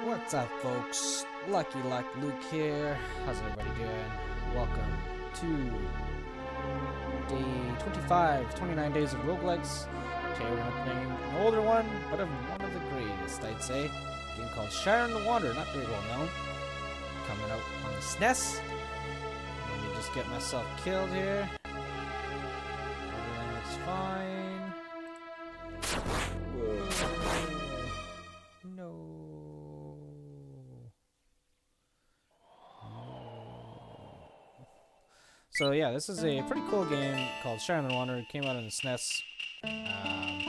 What's up, folks? Lucky Luck Luke here. How's everybody doing? Welcome to day 25, 29 days of Roguelikes. Today we're going to be playing an older one, but one of the greatest, I'd say. A game called Shiren the Wanderer, not very well known. Coming out on the Snes. Let me just get myself killed here. Everything looks fine. Whoa. No. So yeah, this is a pretty cool game called Shiren the Wanderer. It came out on the Snes. I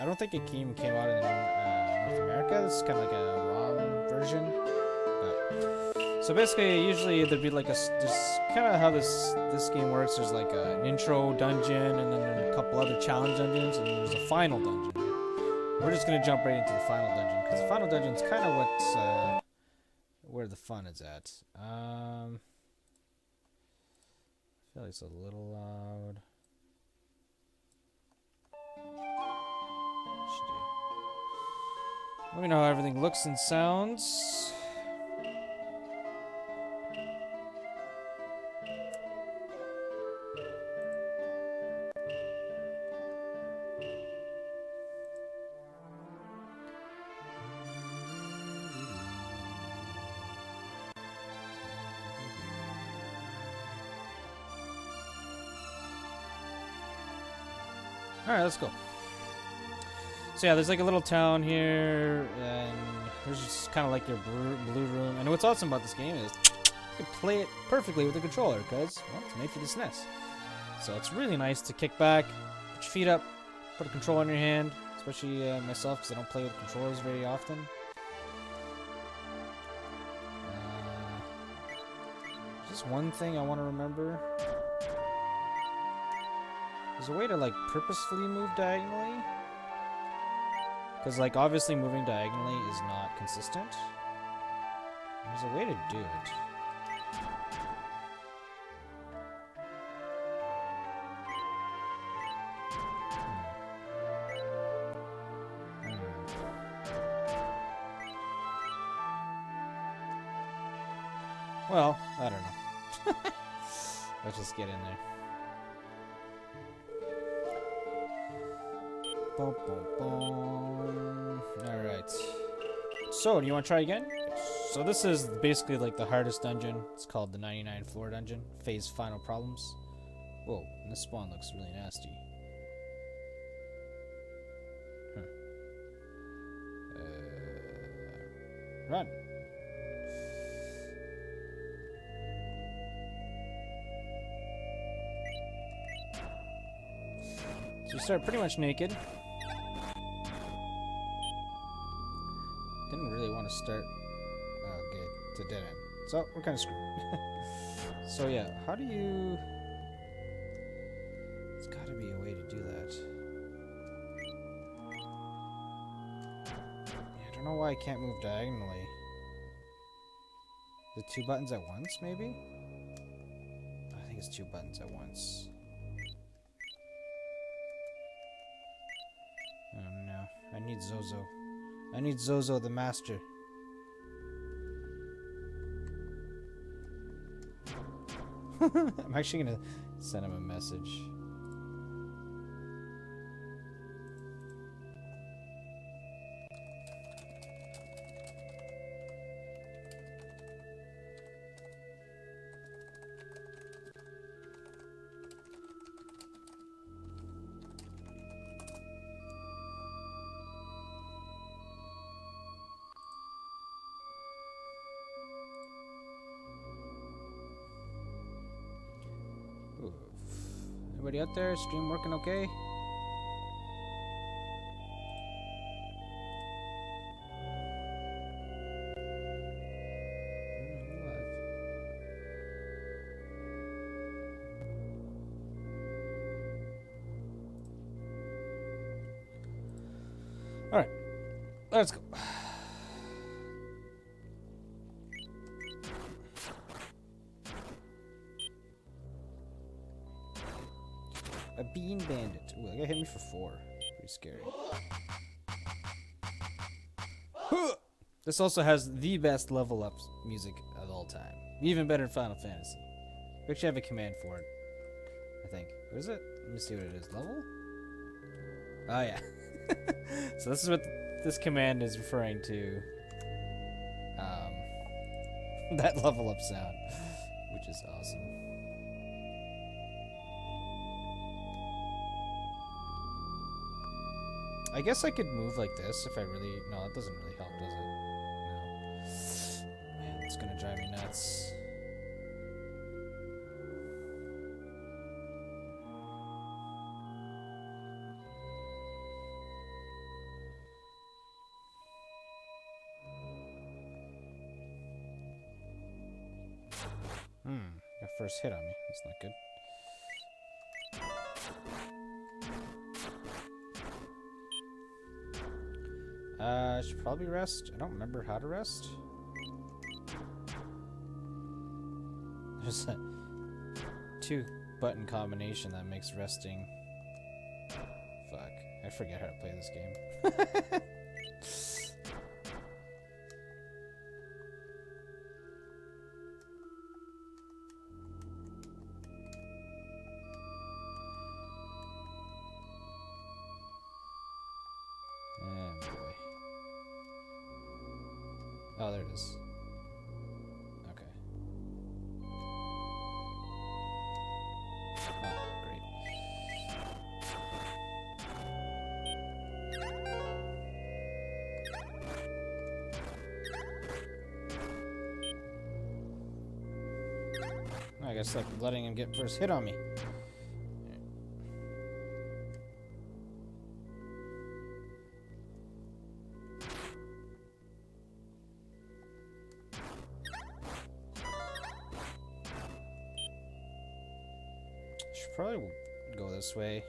don't think it came out in North America. This is kind of like a ROM version. But, so basically, usually there'd be like there's kind of how this game works. There's like an intro dungeon, and then a couple other challenge dungeons, and then there's a final dungeon. We're just gonna jump right into the final dungeon because the final dungeon's kind of what's where the fun is at. I feel like it's a little loud. Let me know how everything looks and sounds. Alright, let's go. So yeah, there's like a little town here, and there's just kind of like your blue room. And what's awesome about this game is you can play it perfectly with the controller, because, well, it's made for the SNES. So it's really nice to kick back, put your feet up, put a controller in your hand, especially myself, because I don't play with controllers very often. Just one thing I want to remember. There's a way to, like, purposefully move diagonally. Because, like, obviously moving diagonally is not consistent. There's a way to do it. Well, I don't know. Let's just get in there. Boom, boom, boom. Alright. So, do you want to try again? So this is basically like the hardest dungeon. It's called the 99 floor dungeon. Phase final problems. Whoa, and this spawn looks really nasty. Run. So you start pretty much naked. Didn't really want to start. Oh, good. It's a dead end. So we're kind of screwed. So yeah, how do you? There's got to be a way to do that. Yeah, I don't know why I can't move diagonally. Is it 2 buttons at once, maybe? I think it's 2 buttons at once. Oh no, I need Zozo. I need Zozo the master. I'm actually gonna send him a message. Anybody out there? Stream working okay? Alright, let's go. A bean bandit. Ooh, that guy hit me for 4. Pretty scary. This also has the best level up music of all time. Even better than Final Fantasy. We actually have a command for it, I think. What is it? Let me see what it is. Level? Oh, yeah. So this is what this command is referring to. That level up sound, which is awesome. I guess I could move like this if I really... No, that doesn't really help, does it? No. Man, it's gonna drive me nuts. Got first hit on me. That's not good. I should probably rest. I don't remember how to rest. There's a 2-button combination that makes resting. Fuck. I forget how to play this game. Oh, there it is. Okay. Oh, great. I guess like letting him get first hit on me. Should probably go this way.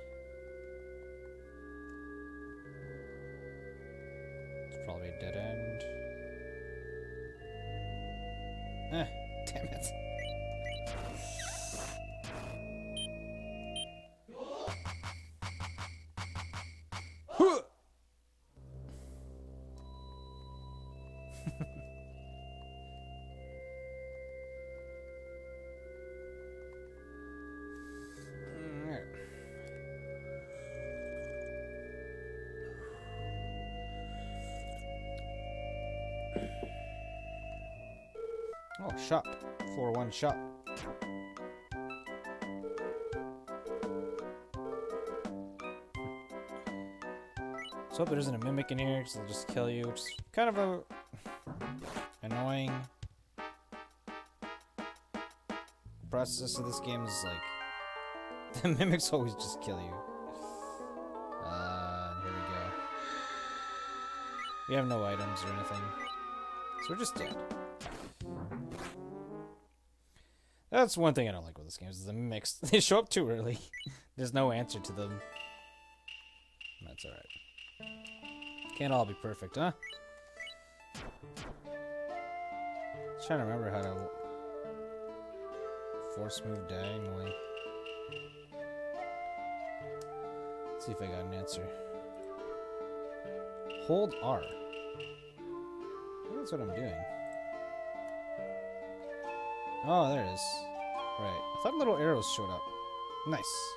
It's probably a dead end. Damn it. Oh, shop. Floor 1 shop. So hope there isn't a mimic in here because they'll just kill you, which is kind of a annoying process of this game. Is like the mimics always just kill you. Here we go. We have no items or anything, so we're just dead. That's one thing I don't like with this game, is the mimics. They show up too early. There's no answer to them. That's alright. Can't all be perfect, huh? Just trying to remember how to force move diagonally. Let's see if I got an answer. Hold R. I think that's what I'm doing. Oh, there it is. Right. I thought little arrows showed up. Nice.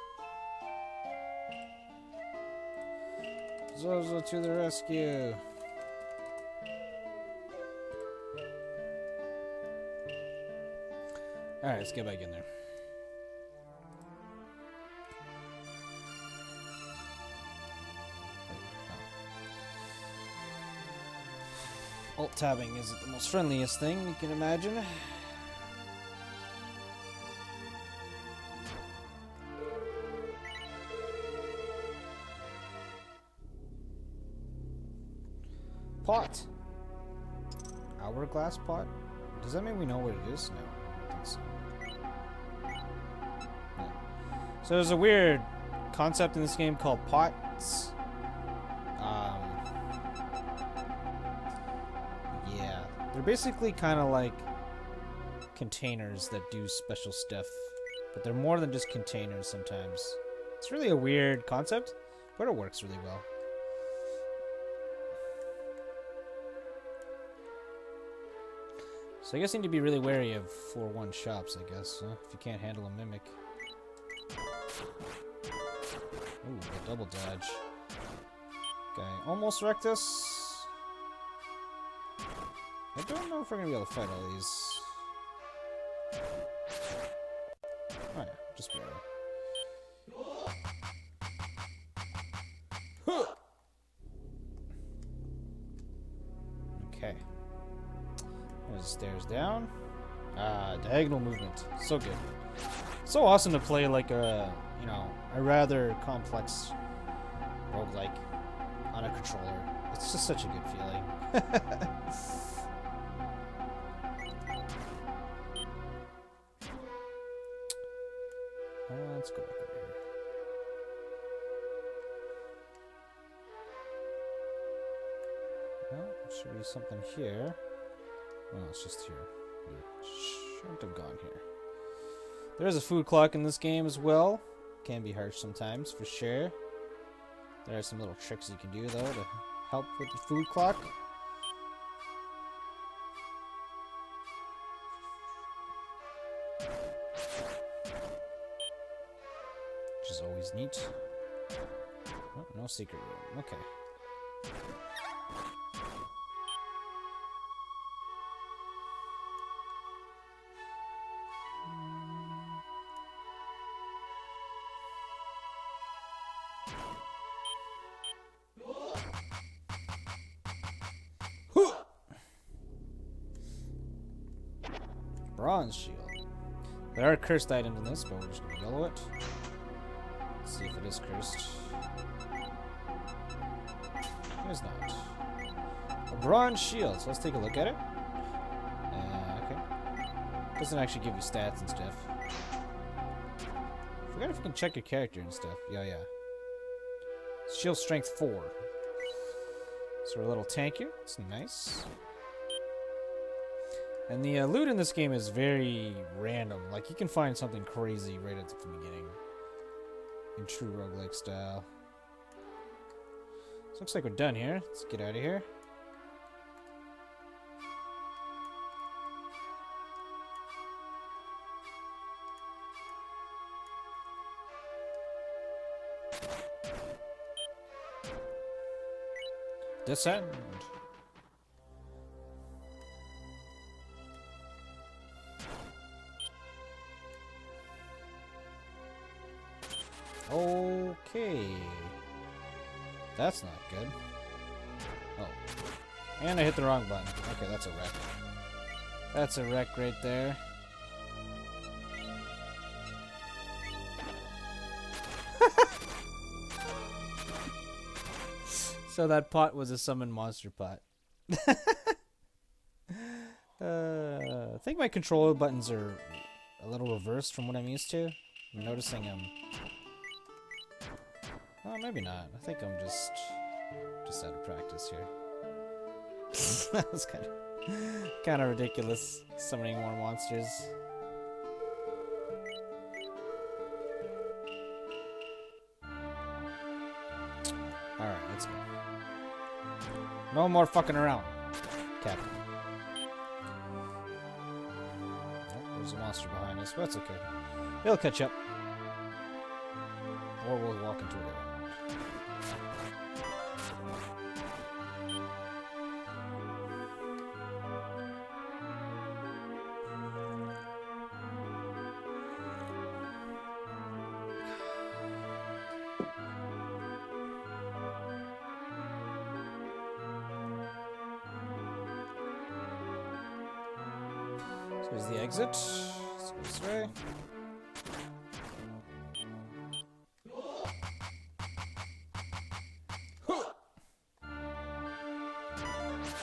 Zozo to the rescue. Alright, let's get back in there. Alt tabbing isn't the most friendliest thing you can imagine. Pot. Hourglass pot? Does that mean we know what it is? No, I don't think so. Yeah. So there's a weird concept in this game called pots. Yeah. They're basically kind of like containers that do special stuff. But they're more than just containers sometimes. It's really a weird concept, but it works really well. So I guess you need to be really wary of 4-1 shops, I guess, huh? If you can't handle a mimic. Ooh, a double dodge. Guy almost wrecked us. I don't know if we're gonna be able to fight all these. Oh yeah, just barely. Okay. There's the stairs down. Diagonal movement. So good. So awesome to play like a, you know, a rather complex roguelike on a controller. It's just such a good feeling. Let's go back over here. Well, there should be something here. Oh, it's just here. Shouldn't have gone here. There is a food clock in this game as well. Can be harsh sometimes, for sure. There are some little tricks you can do, though, to help with the food clock. Which is always neat. Oh, no secret room. Okay. Bronze shield. There are cursed items in this, but we're just gonna yellow it. Let's see if it is cursed. It is not. A bronze shield, so let's take a look at it. Okay. Doesn't actually give you stats and stuff. Forgot if you can check your character and stuff. Yeah. Shield strength 4. So we're a little tankier. It's nice. And the loot in this game is very random. Like, you can find something crazy right at the beginning. In true roguelike style. So looks like we're done here. Let's get out of here. Descend. Okay. That's not good. Oh. And I hit the wrong button. Okay, that's a wreck. That's a wreck right there. So that pot was a summoned monster pot. I think my controller buttons are a little reversed from what I'm used to. I'm noticing oh, maybe not. I think I'm just out of practice here. That was kind of ridiculous, summoning more monsters. Alright, let's go. No more fucking around, Captain. Oh, there's a monster behind us, but that's okay. He'll catch up. Or we'll walk into it. So here's the exit. Let's go this way.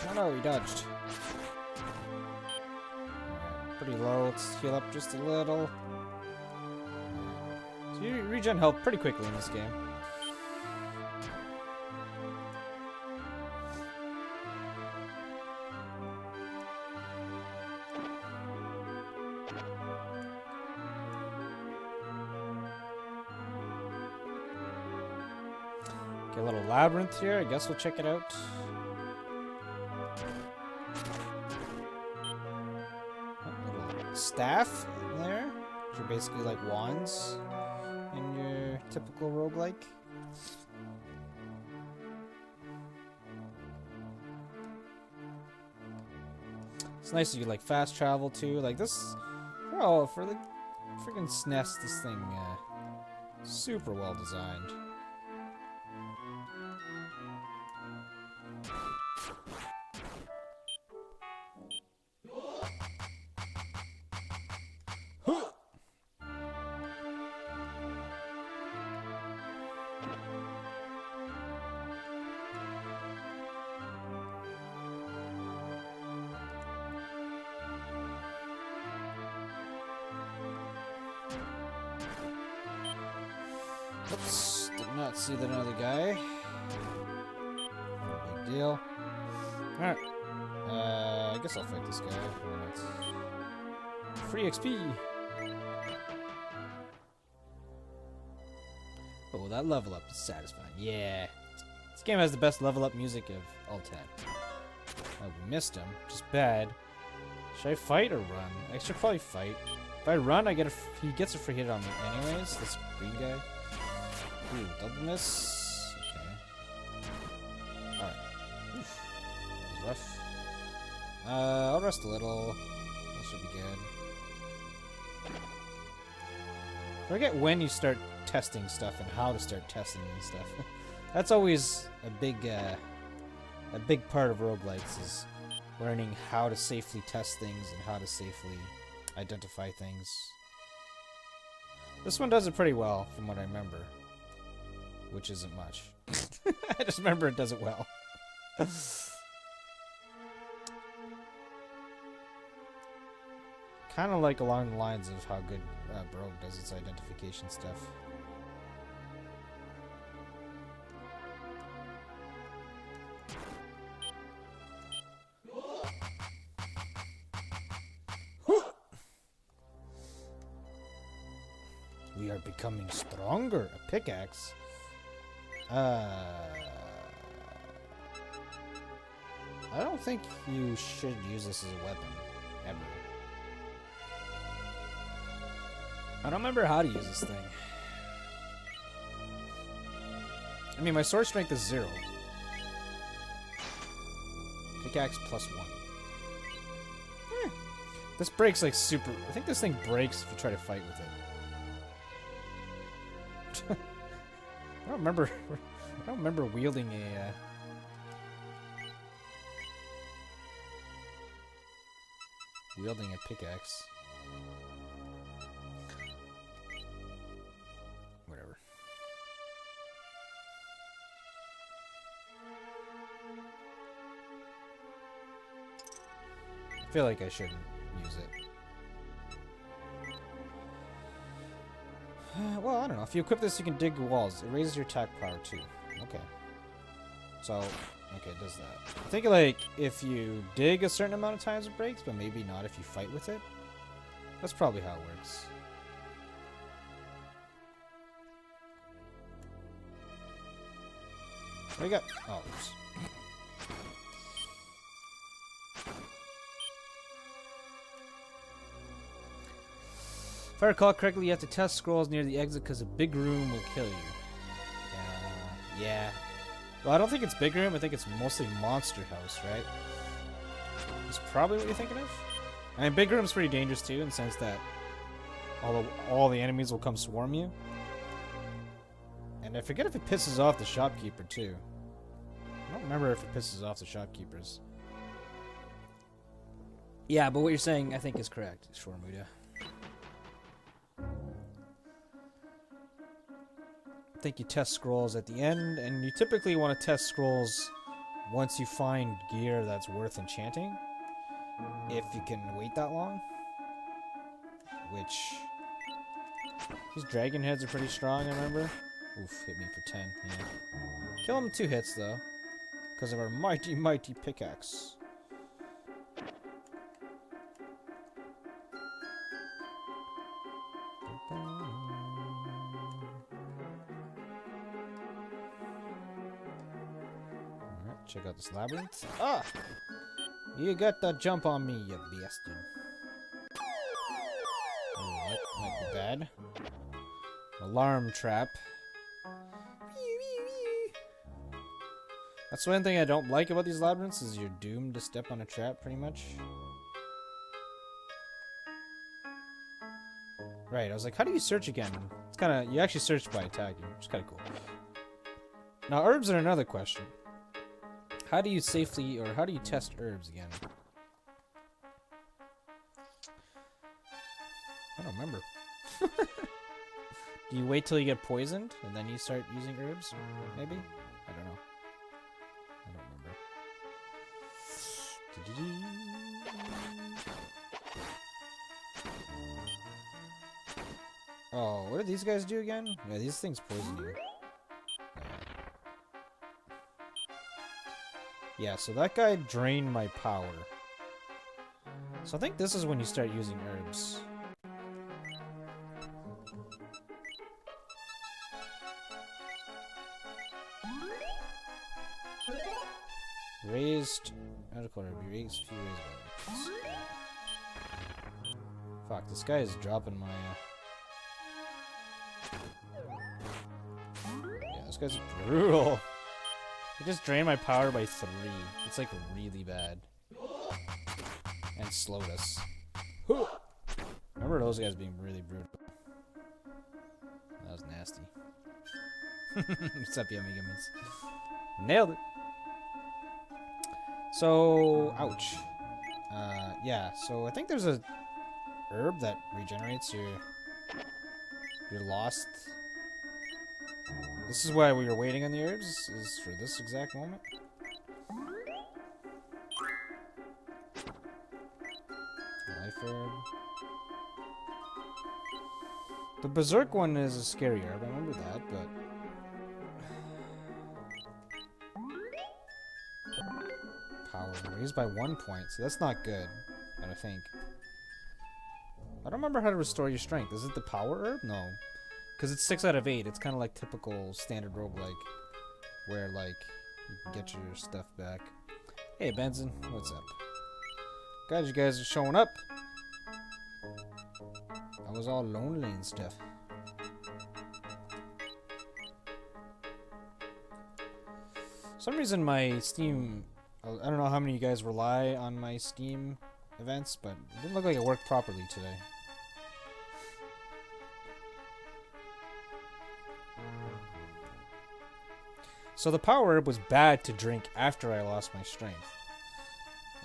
Oh no, he dodged. Pretty low. Let's heal up just a little. So you regen health pretty quickly in this game. Okay, a little labyrinth here. I guess we'll check it out. staff in there, which are basically like wands in your typical roguelike. It's nice that you like fast travel too. Like this, oh, for the freaking Snes, this thing super well designed. Oops, did not see that other guy. No big deal. Alright. I guess I'll fight this guy. Free XP! Oh, that level up is satisfying. Yeah. This game has the best level up music of all time. Oh, we missed him. Just bad. Should I fight or run? I should probably fight. If I run, he gets a free hit on me anyways. This green guy. Ooh, double miss. Okay. Alright. Oof. That was rough. I'll rest a little. That should be good. I forget when you start testing stuff and how to start testing and stuff. That's always a big part of roguelikes, is learning how to safely test things and how to safely identify things. This one does it pretty well, from what I remember. Which isn't much. I just remember it does it well. Kind of like along the lines of how good Brogue does its identification stuff. We are becoming stronger. A pickaxe? I don't think you should use this as a weapon, ever. I don't remember how to use this thing. I mean, my sword strength is 0. Pickaxe +1. This breaks like super... I think this thing breaks if you try to fight with it. I don't remember wielding a pickaxe. Whatever. I feel like I shouldn't use it. Well, I don't know. If you equip this, you can dig walls. It raises your attack power, too. Okay. So, okay, it does that. I think, like, if you dig a certain amount of times it breaks, but maybe not if you fight with it. That's probably how it works. What do you got? Oh, oops. If I recall correctly, you have to test scrolls near the exit because a big room will kill you. Yeah. Well, I don't think it's big room. I think it's mostly monster house, right? That's probably what you're thinking of. I mean, big room's pretty dangerous too, in the sense that all the enemies will come swarm you. And I forget if it pisses off the shopkeeper too. I don't remember if it pisses off the shopkeepers. Yeah, but what you're saying, I think, is correct, Shormuda. I think you test scrolls at the end, and you typically want to test scrolls once you find gear that's worth enchanting, if you can wait that long. Which, these dragon heads are pretty strong, I remember. Oof, hit me for 10, yeah. Kill them 2 hits, though, because of our mighty, mighty pickaxe. Check out this labyrinth. Ah! You got the jump on me, you bastard. bad. Alarm trap. That's one thing I don't like about these labyrinths is you're doomed to step on a trap pretty much. Right, I was like, how do you search again? It's kind of, you actually search by attacking, which is kind of cool. Now, herbs are another question. How do you safely, or how do you test herbs again? I don't remember. Do you wait till you get poisoned, and then you start using herbs? Maybe? I don't know. I don't remember. Oh, what do these guys do again? Yeah, these things poison you. Yeah, so that guy drained my power. So I think this is when you start using herbs. Raised medical herb. You raised few raised by. Fuck, this guy is dropping my. Yeah, this guy's brutal. He just drained my power by 3. It's like really bad. And slowed us. Remember those guys being really brutal. That was nasty. What's up, yummy gummies? Nailed it. So, ouch. Yeah, so I think there's a herb that regenerates your lost. This is why we were waiting on the herbs, is for this exact moment. Life herb. The Berserk one is a scary herb, I remember that, but... Power raised by 1 point, so that's not good, I don't think. I don't remember how to restore your strength. Is it the power herb? No. Because it's 6 out of 8. It's kind of like typical standard roguelike, where, like, you can get your stuff back. Hey, Benson, what's up? Glad you guys are showing up. I was all lonely and stuff. For some reason, my Steam... I don't know how many of you guys rely on my Steam events, but it didn't look like it worked properly today. So the power herb was bad to drink after I lost my strength.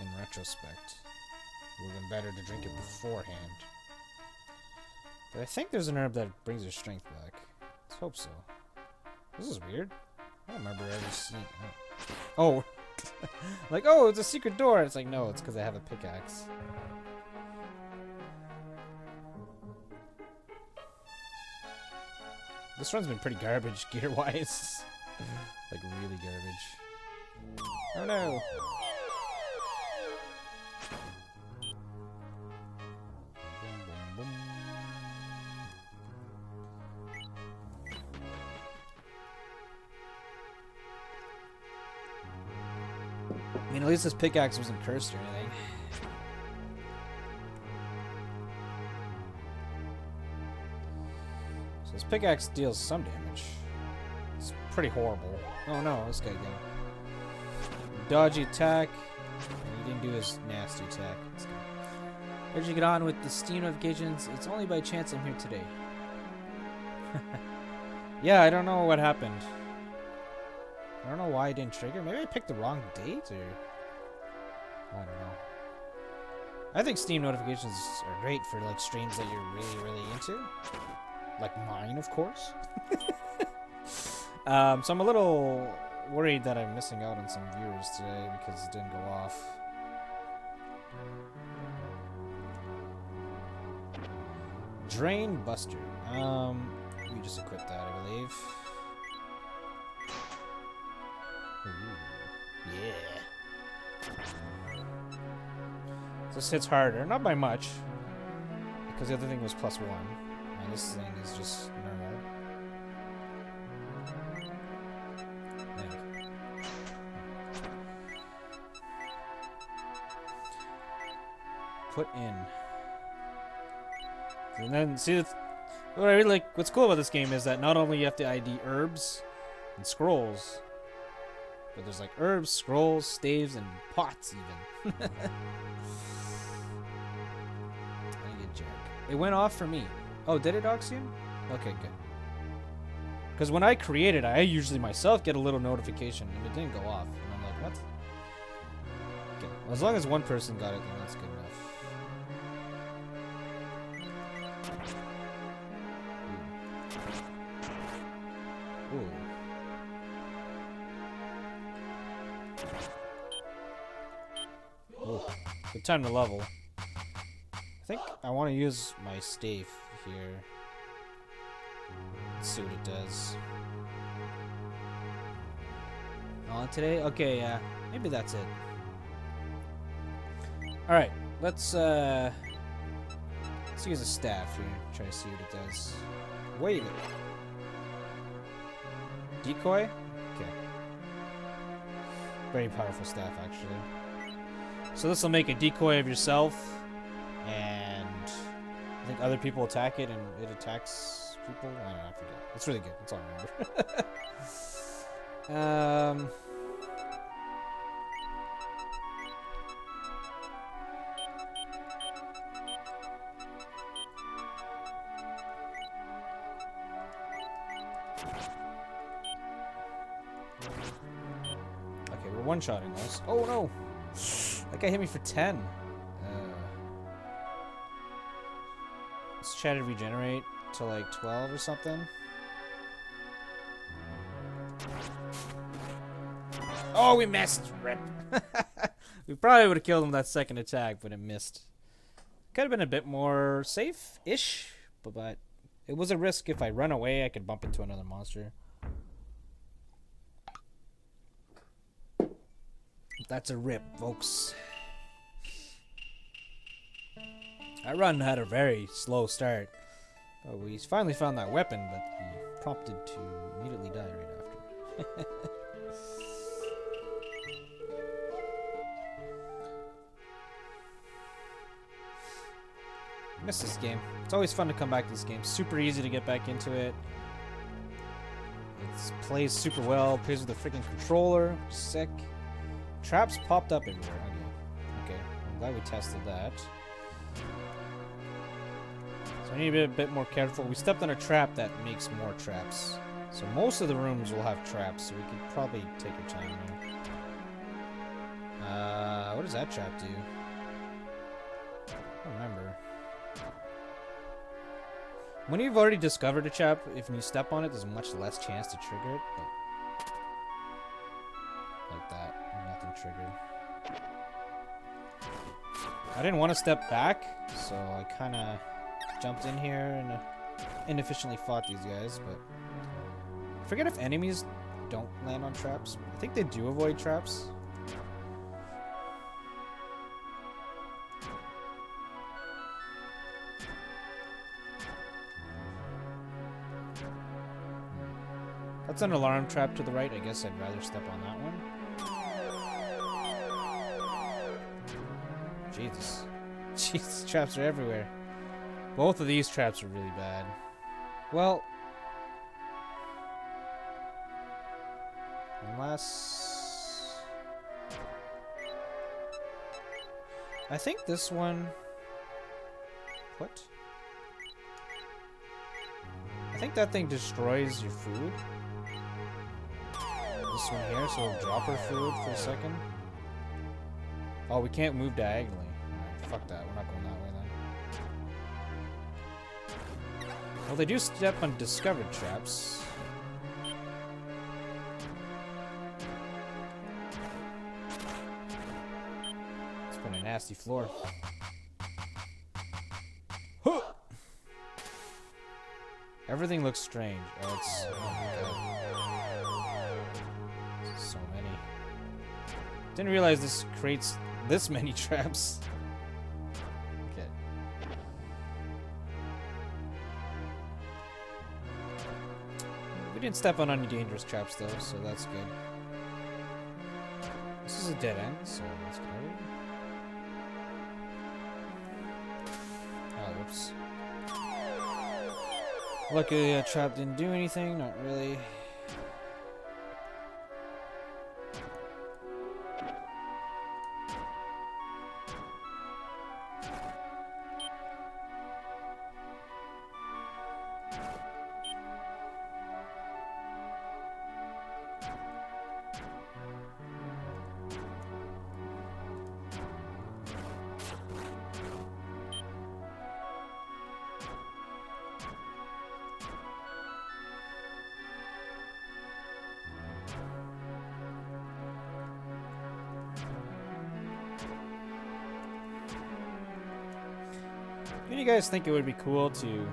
In retrospect. It would have been better to drink it beforehand. But I think there's an herb that brings your strength back. Let's hope so. This is weird. I don't remember ever seeing it. Oh! Like, oh, it's a secret door! It's like, no, it's because I have a pickaxe. This run's been pretty garbage gear-wise. Like, really garbage. Oh no! I mean, at least this pickaxe wasn't cursed or anything. So this pickaxe deals some damage. It's pretty horrible. Oh no, this guy again. Dodgy attack. He didn't do his nasty attack. Where'd you get on with the Steam notifications? It's only by chance I'm here today. Yeah, I don't know what happened. I don't know why it didn't trigger. Maybe I picked the wrong date, or... I don't know. I think Steam notifications are great for, like, streams that you're really, really into. Like mine, of course. So I'm a little worried that I'm missing out on some viewers today because it didn't go off. Drain Buster. We just equipped that, I believe. Ooh, yeah. This hits harder, not by much, because the other thing was +1, and this thing is just normal. Put in. And then, see, What I really like, what's cool about this game is that not only you have to ID herbs and scrolls, but there's like herbs, scrolls, staves, and pots even. I get Jack. It went off for me. Oh, did it, Oxian? Okay, good. Because when I create it, I usually myself get a little notification, and it didn't go off. And I'm like, what? Okay. Well, as long as one person got it, then that's good enough. Ooh. Ooh. Good time to level. I think I want to use my stave here. Let's see what it does. On today? Okay, yeah. Maybe that's it. Alright, let's use a staff here. Try to see what it does. Wait. Decoy? Okay. Very powerful staff, actually. So this will make a decoy of yourself, and I think other people attack it, and it attacks people. I don't know, I forget. It's really good. That's all I remember. Okay, we're one-shotting this. Oh no! That guy hit me for 10. Let's try to regenerate to like 12 or something. Oh, we missed! Rip! We probably would have killed him that second attack, but it missed. Could have been a bit more safe-ish, but it was a risk. If I run away, I could bump into another monster. That's a rip, folks. That run had a very slow start. Oh, we finally found that weapon, but he prompted to immediately die right after. I miss this game. It's always fun to come back to this game. Super easy to get back into it. It plays super well. Plays with a freaking controller. Sick. Traps popped up everywhere. Okay. I'm glad we tested that. So I need to be a bit more careful. We stepped on a trap that makes more traps. So most of the rooms will have traps, so we could probably take our time there. What does that trap do? I don't remember. When you've already discovered a trap, if you step on it, there's much less chance to trigger it. But like that. Nothing triggered. I didn't want to step back, so I kind of jumped in here and inefficiently fought these guys, but I forget if enemies don't land on traps. I think they do avoid traps. That's an alarm trap to the right. I guess I'd rather step on that one. Jesus. Jesus, traps are everywhere. Both of these traps are really bad. Well, unless I think this one. What? I think that thing destroys your food. This one here, so we'll drop our food for a second. Oh, we can't move diagonally. Alright, fuck that. We're not going that way then. Well, they do step on discovered traps. It's been a nasty floor. Huh! Everything looks strange. Oh, it's... Oh my god. So many. Didn't realize this creates this many traps. Okay. We didn't step on any dangerous traps though, so that's good. This is a dead end, so let's go. Oh, whoops. Luckily, that trap didn't do anything. Not really. Do you guys think it would be cool to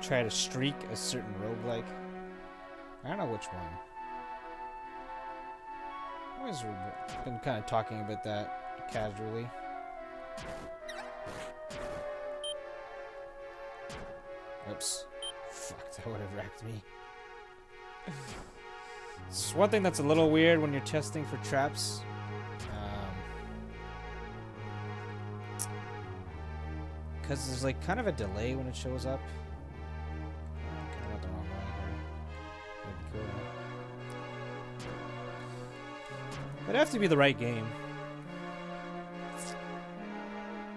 try to streak a certain roguelike? I don't know which one. I've always been kind of talking about that casually. Oops. Fuck, that would have wrecked me. It's one thing that's a little weird when you're testing for traps. Because there's like kind of a delay when it shows up. Okay, I went the wrong way here. That'd be cool. It'd have to be the right game.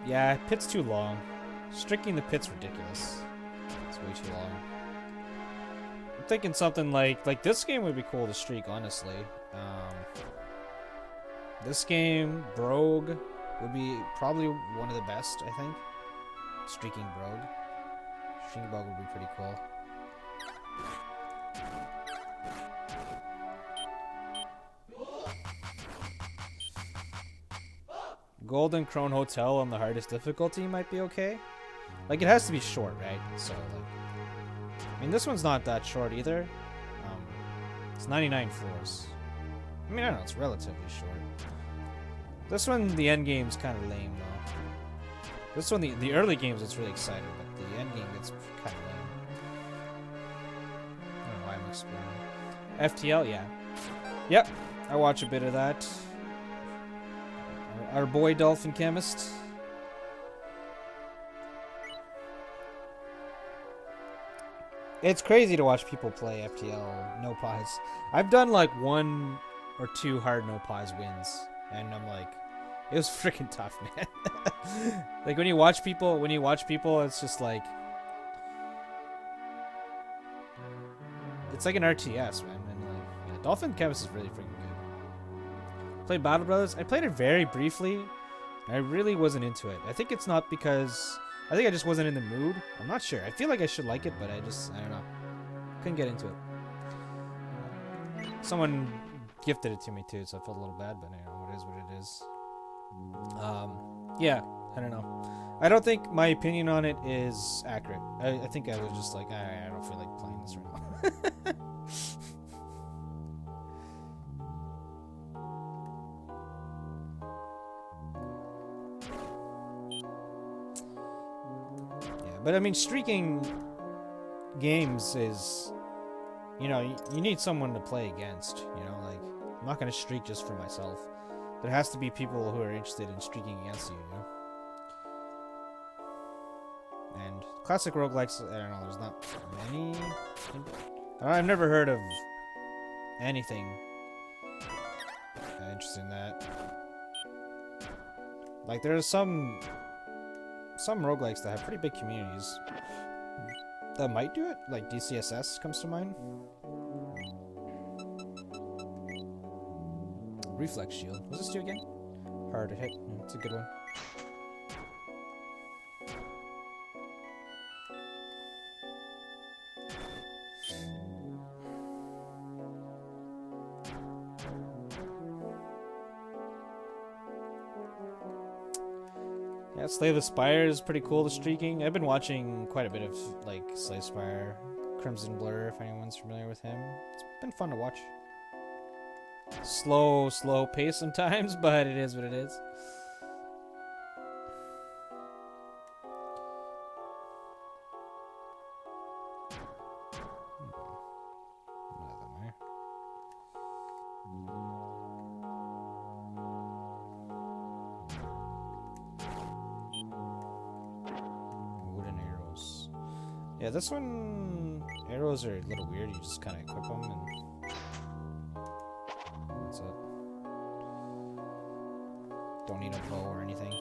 Yeah, pit's too long. Streaking the pit's ridiculous. It's way too long. I'm thinking something like this game would be cool to streak, honestly. This game, Brogue, would be probably one of the best, I think. Streaking Brogue. Streaking Brogue would be pretty cool. Golden Crone Hotel on the hardest difficulty might be okay. Like, it has to be short, right? So, like... I mean, this one's not that short either. It's 99 floors. I mean, I don't know, it's relatively short. This one, the end game's kind of lame, though. This one, the early games, it's really exciting, but the end game, it's kind of lame. I don't know why I'm exploring. FTL, yeah. Yep, I watch a bit of that. Our boy Dolphin Chemist. It's crazy to watch people play FTL no pies. I've done like 1 or 2 hard no pies wins, and I'm like, it was freaking tough, man. Like when you watch people, it's just like, it's like an RTS, man. And like, yeah, Dolphin Chemist is really freaking good. Played Battle Brothers. I played it very briefly. I really wasn't into it. I think it's not because I just wasn't in the mood. I'm not sure. I feel like I should like it, but I don't know. Couldn't get into it. Someone gifted it to me too, so I felt a little bad, but you know, it is what it is. Yeah, I don't know. I don't think my opinion on it is accurate. I think I was just like, I don't feel like playing this right now. Yeah, but I mean, streaking games is, you know, you need someone to play against, you know, like, I'm not going to streak just for myself. There has to be people who are interested in streaking against you, you know? And classic roguelikes, I don't know, there's not many. I've never heard of anything interested in that. Like, there's some roguelikes that have pretty big communities that might do it. Like DCSS comes to mind. Reflex shield. What's this do again? Hard to hit. It's a good one. Yeah, Slay the Spire is pretty cool, the streaking. I've been watching quite a bit of, like, Slay the Spire, Crimson Blur, if anyone's familiar with him. It's been fun to watch. Slow pace sometimes, but it is what it is. Yeah, this one, arrows are a little weird. You just kind of equip them and that's it. Don't need a bow or anything.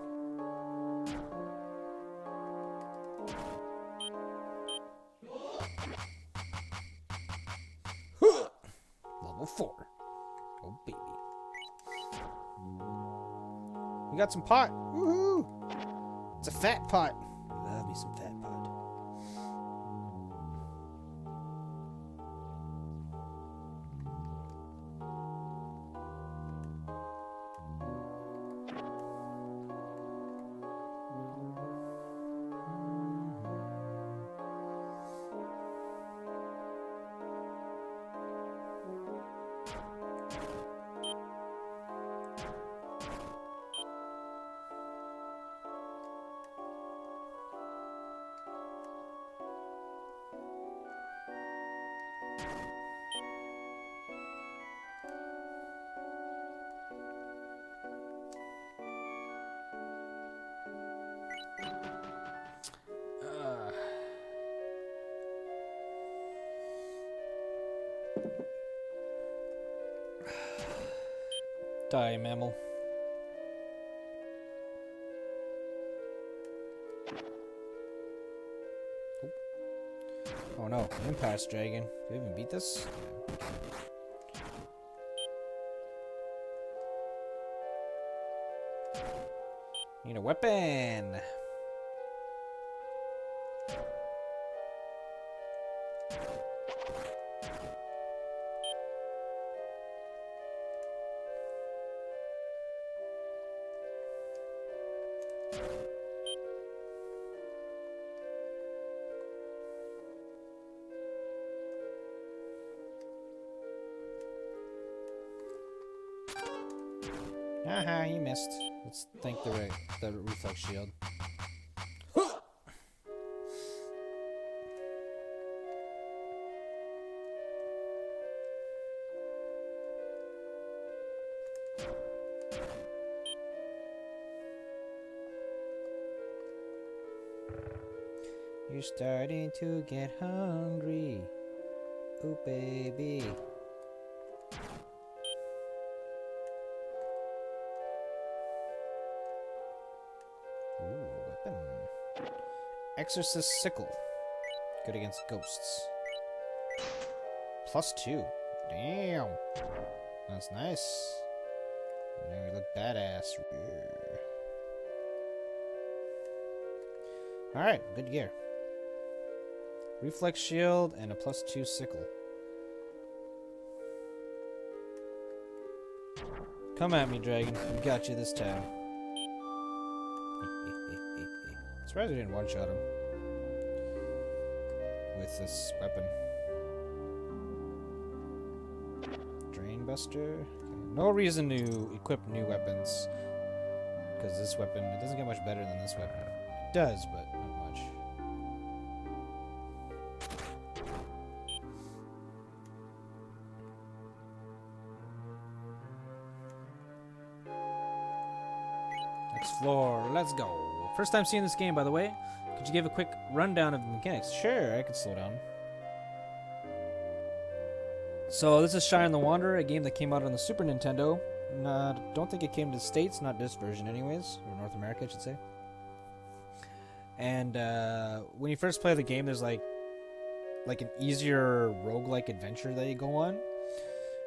Level 4. Oh, baby. We got some pot. Woohoo! It's a fat pot. Love me some fat pot. Die, mammal. Oh no, Impasse Dragon. Did we even beat this? Need a weapon! Haha, you missed. Let's thank the reflex shield. You're starting to get hungry. Oh, baby. Exorcist Sickle. Good against ghosts. +2. Damn. That's nice. Now we look badass. Alright, good gear. Reflex shield and a +2 sickle. Come at me, dragon. We got you this time. Surprised we didn't one-shot him with this weapon. Drain Buster. Okay. No reason to equip new weapons, because this weapon, it doesn't get much better than this weapon. It does, but not much. Explore. Let's go. First time seeing this game, by the way. Could you give a quick rundown of the mechanics? Sure, I can slow down. So this is Shiren the Wanderer, a game that came out on the Super Nintendo. Don't think it came to the States, not this version anyways, or North America I should say. And when you first play the game, there's like an easier roguelike adventure that you go on.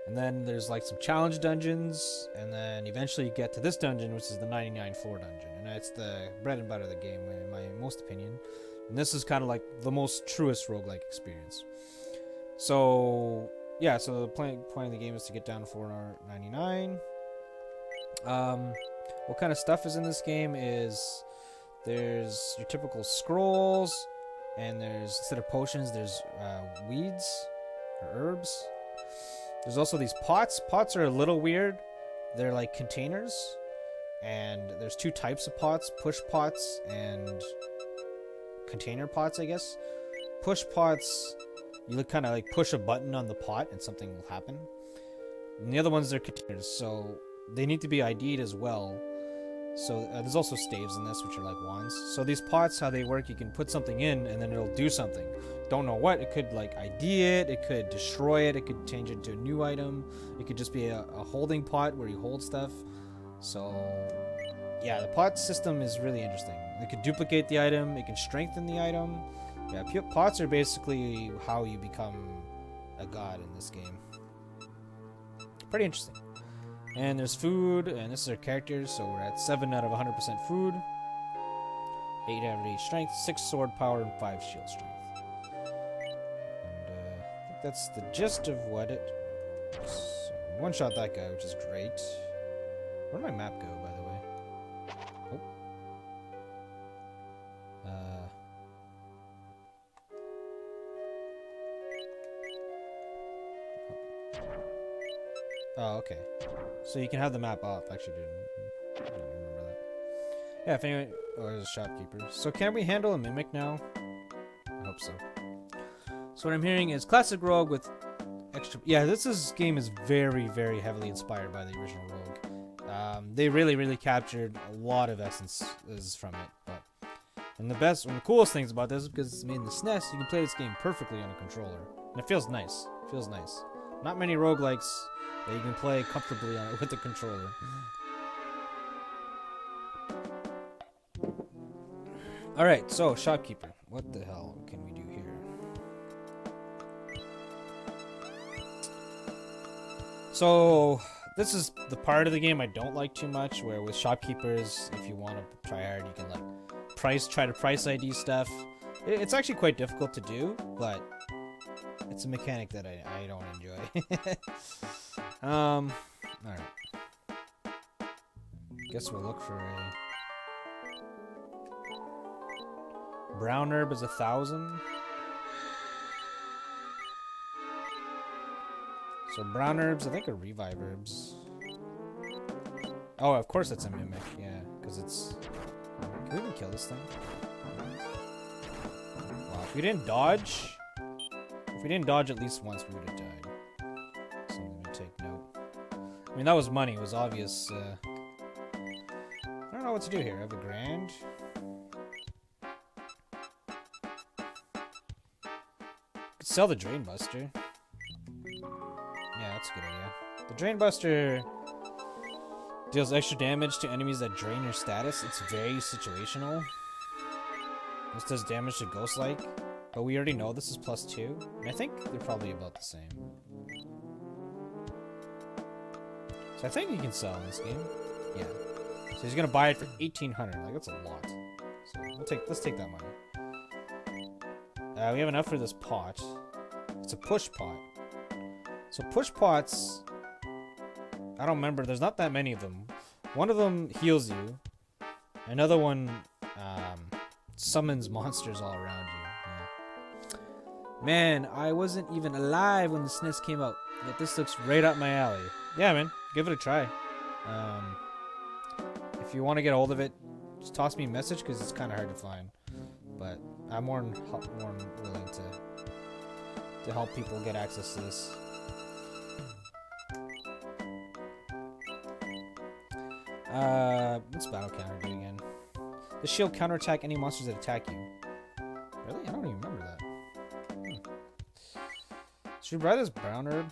And then there's like some challenge dungeons, and then eventually you get to this dungeon, which is the 99 floor dungeon. And it's the bread and butter of the game, in my most opinion. And this is kind of like the most truest roguelike experience. So, yeah, so the point of the game is to get down to floor 99. What kind of stuff is in this game is there's your typical scrolls, and there's, instead of potions, there's weeds or herbs. There's also these pots. Pots are a little weird. They're like containers. And there's two types of pots. Push pots and container pots, I guess. Push pots, you kind of like push a button on the pot and something will happen. And the other ones are containers, so they need to be ID'd as well. So there's also staves in this, which are like wands. So these pots, how they work, you can put something in and then it'll do something. Don't know what. It could like ID it, it could destroy it, it could change it into a new item. It could just be a holding pot where you hold stuff. So yeah, the pot system is really interesting. It can duplicate the item, it can strengthen the item. Yeah, pots are basically how you become a god in this game. Pretty interesting. And there's food, and this is our characters, so we're at 7 out of 100% food, 8 out of 8 strength, 6 sword power, and 5 shield strength. And I think that's the gist of what it is. So, one-shot that guy, which is great. Where did my map go, by the way? Oh. Oh, okay. So you can have the map off. Actually, didn't remember that. Yeah, if anyone... Oh, there's a shopkeeper. So can we handle a mimic now? I hope so. So what I'm hearing is classic rogue with extra... Yeah, game is very, very heavily inspired by the original rogue. They really captured a lot of essences from it. But and the coolest things about this is because it's made in the Snes, you can play this game perfectly on a controller. And it feels nice. It feels nice. Not many roguelikes that you can play comfortably on it with the controller. Alright, so shopkeeper. What the hell can we do here? So this is the part of the game I don't like too much, where with shopkeepers, if you want to try hard, you can like try to price ID stuff. It's actually quite difficult to do, but it's a mechanic that I don't enjoy. Alright. Guess we'll look for a... Brown herb is 1,000. So brown herbs, I think, are revive herbs. Oh, of course it's a mimic, yeah, because it's... Can we even kill this thing? Wow, if we didn't dodge... If we didn't dodge at least once, we would have died. Something to take note. I mean, that was money. It was obvious. I don't know what to do here. I have a grand. Could sell the Drain Buster. Yeah, that's a good idea. The Drain Buster deals extra damage to enemies that drain your status. It's very situational. This does damage to Roguelike. But we already know this is +2, and I think they're probably about the same. So I think you can sell in this game. Yeah. So he's gonna buy it for 1,800. Like, that's a lot. So let's take that money. We have enough for this pot. It's a push pot. So push pots, I don't remember. There's not that many of them. One of them heals you. Another one summons monsters all around you. Man, I wasn't even alive when the Snes came out, yet this looks right up my alley. Yeah, man, give it a try. If you want to get a hold of it, just toss me a message, because it's kind of hard to find. But I'm more than willing to help people get access to this. What's battle counter do again? The shield counterattack any monsters that attack you. Really? I don't even remember that. Should we buy this brown herb?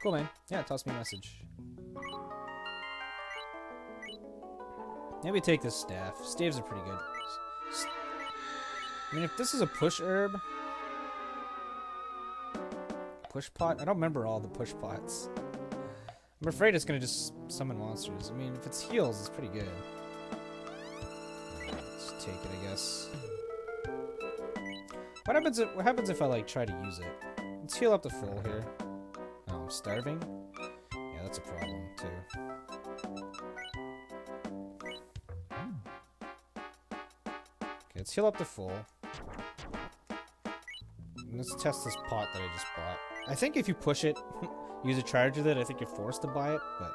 Cool, man. Yeah, toss me a message. Maybe take this staff. Staves are pretty good. I mean, if this is a push herb... Push pot? I don't remember all the push pots. I'm afraid it's gonna just summon monsters. I mean, if it's heals, it's pretty good. Let's take it, I guess. What happens if I like try to use it? Let's heal up to full here. Oh, I'm starving? Yeah, that's a problem too. Okay, let's heal up to full. And let's test this pot that I just bought. I think if you push it, use a charge with it, I think you're forced to buy it, but...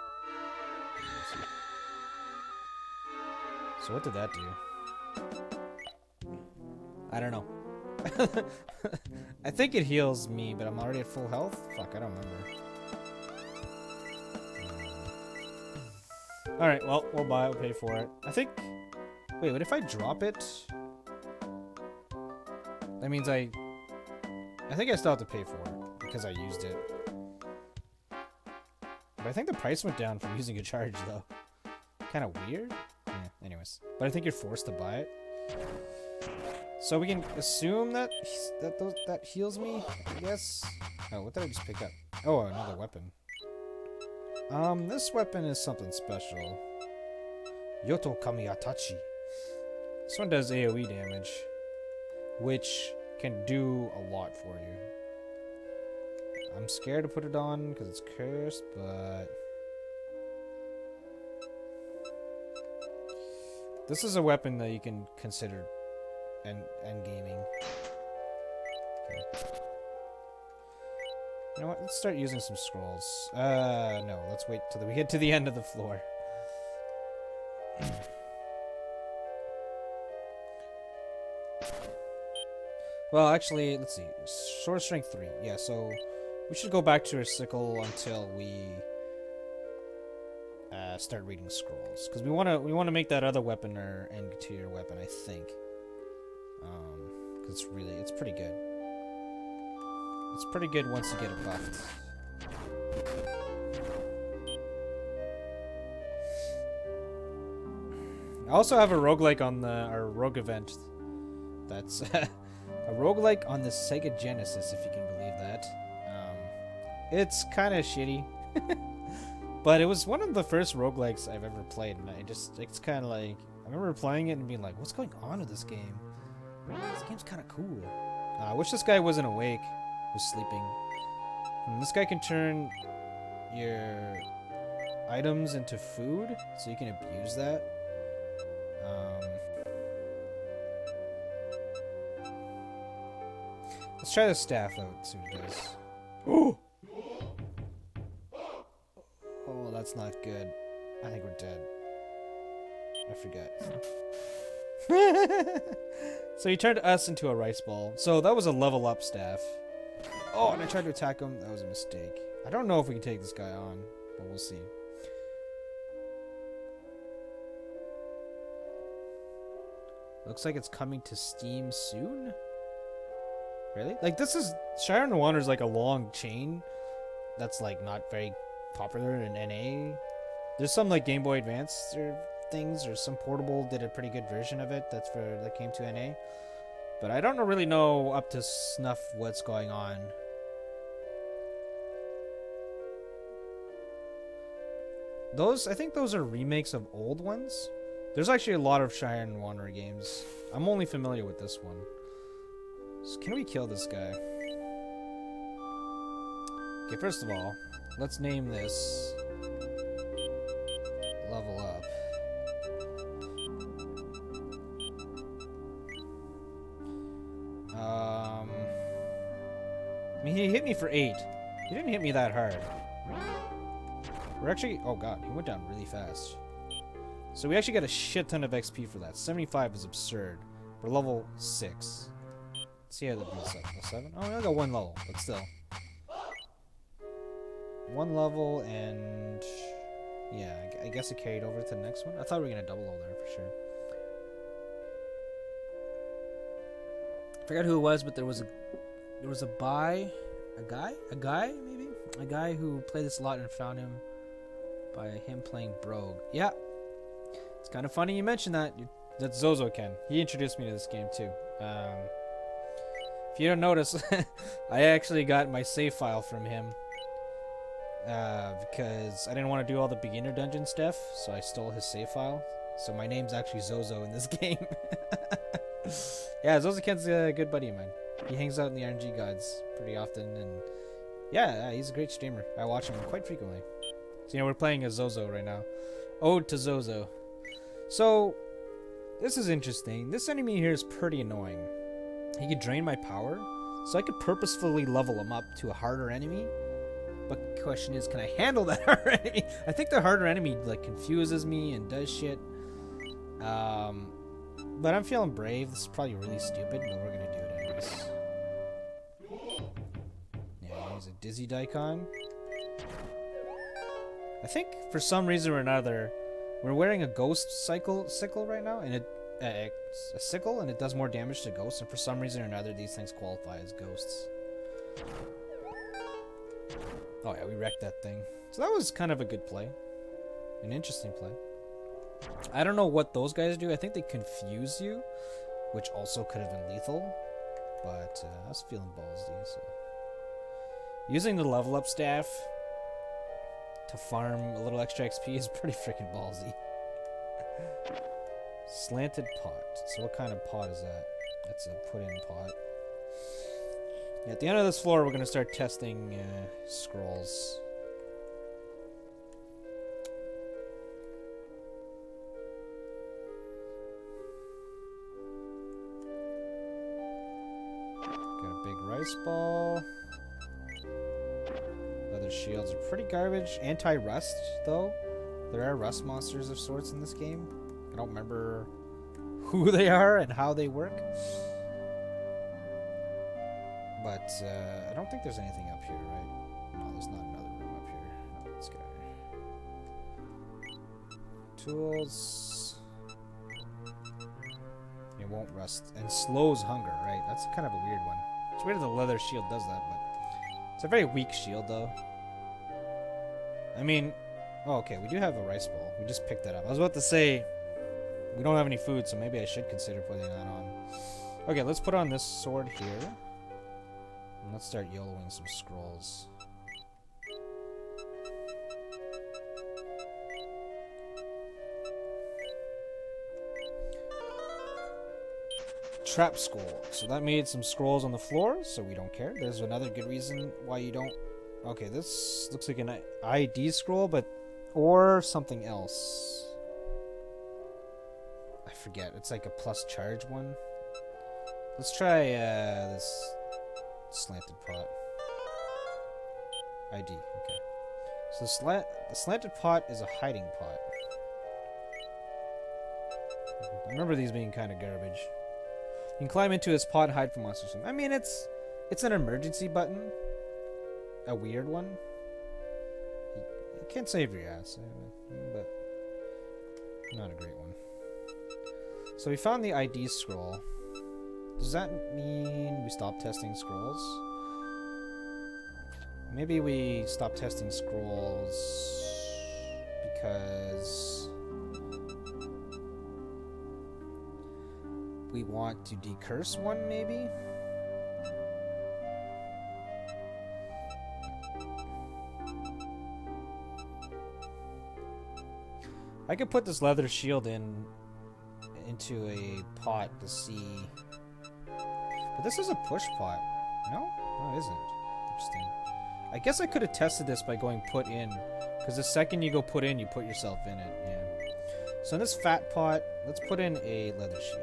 So what did that do? I don't know. I think it heals me, but I'm already at full health? Fuck, I don't remember. Alright, well, we'll buy it, we'll pay for it. I think... Wait, what if I drop it? That means I think I still have to pay for it, because I used it. But I think the price went down from using a charge, though. Kind of weird? Yeah, anyways. But I think you're forced to buy it. So we can assume that that heals me, I guess? Oh, what did I just pick up? Oh, another weapon. This weapon is something special. Yoto Kamiatachi. This one does AoE damage, which can do a lot for you. I'm scared to put it on because it's cursed, but... This is a weapon that you can consider endgaming. Okay. You know what? Let's start using some scrolls. No. Let's wait till we get to the end of the floor. Well, actually, let's see. Sword strength 3. Yeah, so we should go back to our sickle until we start reading scrolls, because we want to make that other weapon our end tier weapon, I think. Because it's pretty good. It's pretty good once you get it buffed. I also have a roguelike on our rogue event. That's a roguelike on the Sega Genesis, if you can believe that. It's kind of shitty. But it was one of the first roguelikes I've ever played, and it's kind of like, I remember playing it and being like, what's going on with this game? This game's kind of cool. I wish this guy wasn't awake, was sleeping. And this guy can turn your items into food, so you can abuse that. Let's try the staff out, see what it does. Ooh! Oh, that's not good. I think we're dead. I forgot. So he turned us into a rice ball. So that was a level up staff. Oh, and I tried to attack him. That was a mistake. I don't know if we can take this guy on, but we'll see. Looks like it's coming to Steam soon? Really? Like, this is... Shiren Wander's like a long chain that's like not very popular in NA. There's some like Game Boy Advance or things, or some portable did a pretty good version of it that came to NA. But I don't really know up to snuff what's going on. I think those are remakes of old ones. There's actually a lot of Shiren Wanderer games. I'm only familiar with this one. So can we kill this guy? Okay, first of all, let's name this level up. I mean, he hit me for 8. He didn't hit me that hard. We're actually... Oh god, he went down really fast. So we actually got a shit ton of XP for that. 75 is absurd. We're level 6. Let's see how that beats up. Level 7? Oh, we only got 1 level, but still. 1 level, and... yeah, I guess it carried over to the next one. I thought we were going to double level there for sure. I forgot who it was, but there was a guy who played this a lot and found him by him playing Brogue. Yeah, it's kind of funny you mentioned that. That's Zozo Ken. He introduced me to this game too. If you don't notice, I actually got my save file from him because I didn't want to do all the beginner dungeon stuff, so I stole his save file. So my name's actually Zozo in this game. Yeah, Zozo Ken's a good buddy of mine. He hangs out in the RNG gods pretty often, and yeah, he's a great streamer. I watch him quite frequently. So, you know, we're playing as Zozo right now. Ode to Zozo. So, this is interesting. This enemy here is pretty annoying. He could drain my power, so I could purposefully level him up to a harder enemy. But the question is, can I handle that harder enemy? I think the harder enemy, like, confuses me and does shit. But I'm feeling brave. This is probably really stupid, but we're gonna do it anyways. Yeah, he's a Dizzy Daikon. I think, for some reason or another, We're wearing a ghost sickle right now, and it's a sickle, and it does more damage to ghosts. And for some reason or another, these things qualify as ghosts. Oh yeah, we wrecked that thing. So that was kind of a good play, an interesting play. I don't know what those guys do. I think they confuse you, which also could have been lethal. But I was feeling ballsy, so using the level up staff to farm a little extra XP is pretty freaking ballsy. Slanted pot. So what kind of pot is that? That's a put-in pot. Yeah, at the end of this floor, we're going to start testing scrolls. Got a big rice ball. Leather shields are pretty garbage. Anti-rust, though. There are rust monsters of sorts in this game. I don't remember who they are and how they work. But I don't think there's anything up here, right? No, there's not another room up here. No, this guy. Tools. It won't rust. And slows hunger, right? That's kind of a weird one. It's weird that the leather shield does that, but it's a very weak shield, though. I mean, oh, okay, we do have a rice bowl. We just picked that up. I was about to say, we don't have any food, so maybe I should consider putting that on. Okay, let's put on this sword here. And let's start YOLOing some scrolls. Trap scroll. So that made some scrolls on the floor, so we don't care. There's another good reason why you don't... Okay, this looks like an ID scroll, but... Or something else. I forget. It's like a plus charge one. Let's try this slanted pot. ID, okay. So the slanted pot is a hiding pot. I remember these being kind of garbage. You can climb into this pot and hide from monsters. I mean, it's an emergency button. A weird one. You can't save your ass, but not a great one. So we found the ID scroll. Does that mean we stop testing scrolls? Maybe we stop testing scrolls because we want to decurse one, maybe? I could put this leather shield into a pot to see. But this is a push pot. No? No, it isn't. Interesting. I guess I could have tested this by going put in. Because the second you go put in, you put yourself in it. Yeah. So in this fat pot, let's put in a leather shield.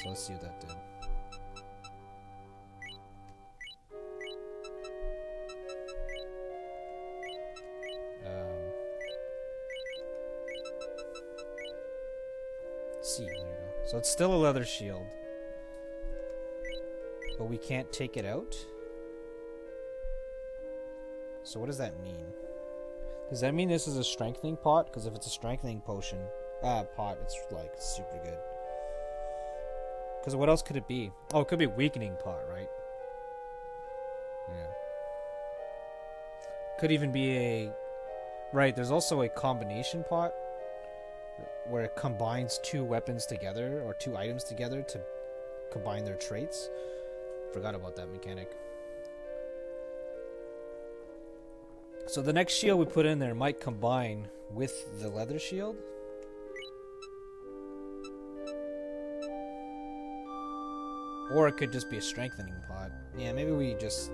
So let's see what that did. There you go. So it's still a leather shield. But we can't take it out? So what does that mean? Does that mean this is a strengthening pot? Because if it's a strengthening potion, pot, it's like super good. Because what else could it be? Oh, it could be a weakening pot, right? Yeah. Could even be a... Right, there's also a combination pot where it combines two weapons together or two items together to combine their traits. Forgot about that mechanic. So the next shield we put in there might combine with the leather shield. Or it could just be a strengthening pot. Yeah, maybe we just...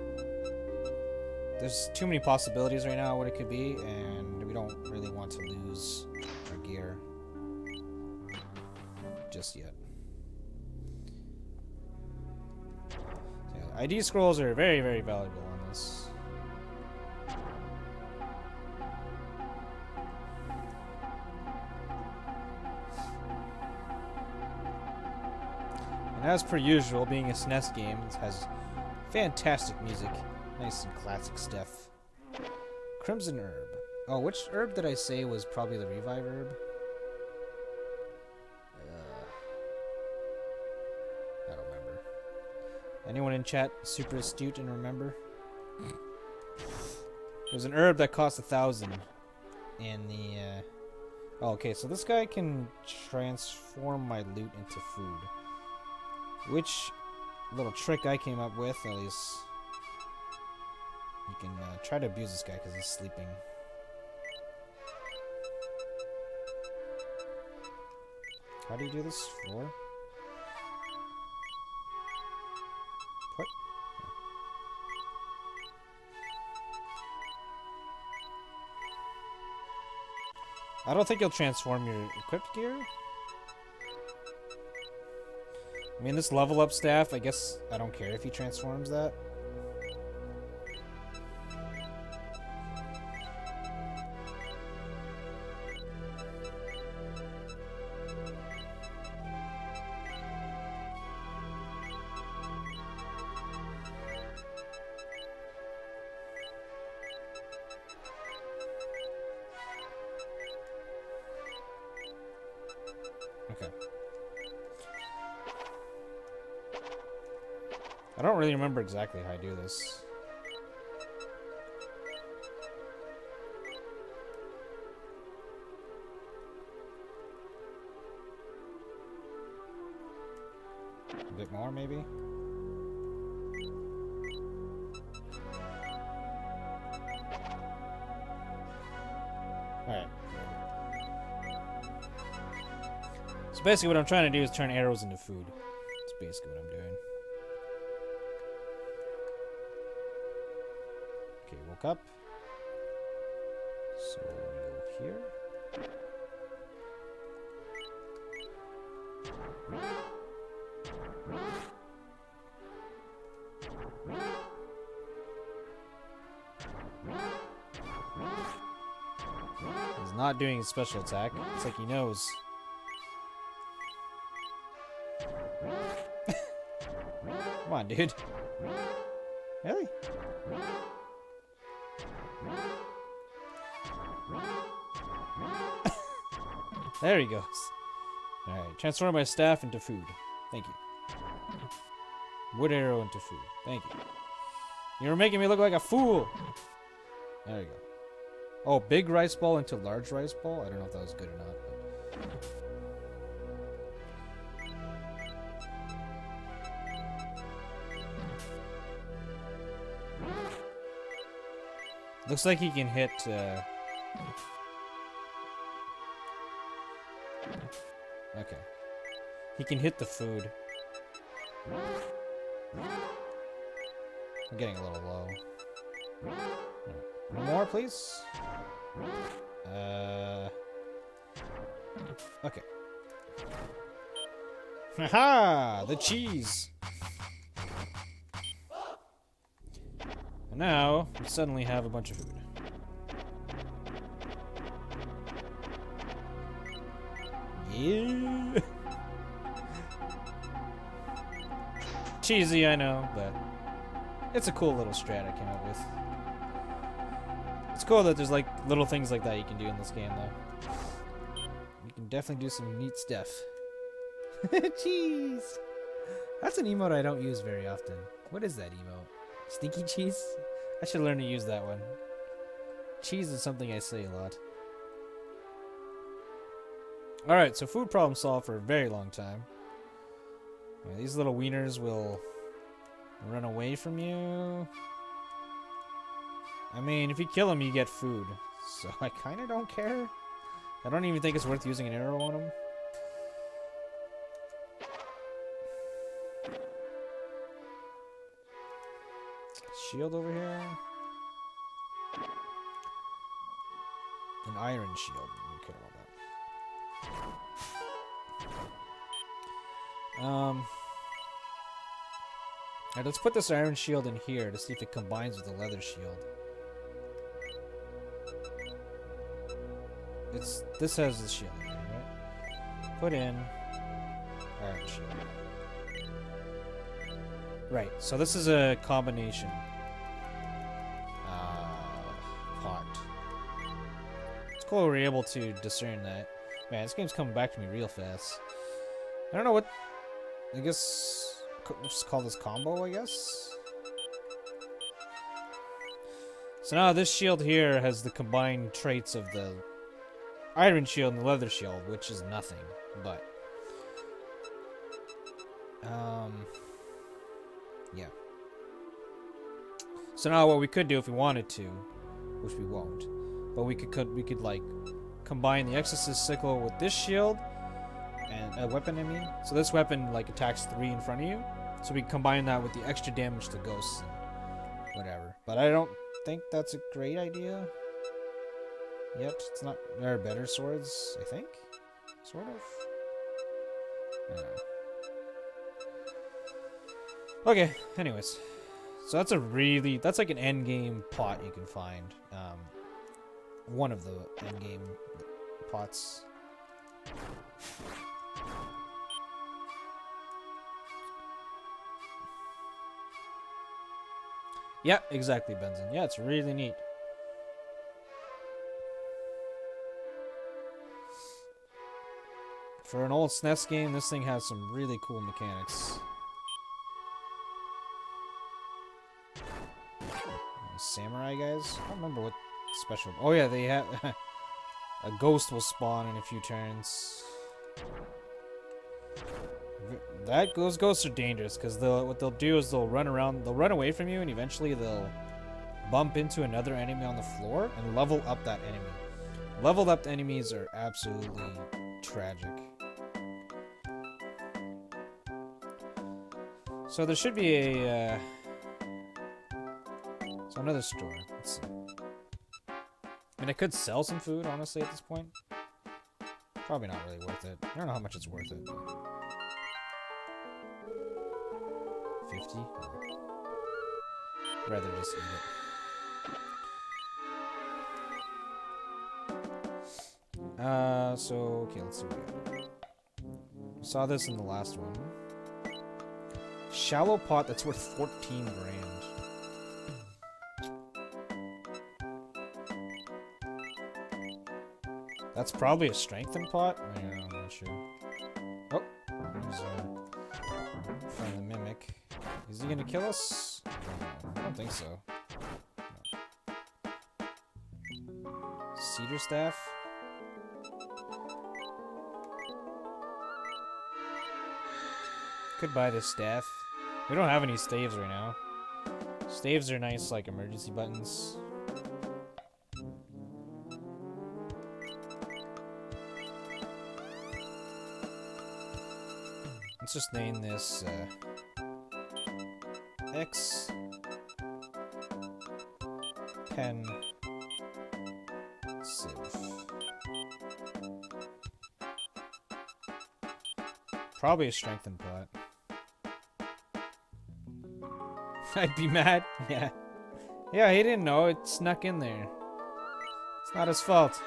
There's too many possibilities right now what it could be, and we don't really want to lose our gear just yet. So yeah, ID scrolls are very, very valuable on this. And as per usual, being a Snes game, it has fantastic music. Nice and classic stuff. Crimson herb. Oh, which herb did I say was probably the revive herb? I don't remember. Anyone in chat super astute and remember? There's an herb that costs 1,000 in the... Oh, okay, so this guy can transform my loot into food. Which little trick I came up with, at least... You can try to abuse this guy because he's sleeping. How do you do this? 4? What? I don't think you'll transform your equipped gear. I mean, this level up staff, I guess I don't care if he transforms that. Okay. I don't really remember exactly how I do this. A bit more, maybe? Alright. So basically what I'm trying to do is turn arrows into food. That's basically what I'm doing. Okay, woke up. So we'll go here. He's not doing his special attack. It's like he knows. Come on, dude. Really? There he goes. Alright, transform my staff into food. Thank you. Wood arrow into food. Thank you. You're making me look like a fool! There you go. Oh, big rice ball into large rice ball? I don't know if that was good or not. But... Looks like he can hit, Okay. He can hit the food. I'm getting a little low. More, please? Okay. Haha! The cheese! And now, we suddenly have a bunch of food. Yeah! Cheesy, I know, but it's a cool little strat I came up with. It's cool that there's like little things like that you can do in this game, though. You can definitely do some neat stuff. Cheese! That's an emote I don't use very often. What is that emote? Stinky cheese? I should learn to use that one. Cheese is something I say a lot. Alright, so food problem solved for a very long time. These little wieners will run away from you. I mean, if you kill them, you get food. So I kind of don't care. I don't even think it's worth using an arrow on them. Shield over here. An iron shield. I don't care about that. Alright, let's put this iron shield in here to see if it combines with the leather shield. This has the shield in here, right? Put in iron shield. Right, so this is a combination pot. cool we're able to discern that. Man, this game's coming back to me real fast. I don't know what... I guess... We'll just call this combo, I guess? So now this shield here has the combined traits of the iron shield and the leather shield, which is nothing, but... yeah. So now what we could do if we wanted to, which we won't, but we could like combine the Exorcist sickle with this shield and a weapon. I mean, so this weapon like attacks 3 in front of you, so we can combine that with the extra damage to ghosts and whatever. But I don't think that's a great idea. Yet it's not. There are better swords, I think, sort of. I don't know. Okay, anyways. So that's that's like an endgame pot you can find. One of the endgame pots. Yeah, exactly, Benson. Yeah, it's really neat. For an old Snes game, this thing has some really cool mechanics. Samurai guys? I don't remember what special... Oh yeah, they have... a ghost will spawn in a few turns. Those ghosts are dangerous, because what they'll do is they'll run away from you, and eventually they'll bump into another enemy on the floor and level up that enemy. Leveled up enemies are absolutely tragic. So there should be a... So another store. Let's see. I mean, I could sell some food, honestly, at this point. Probably not really worth it. I don't know how much it's worth it. 50? I'd rather just eat it. So, okay, let's see what we got. We saw this in the last one. Shallow pot that's worth 14 grand. That's probably a strengthened pot? I don't know, I'm not sure. Oh, there's find the mimic. Is he gonna kill us? I don't think so. No. Cedar staff? Could buy this staff. We don't have any staves right now. Staves are nice, like emergency buttons. Let's just name this X Pen Civ. Probably a strengthened pot. I'd be mad. Yeah. Yeah, he didn't know. It snuck in there. It's not his fault.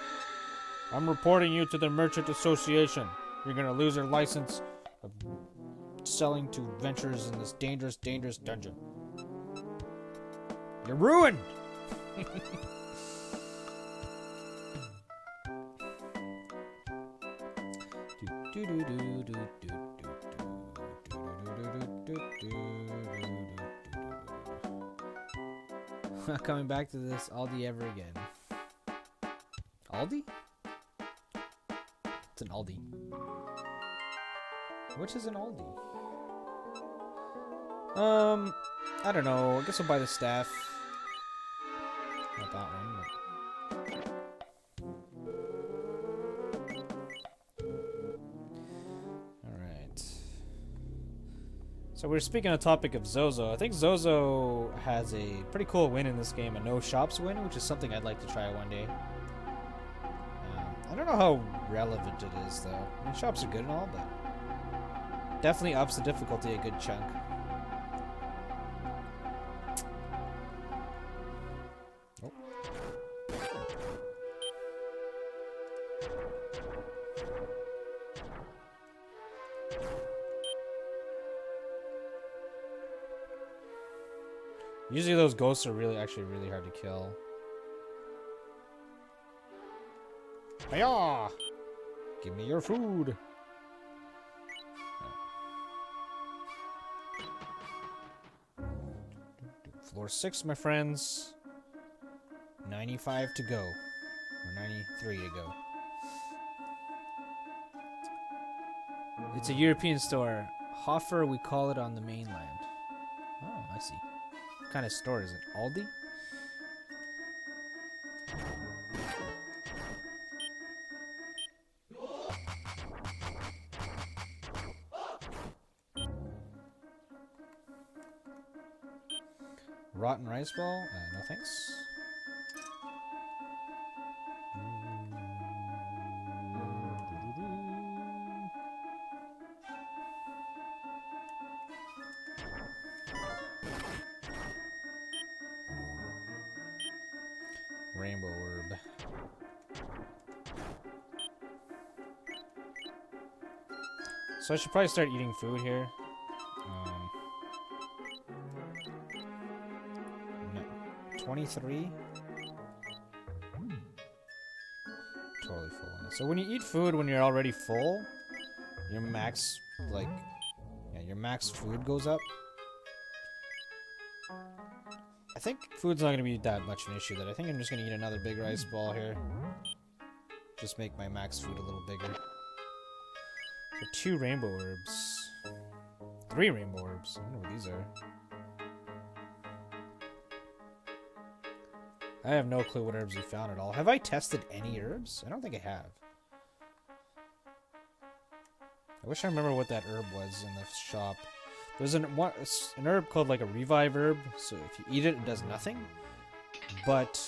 I'm reporting you to the Merchant Association. You're gonna lose your license of selling to ventures in this dangerous, dangerous dungeon. You're ruined! Not coming back to this Aldi ever again. Aldi? It's an Aldi. Which is an Aldi? I don't know. I guess I'll buy the staff. Not that one, but... Alright. So we're speaking on the topic of Zozo. I think Zozo has a pretty cool win in this game, a no shops win, which is something I'd like to try one day. I don't know how relevant it is, though. I mean, shops are good and all, but... Definitely ups the difficulty a good chunk. Oh. Usually those ghosts are actually really hard to kill. Hiya! Give me your food. Floor 6, my friends. 95 to go. Or 93 to go. It's a European store. Hoffer, we call it on the mainland. Oh, I see. What kind of store is it? Aldi? Rotten rice ball? No thanks. Rainbow herb. So I should probably start eating food here. No. 23? Totally full. So when you eat food when you're already full, your max, like, yeah, your max food goes up. I think food's not going to be that much an issue. That I think I'm just going to eat another big rice ball here. Just make my max food a little bigger. So 2 rainbow herbs. 3 rainbow herbs. I wonder what these are. I have no clue what herbs we found at all. Have I tested any herbs? I don't think I have. I wish I remember what that herb was in the shop. There's an herb called like a revive herb. So if you eat it, it does nothing. But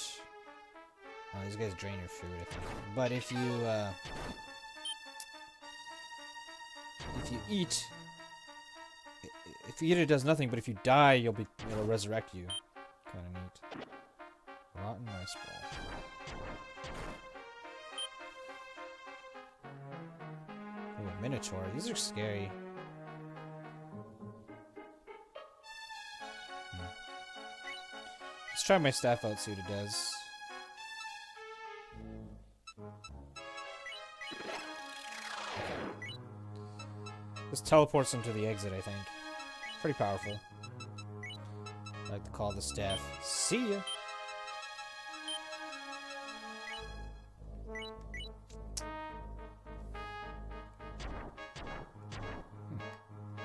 oh, these guys drain your food, I think. But if you eat it, it does nothing. But if you die, it'll resurrect you. Kind of neat. Rotten rice ball. Ooh, a minotaur. These are scary. Let's try my staff out, see what it does. This teleports them to the exit, I think. Pretty powerful. I like to call the staff. See ya!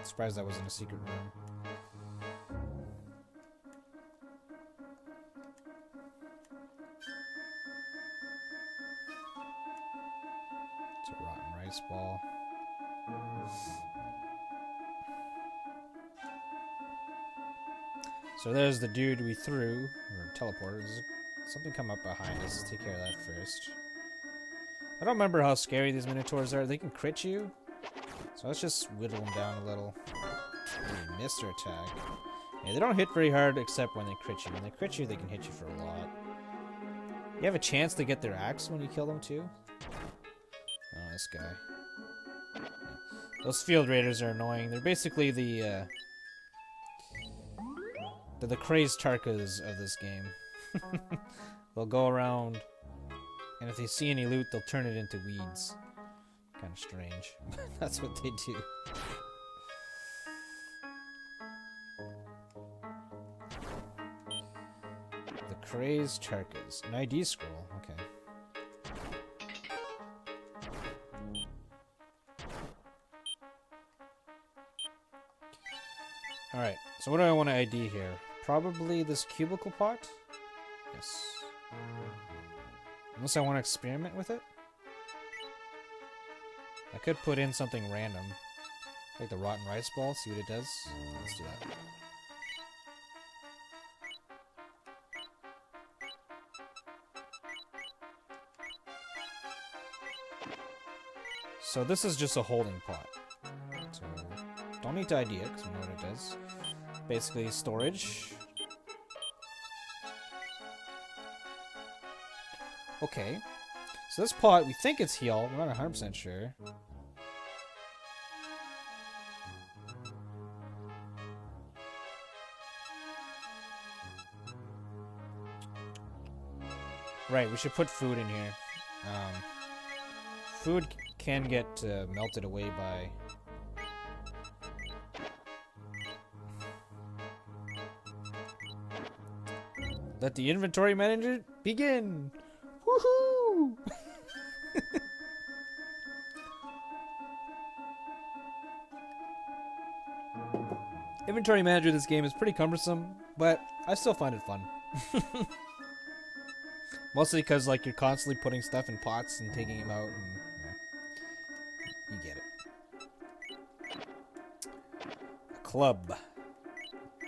Surprised that wasn't a secret room. It's a rotten rice ball. So there's the dude we threw, or teleported. Does something come up behind us? Let's take care of that first. I don't remember how scary these minotaurs are. They can crit you. So let's just whittle them down a little. Ooh, missed their attack. Yeah, they don't hit very hard except when they crit you. When they crit you, they can hit you for a lot. You have a chance to get their axe when you kill them too. Oh, this guy. Yeah. Those field raiders are annoying. They're basically the crazed Tarkas of this game. They'll go around, and if they see any loot, they'll turn it into weeds. Kind of strange. That's what they do. The crazed Tarkas. An ID scroll. Okay. Alright, so what do I want to ID here? Probably this cubicle pot? Yes. Unless I want to experiment with it? I could put in something random. Like the rotten rice ball, see what it does? Let's do that. So this is just a holding pot. So don't need to ID it, because we know what it does. Basically, storage. Okay. So this pot, we think it's heal. We're not 100% sure. Right, we should put food in here. food can get melted away by... Let the inventory manager begin! Woohoo! Inventory manager in this game is pretty cumbersome, but I still find it fun. Mostly because like you're constantly putting stuff in pots and taking them out, and you get it. A club.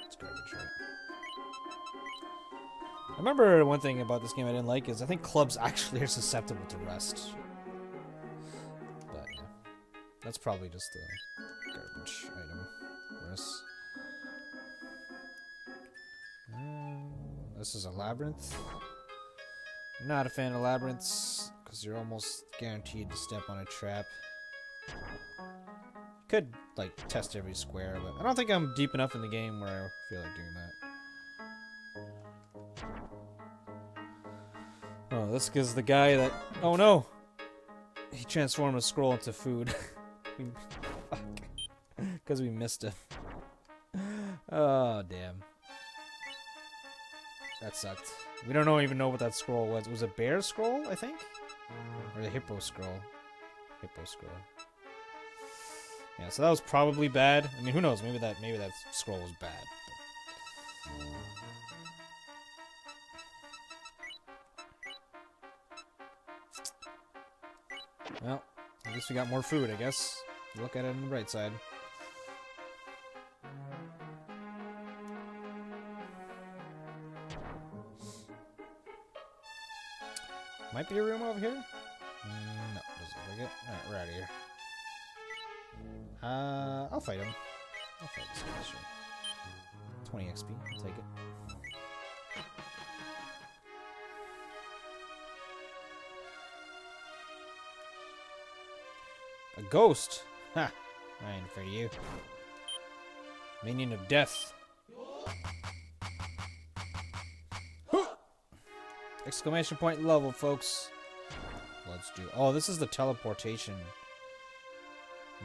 It's garbage, right? I remember one thing about this game I didn't like is I think clubs actually are susceptible to rust. But yeah, that's probably just a garbage item for us. This is a labyrinth. I'm not a fan of labyrinths because you're almost guaranteed to step on a trap. Could like test every square, but I don't think I'm deep enough in the game where I feel like doing that. Oh, this is the guy that... Oh no! He transformed a scroll into food. Because we missed him. Oh, damn. That sucked. We don't even know what that scroll was. It was a bear scroll, I think? Or the hippo scroll. Hippo scroll. Yeah, so that was probably bad. I mean, who knows? Maybe that scroll was bad. But... Well, at least we got more food, I guess. Look at it on the bright side. Might be a room over here? No, doesn't look like it. Alright, we're out of here. I'll fight him. I'll fight this guy, sure. 20 XP, I'll take it. A ghost! Ha! I ain't afraid of you. Minion of death. Exclamation point level, folks. Let's do... Oh, this is the teleportation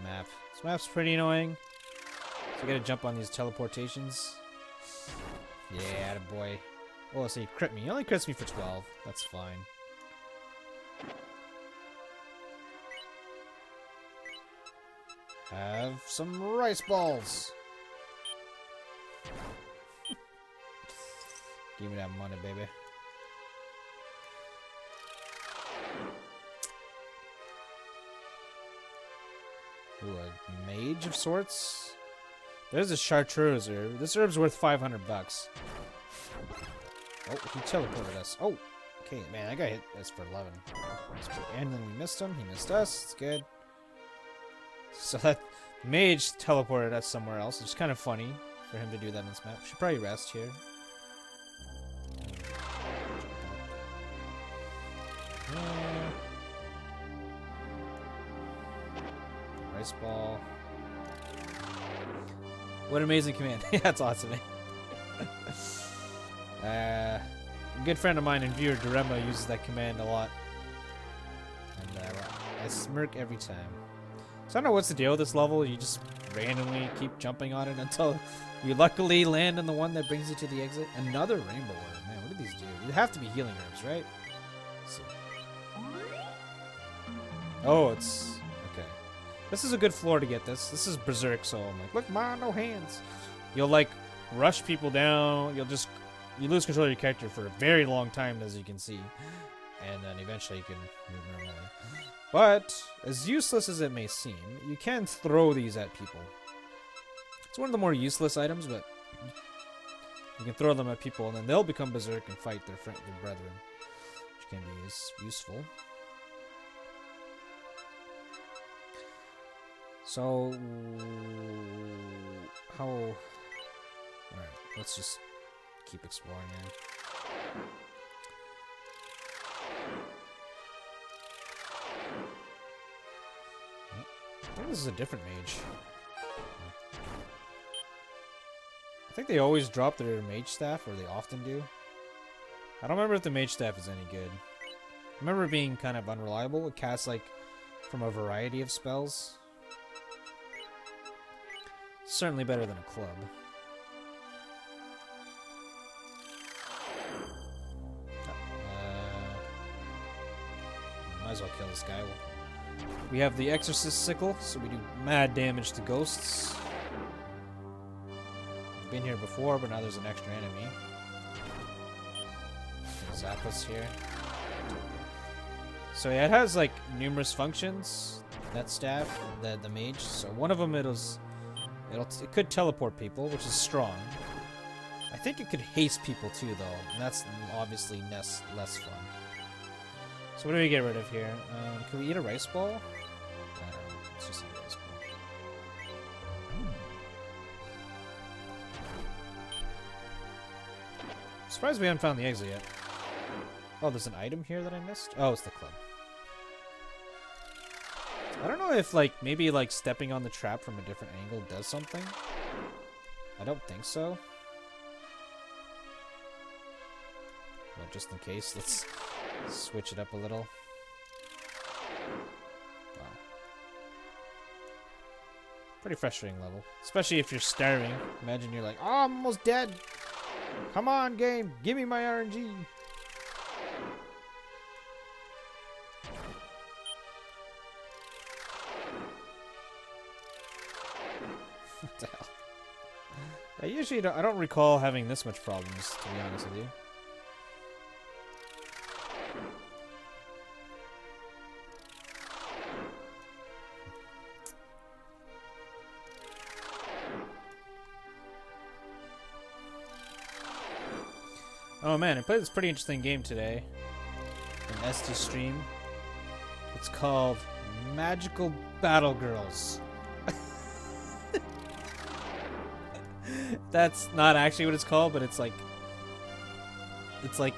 map. This map's pretty annoying. So you gotta jump on these teleportations. Yeah, attaboy. Oh, so you crit me. You only crits me for 12. That's fine. Have some rice balls. Give me that money, baby. Ooh, a mage of sorts? There's a chartreuse herb. This herb's worth 500 bucks. Oh, he teleported us. Oh, okay, man, that guy hit us for 11. And then we missed him. He missed us. It's good. So that mage teleported us somewhere else. It's kind of funny for him to do that in this map. Should probably rest here. Rice ball. What an amazing command. Yeah, that's awesome. A good friend of mine and viewer, Durema, uses that command a lot. And I smirk every time. So I don't know what's the deal with this level. You just randomly keep jumping on it until you luckily land on the one that brings you to the exit. Another rainbow herb. Man, what do these do? You have to be healing herbs, right? Let's see. Oh, it's... Okay. This is a good floor to get this. This is Berserk, so I'm like, look, ma, no hands. You'll, like, rush people down. You lose control of your character for a very long time, as you can see. And then eventually you can move normally. But, as useless as it may seem, you can throw these at people. It's one of the more useless items, but you can throw them at people, and then they'll become berserk and fight their brethren, which can be useful. So, how... Alright, let's just keep exploring here. I think this is a different mage. I think they always drop their mage staff, or they often do. I don't remember if the mage staff is any good. I remember it being kind of unreliable. It casts like from a variety of spells. Certainly better than a club. Might as well kill this guy. We have the Exorcist Sickle, so we do mad damage to ghosts. We've been here before, but now there's an extra enemy. Zap us here. So yeah, it has like numerous functions. That staff, the mage. So one of them it could teleport people, which is strong. I think it could haste people too, though, and that's obviously less fun. So what do we get rid of here? Can we eat a rice ball? I don't know. Let's just eat a rice ball. Surprised we haven't found the exit yet. Oh, there's an item here that I missed? Oh, it's the club. I don't know if, like, maybe, like, stepping on the trap from a different angle does something. I don't think so. But just in case, let's switch it up a little. Wow. Pretty frustrating level. Especially if you're starving. Imagine you're like, oh, I'm almost dead. Come on, game. Give me my RNG. What the hell? I don't recall having this much problems, to be honest with you. Oh man, I played this pretty interesting game today. An SD stream. It's called Magical Battle Girls. That's not actually what it's called, but it's like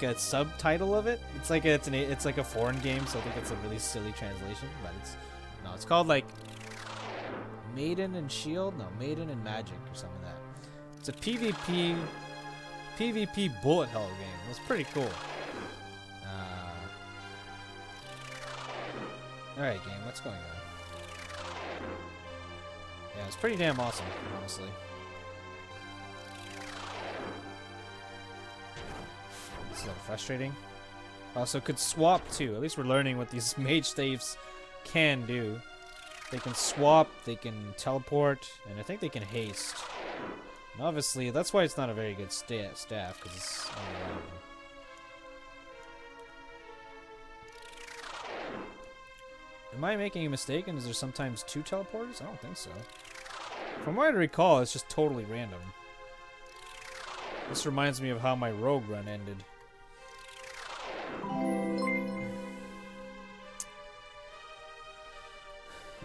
a subtitle of it. It's like a foreign game, so I think it's a really silly translation. But it's called like Maiden and Shield. No, Maiden and Magic or something like that. It's a PvP bullet hell game. It was pretty cool. Alright, game, what's going on? Yeah, it's pretty damn awesome, honestly. It's a little frustrating. Also, could swap too. At least we're learning what these mage staves can do. They can swap, they can teleport, and I think they can haste. And obviously, that's why it's not a very good staff, because it's unreliable. Am I making a mistake, and is there sometimes 2 teleporters? I don't think so. From what I recall, it's just totally random. This reminds me of how my rogue run ended.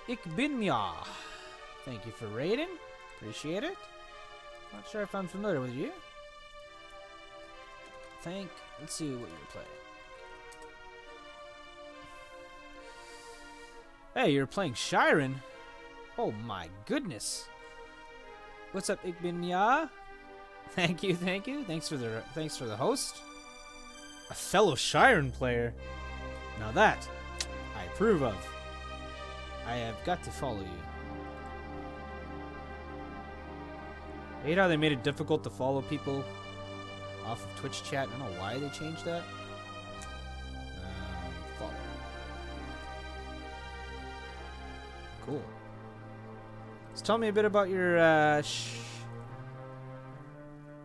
Ich bin ja. Thank you for raiding. Appreciate it. Not sure if I'm familiar with you. Let's see what you're playing. Hey, you're playing Shiren? Oh my goodness. What's up, Ich bin ja? Thank you. Thanks for the host. A fellow Shiren player. Now that I approve of. I have got to follow you. I hate how they made it difficult to follow people off of Twitch chat. I don't know why they changed that. Follow. Cool. So tell me a bit about your,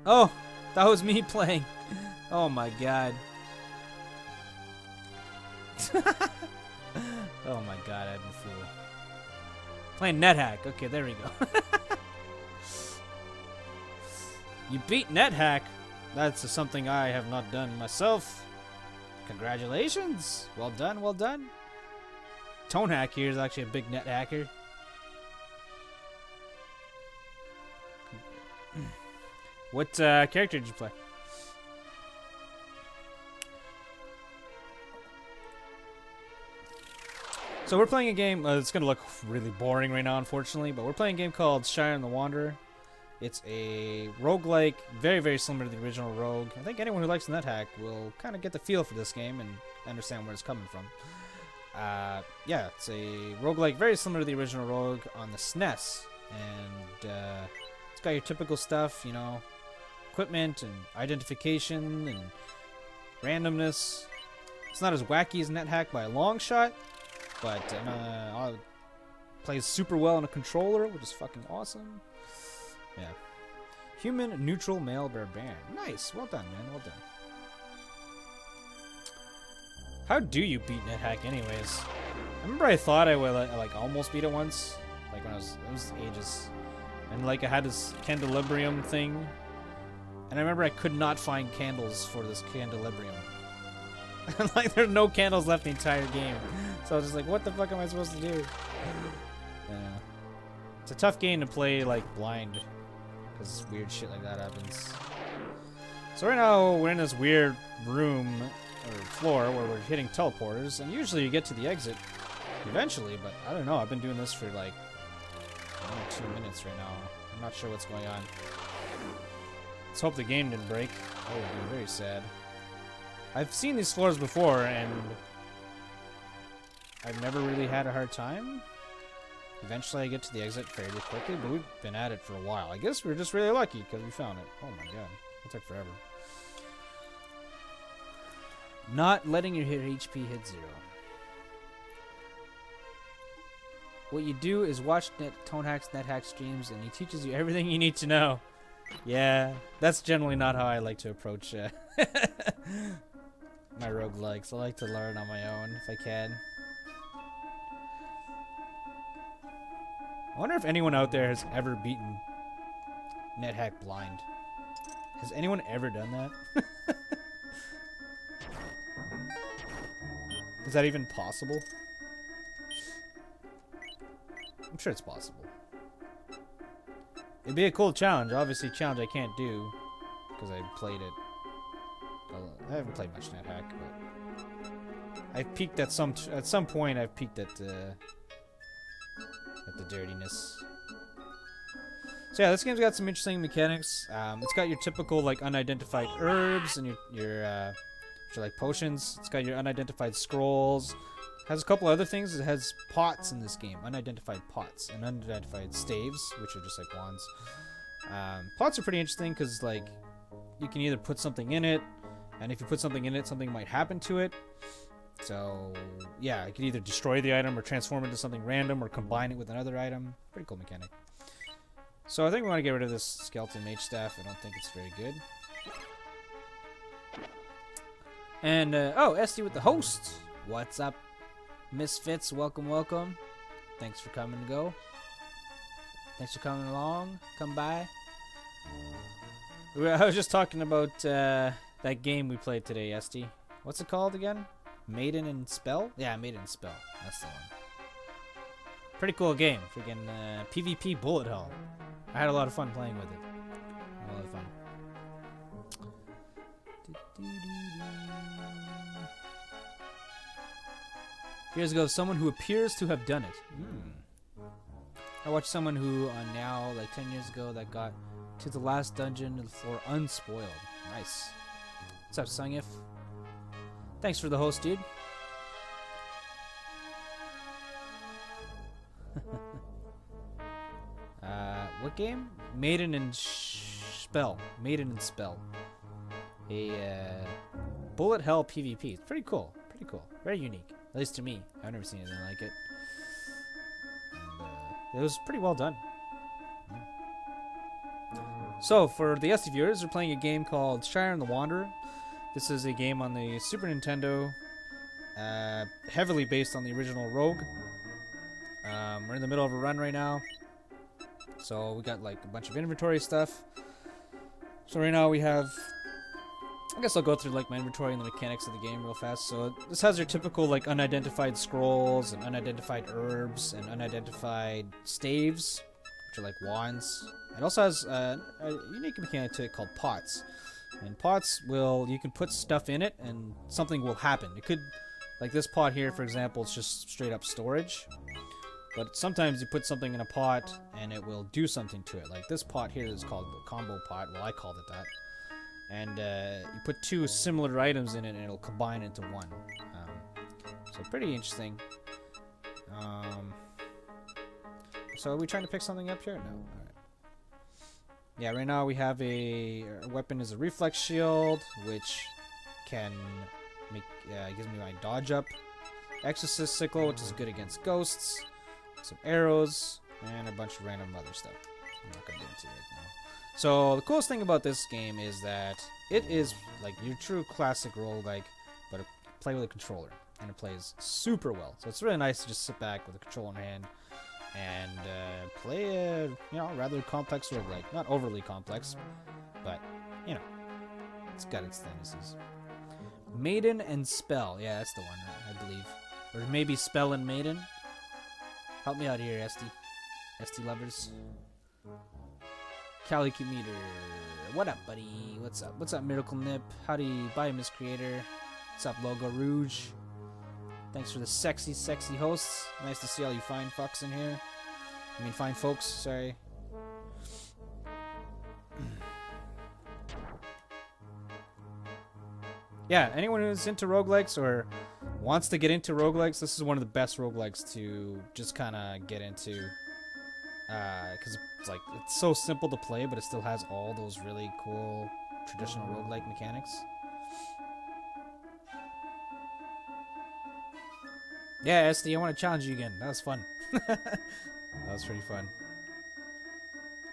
Oh, that was me playing. Oh my god. Oh my god, I'm a fool. Playing NetHack. Okay, there we go. You beat NetHack. That's something I have not done myself. Congratulations. Well done, well done. Tonehack here is actually a big net hacker. What character did you play? So we're playing a game, it's going to look really boring right now, unfortunately, but we're playing a game called Shiren the Wanderer. It's a roguelike, very, very similar to the original Rogue. I think anyone who likes NetHack will kind of get the feel for this game and understand where it's coming from. Yeah, it's a roguelike very similar to the original Rogue on the Snes. And it's got your typical stuff, you know, equipment and identification and randomness. It's not as wacky as NetHack by a long shot, but plays super well on a controller, which is fucking awesome. Yeah. Human neutral male barbarian. Nice. Well done, man. Well done. How do you beat NetHack anyways? I remember I thought I would like almost beat it once. Like when it was ages. And like I had this candelabrum thing. And I remember I could not find candles for this candelabrum. Like there's no candles left in the entire game. So I was just like, what the fuck am I supposed to do? Yeah. It's a tough game to play like blind. Because weird shit like that happens. So right now we're in this weird room or floor where we're hitting teleporters, and usually you get to the exit eventually, but I don't know, I've been doing this for like 1 or 2 minutes right now. I'm not sure what's going on. Let's hope the game didn't break. That would be very sad. I've seen these floors before and I've never really had a hard time. Eventually I get to the exit fairly quickly, but we've been at it for a while. I guess we're just really lucky because we found it. Oh my god, it took forever. Not letting your HP hit 0. What you do is watch NetHack streams, and he teaches you everything you need to know. Yeah, that's generally not how I like to approach my roguelikes. I like to learn on my own if I can. I wonder if anyone out there has ever beaten NetHack blind. Has anyone ever done that? Is that even possible? I'm sure it's possible. It'd be a cool challenge. Obviously, a challenge I can't do because I played it. Well, I haven't played much NetHack, but I've peaked at some point. I've peaked at the dirtiness. So yeah, this game's got some interesting mechanics. It's got your typical like unidentified herbs and your which are like potions. It's got your unidentified scrolls. It has a couple other things. It has pots in this game, unidentified pots, and unidentified staves, which are just like wands. Pots are pretty interesting because like you can either put something in it, and if you put something in it, something might happen to it. So yeah, it can either destroy the item or transform it into something random or combine it with another item. Pretty cool mechanic. So I think we want to get rid of this skeleton mage staff. I don't think it's very good. And, oh, Esty with the host. What's up, Misfits? Welcome, welcome. Thanks for coming to go. Thanks for coming along. Come by. I was just talking about that game we played today, Esty. What's it called again? Maiden and Spell? Yeah, Maiden and Spell. That's the one. Pretty cool game. Freaking PvP bullet hell. I had a lot of fun playing with it. A lot of fun. Years ago, someone who appears to have done it. I watched someone who now, like 10 years ago, that got to the last dungeon of the floor unspoiled. Nice. What's up, Sungif? Thanks for the host, dude. What game? Maiden and Spell. Maiden and Spell. A bullet hell PvP. It's pretty cool. Pretty cool. Very unique. At least to me. I've never seen anything like it. And, it was pretty well done. So, for the SD viewers, we're playing a game called Shiren the Wanderer. This is a game on the Super Nintendo, heavily based on the original Rogue. We're in the middle of a run right now. So we got like a bunch of inventory stuff. So right now we have, I guess I'll go through like my inventory and the mechanics of the game real fast. So this has your typical like unidentified scrolls and unidentified herbs and unidentified staves, which are like wands. It also has a unique mechanic to it called pots. And pots you can put stuff in it and something will happen. It could, like this pot here for example, it's just straight up storage. But sometimes you put something in a pot and it will do something to it. Like this pot here is called the combo pot. Well, I called it that. And you put two similar items in it and it'll combine into one. So pretty interesting. So are we trying to pick something up here? No. Alright. Yeah, right now we have our weapon is a reflex shield, which can make gives me my dodge up. Exorcist sickle, which is good against ghosts. Some arrows, and a bunch of random other stuff. I'm not gonna get into it right now. So the coolest thing about this game is that it is like your true classic roguelike, but play with a controller, and it plays super well. So it's really nice to just sit back with a controller in hand and play a rather complex roguelike. Not overly complex, but it's got its tendencies. Maiden and Spell, yeah, that's the one, I believe, or maybe Spell and Maiden. Help me out here, SD lovers. Calicimeter. What up, buddy? What's up? What's up, Miracle Nip? Howdy, bye, Miss Creator. What's up, Logo Rouge? Thanks for the sexy, sexy hosts. Nice to see all you fine fucks in here. I mean, fine folks, sorry. Yeah, anyone who's into roguelikes or wants to get into roguelikes, this is one of the best roguelikes to just kind of get into. Because it's so simple to play, but it still has all those really cool traditional roguelike mechanics. Yeah, SD, I want to challenge you again. That was fun. That was pretty fun.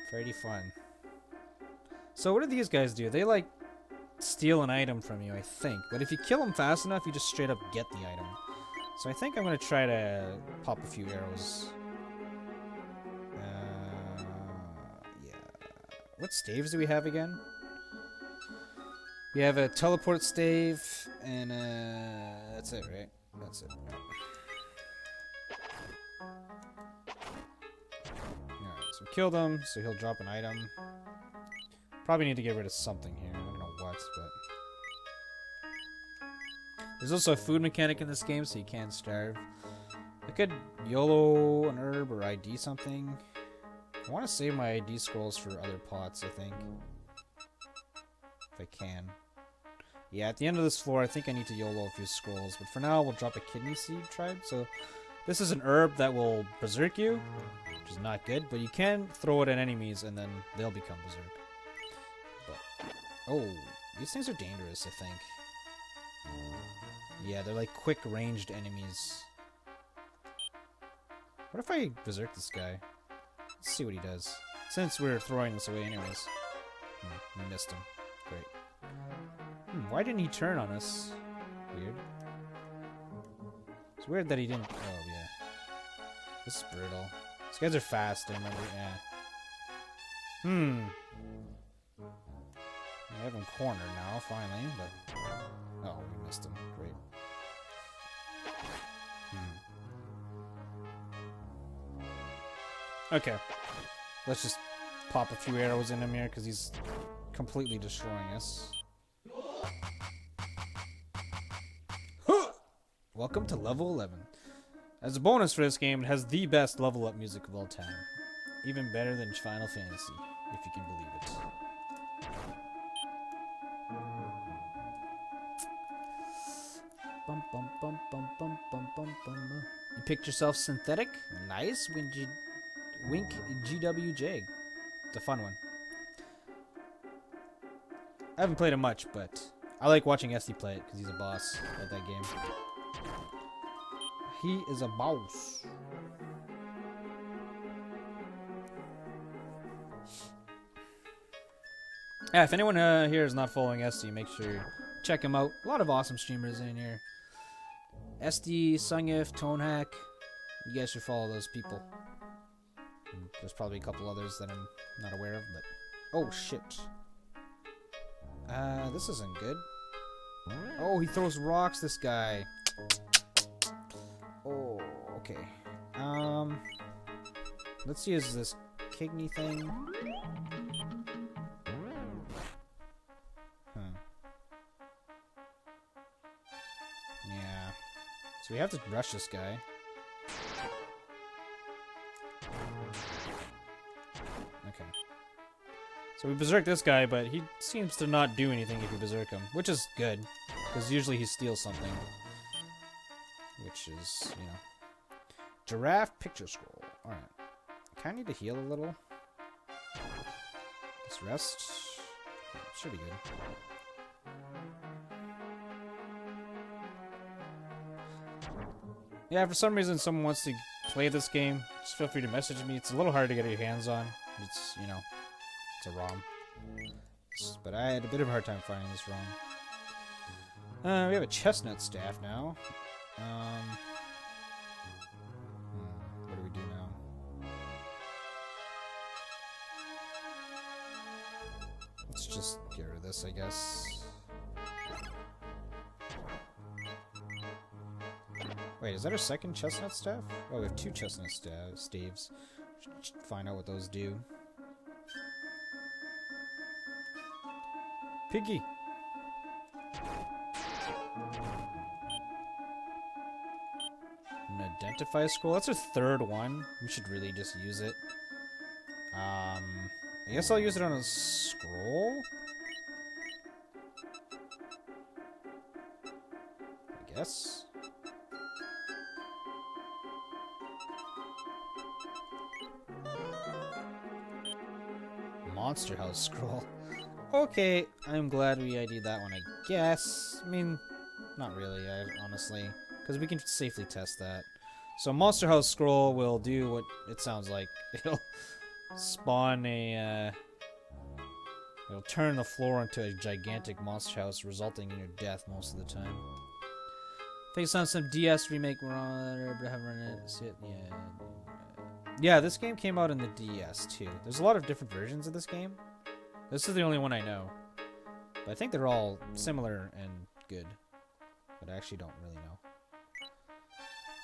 Pretty fun. So what do these guys do? They like steal an item from you, I think. But if you kill them fast enough, you just straight up get the item. So I think I'm going to try to pop a few arrows. Yeah. What staves do we have again? We have a teleport stave, and that's it, right? That's it. Alright, so kill them, so he'll drop an item. Probably need to get rid of something here. I don't know what, but... There's also a food mechanic in this game, so you can't starve. I could YOLO an herb or ID something. I want to save my ID scrolls for other pots, I think. If I can. Yeah, at the end of this floor, I think I need to YOLO a few scrolls. But for now, we'll drop a kidney seed tribe. So this is an herb that will berserk you, which is not good. But you can throw it at enemies, and then they'll become berserk. But, oh, these things are dangerous, I think. Yeah, they're like quick ranged enemies. What if I berserk this guy? Let's see what he does. Since we're throwing this away anyways. We missed him. Great. Why didn't he turn on us? Weird. It's weird that he didn't... Oh, yeah. This is brutal. These guys are fast, I remember. Yeah. We have him cornered now, finally, but... Oh, we missed him. Great. Okay. Let's just pop a few arrows in him here, because he's completely destroying us. Welcome to level 11. As a bonus for this game, it has the best level up music of all time. Even better than Final Fantasy, if you can believe it. Bum, bum, bum, bum, bum, bum, bum, bum. You picked yourself synthetic? Nice. Wink GWJ. It's a fun one. I haven't played it much, but I like watching SD play it because he's a boss at that game. He is a boss. Yeah, if anyone here is not following SD, make sure you check him out. A lot of awesome streamers in here. SD, Sungif, Tonehack. You guys should follow those people. There's probably a couple others that I'm not aware of, but... Oh, shit. This isn't good. Oh, he throws rocks, this guy. Oh, okay. Let's use this kidney thing. Yeah. So we have to rush this guy. Okay. So we berserk this guy, but he seems to not do anything if you berserk him, which is good, because usually he steals something. which is, you know, giraffe picture scroll. All right, I kind of need to heal a little. Let's rest. Should be good. Yeah, for some reason someone wants to play this game, just feel free to message me. It's a little hard to get your hands on. It's, you know, it's a ROM. But I had a bit of a hard time finding this ROM. We have a chestnut staff now. What do we do now? Let's just get rid of this, I guess. Wait, is that our second chestnut staff? Oh, we have 2 chestnut staves. Should find out what those do. Piggy! An identify scroll? That's our 3rd one. We should really just use it. I guess I'll use it on a scroll? I guess. Monster House scroll. Okay, I'm glad we ID'd that one, I guess. I mean, not really, honestly, because we can safely test that. So Monster House scroll will do what it sounds like. It'll spawn a, it'll turn the floor into a gigantic monster house, resulting in your death most of the time. Based on some DS remake we're on, but I haven't run it yet. Yeah, this game came out in the DS too. There's a lot of different versions of this game. This is the only one I know. But I think they're all similar and good. But I actually don't really know.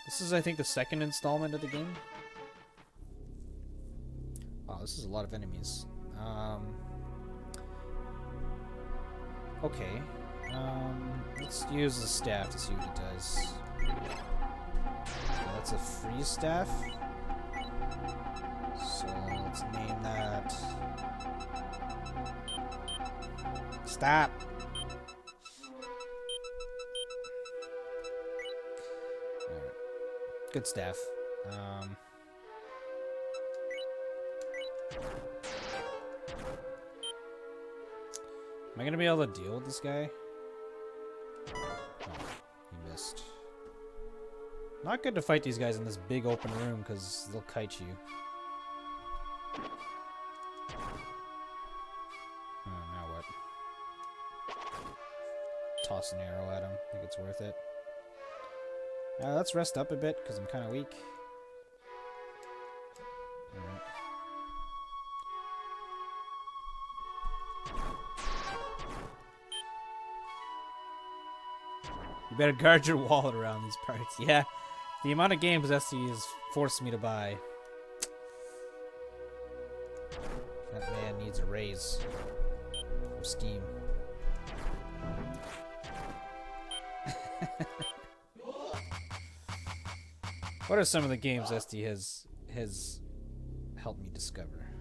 This is, I think, the 2nd installment of the game. Wow, this is a lot of enemies. Okay. Let's use the staff to see what it does. Okay, that's a freeze staff. So let's name that. Stop. Alright. Good staff. Am I gonna be able to deal with this guy? Oh, he missed. Not good to fight these guys in this big open room because they'll kite you. Now what? Toss an arrow at him. Think it's worth it. Let's rest up a bit because I'm kind of weak. Alright. You better guard your wallet around these parts. Yeah, the amount of games SC has forced me to buy. That man needs a raise from Steam. What are some of the games SD has helped me discover?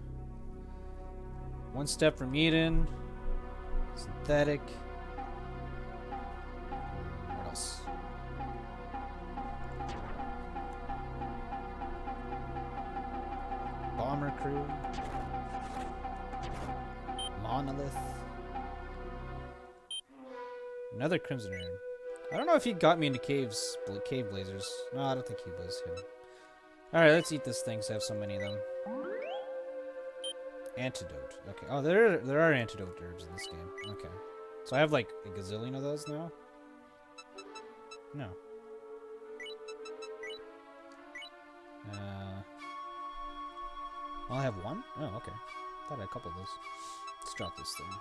One Step from Eden, Synthetic. What else? Bomber Crew, Monolith, another Crimson Herb. I don't know if he got me into cave blazers. No, I don't think he was him. Alright, let's eat this thing, so I have so many of them. Antidote. Okay. Oh, there are antidote herbs in this game. Okay. So I have like a gazillion of those now? No. I have one? Oh, okay. Thought I had a couple of those. Let's drop this thing.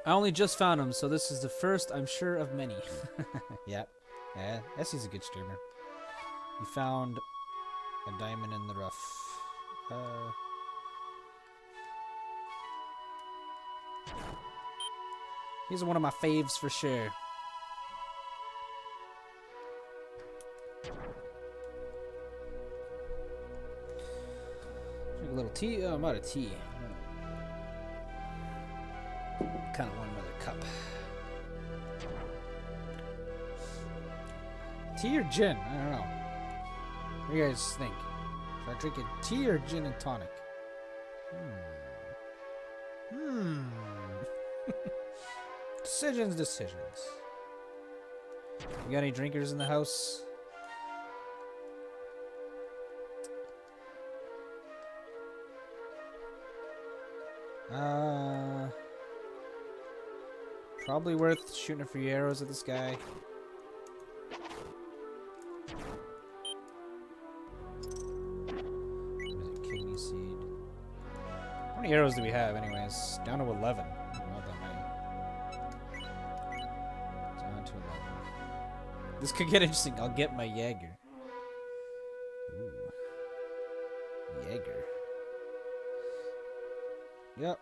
I only just found him, so this is the first, I'm sure, of many. Yeah. Yeah, Essie's a good streamer. You found a diamond in the rough. He's one of my faves for sure. Drink a little tea. Oh, I'm out of tea. Kind of want another cup. Tea or gin? I don't know. What do you guys think? Should I drink it tea or gin and tonic? Decisions. You got any drinkers in the house? Probably worth shooting a few arrows at this guy. Kidney seed. How many arrows do we have, anyways? Down to 11. Not that many. Down to 11. This could get interesting. I'll get my Jaeger. Ooh. Jaeger. Yep.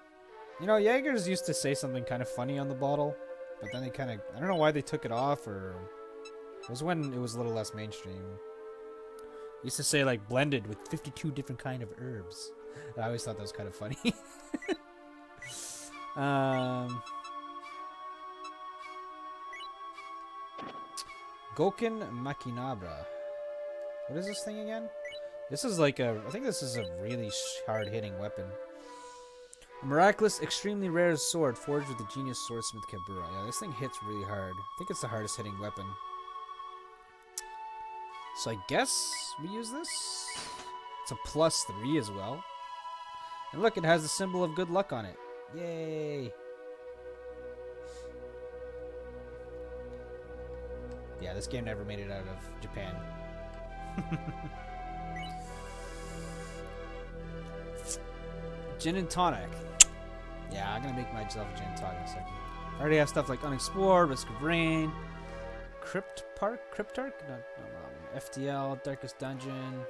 You know, Jaegers used to say something kind of funny on the bottle, but then they kind of... I don't know why they took it off, or... It was when it was a little less mainstream. Used to say, like, blended with 52 different kind of herbs. I always thought that was kind of funny. Goken Machinabra. What is this thing again? This is like a... I think this is a really hard-hitting weapon. A miraculous, extremely rare sword forged with the genius swordsmith Kabura. Yeah, this thing hits really hard. I think it's the hardest hitting weapon. So I guess we use this. It's a +3 as well. And look, it has the symbol of good luck on it. Yay! Yeah, this game never made it out of Japan. Gin and tonic. Yeah, I'm gonna make myself a gin and tonic in a second. I already have stuff like Unexplored, Risk of Rain, Cryptarch? No, FTL, Darkest Dungeon,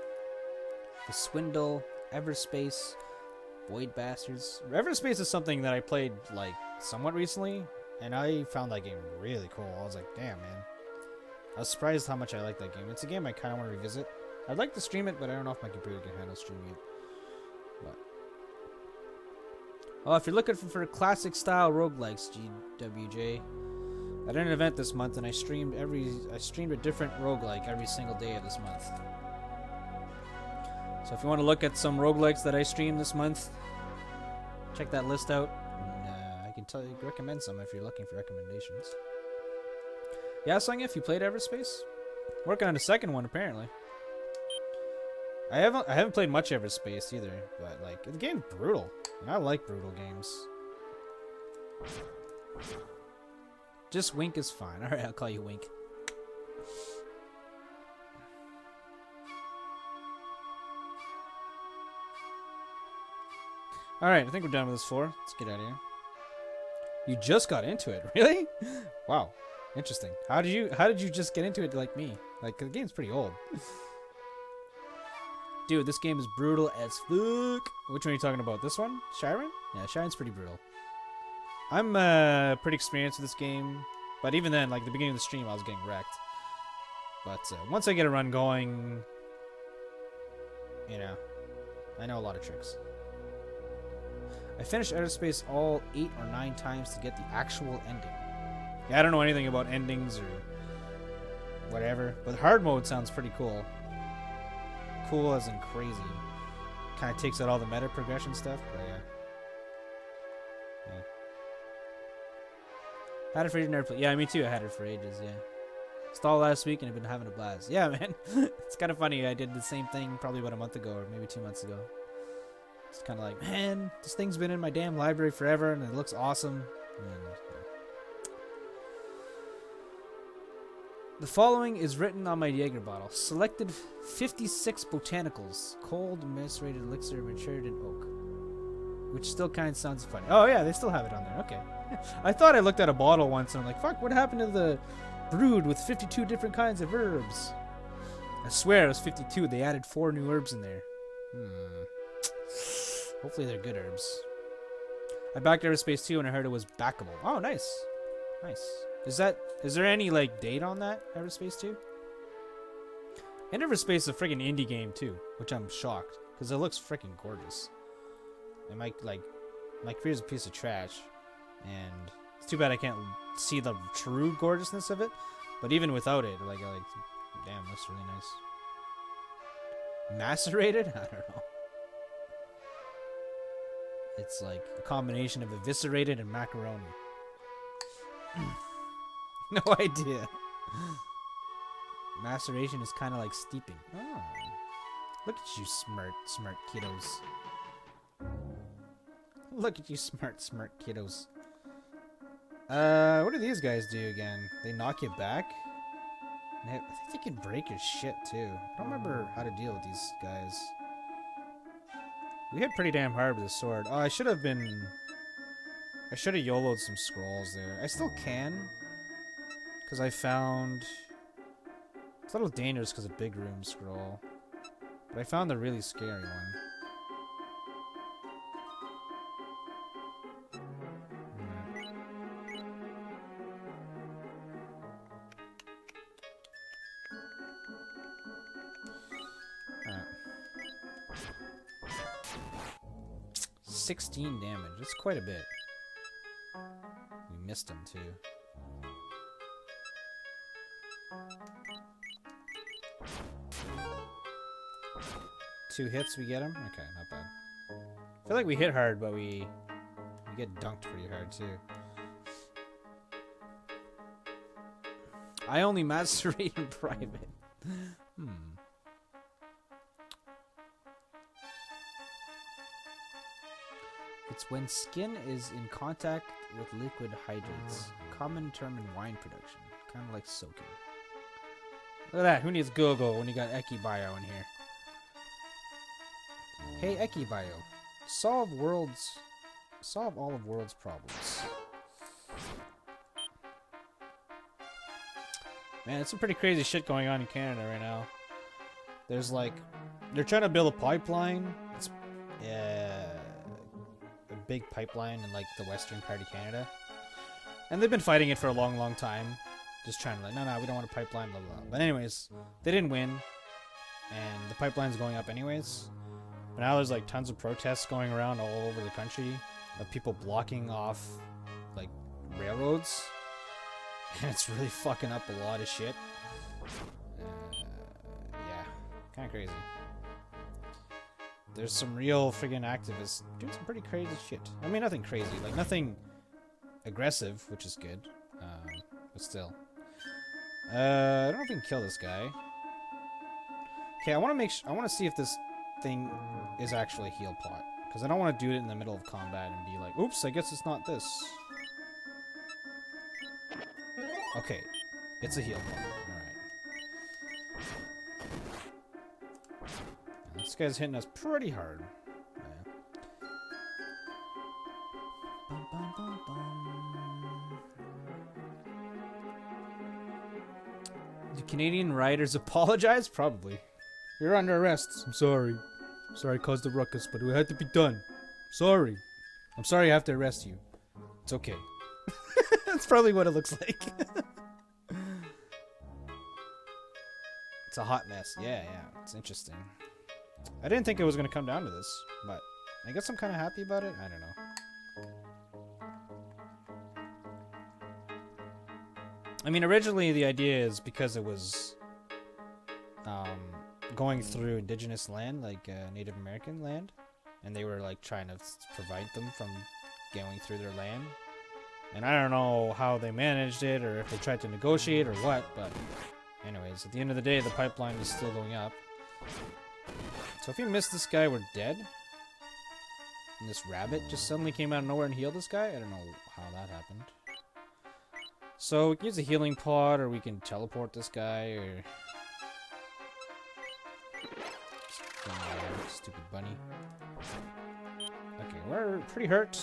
The Swindle, Everspace, Void Bastards. Everspace is something that I played like somewhat recently, and I found that game really cool. I was like, damn, man. I was surprised how much I like that game. It's a game I kind of want to revisit. I'd like to stream it, but I don't know if my computer can handle streaming it. But well, if you're looking for classic style roguelikes, GWJ, I did an event this month and I streamed a different roguelike every single day of this month. So if you want to look at some roguelikes that I streamed this month, check that list out. And, I can recommend some if you're looking for recommendations. Yeah, Sung, if you played Everspace, working on a second one apparently. I haven't played much Everspace either, but like the game's brutal. And I like brutal games. Just Wink is fine. Alright, I'll call you Wink. Alright, I think we're done with this floor. Let's get out of here. You just got into it, really? Wow. Interesting. How did you just get into it like me? Like, the game's pretty old. Dude, this game is brutal as fuck. Which one are you talking about? This one? Shiren? Yeah, Shiren's pretty brutal. I'm pretty experienced with this game, but even then, like the beginning of the stream, I was getting wrecked. But once I get a run going, you know, I know a lot of tricks. I finished Everspace all 8 or 9 times to get the actual ending. Yeah, I don't know anything about endings or whatever, but hard mode sounds pretty cool. Cool as in crazy. Kind of takes out all the meta progression stuff, but yeah. Had it for ages, never played. Yeah, me too. I had it for ages. Yeah. Installed last week and I've been having a blast. Yeah, man. It's kind of funny. I did the same thing probably about a month ago or maybe 2 months ago. It's kind of like, man, this thing's been in my damn library forever and it looks awesome. And, the following is written on my Jaeger bottle. Selected 56 botanicals. Cold, macerated elixir, matured in oak. Which still kind of sounds funny. Oh, yeah, they still have it on there. Okay. I thought I looked at a bottle once and I'm like, fuck, what happened to the brewed with 52 different kinds of herbs? I swear it was 52. They added 4 new herbs in there. Hopefully they're good herbs. I backed Everspace 2 and I heard it was backable. Oh, nice. Nice. Is there any, like, date on that, Everspace 2? And Everspace is a freaking indie game, too, which I'm shocked, because it looks freaking gorgeous. And my computer's a piece of trash, and it's too bad I can't see the true gorgeousness of it, but even without it, like Damn, that's really nice. Macerated? I don't know. It's like a combination of eviscerated and macaroni. No idea. Maceration is kind of like steeping. Oh. Look at you, smart kiddos. Look at you, smart kiddos. What do these guys do again? They knock you back? I think they can break your shit, too. I don't remember how to deal with these guys. We hit pretty damn hard with the sword. Oh, I should have YOLO'd some scrolls there. I still can. Because I found... It's a little dangerous because of big room scroll. But I found the really scary one. Alright. 16 damage. That's quite a bit. We missed him too. Two hits, we get him? Okay, not bad. I feel like we hit hard, but we get dunked pretty hard too. I only macerate in private. It's when skin is in contact with liquid hydrates. Common term in wine production. Kind of like soaking. Look at that. Who needs go-go when you got Ekibio in here? Hey, Ekibio. Solve all of world's problems. Man, it's some pretty crazy shit going on in Canada right now. There's like... They're trying to build a pipeline. It's... a big pipeline in like the western part of Canada. And they've been fighting it for a long time. Just trying to like, no, we don't want a pipeline, blah, blah, blah. But anyways, they didn't win. And the pipeline's going up anyways. But now there's like tons of protests going around all over the country of people blocking off like railroads. And it's really fucking up a lot of shit. Yeah, kind of crazy. There's some real friggin' activists doing some pretty crazy shit. I mean, nothing crazy, like nothing aggressive, which is good. But still. I don't know if we can kill this guy. Okay, I want to see if this thing is actually a heal pot, because I don't want to do it in the middle of combat and be like, oops, I guess it's not this. Okay, it's a heal pot. Alright. This guy's hitting us pretty hard. Yeah. Bum, bum, bum, bum. Do Canadian riders apologize? Probably. You're under arrest. I'm sorry. Sorry I caused a ruckus, but it had to be done. Sorry. I'm sorry I have to arrest you. It's okay. That's probably what it looks like. It's a hot mess. Yeah. It's interesting. I didn't think it was going to come down to this, but I guess I'm kind of happy about it. I don't know. I mean, originally the idea is because it was going through indigenous land, like Native American land, and they were like trying to prevent them from going through their land. And I don't know how they managed it, or if they tried to negotiate, or what, but anyways, at the end of the day, the pipeline is still going up. So if we miss this guy, we're dead. And this rabbit just suddenly came out of nowhere and healed this guy? I don't know how that happened. So we can use a healing pod, or we can teleport this guy, or... Stupid bunny. Okay, we're pretty hurt.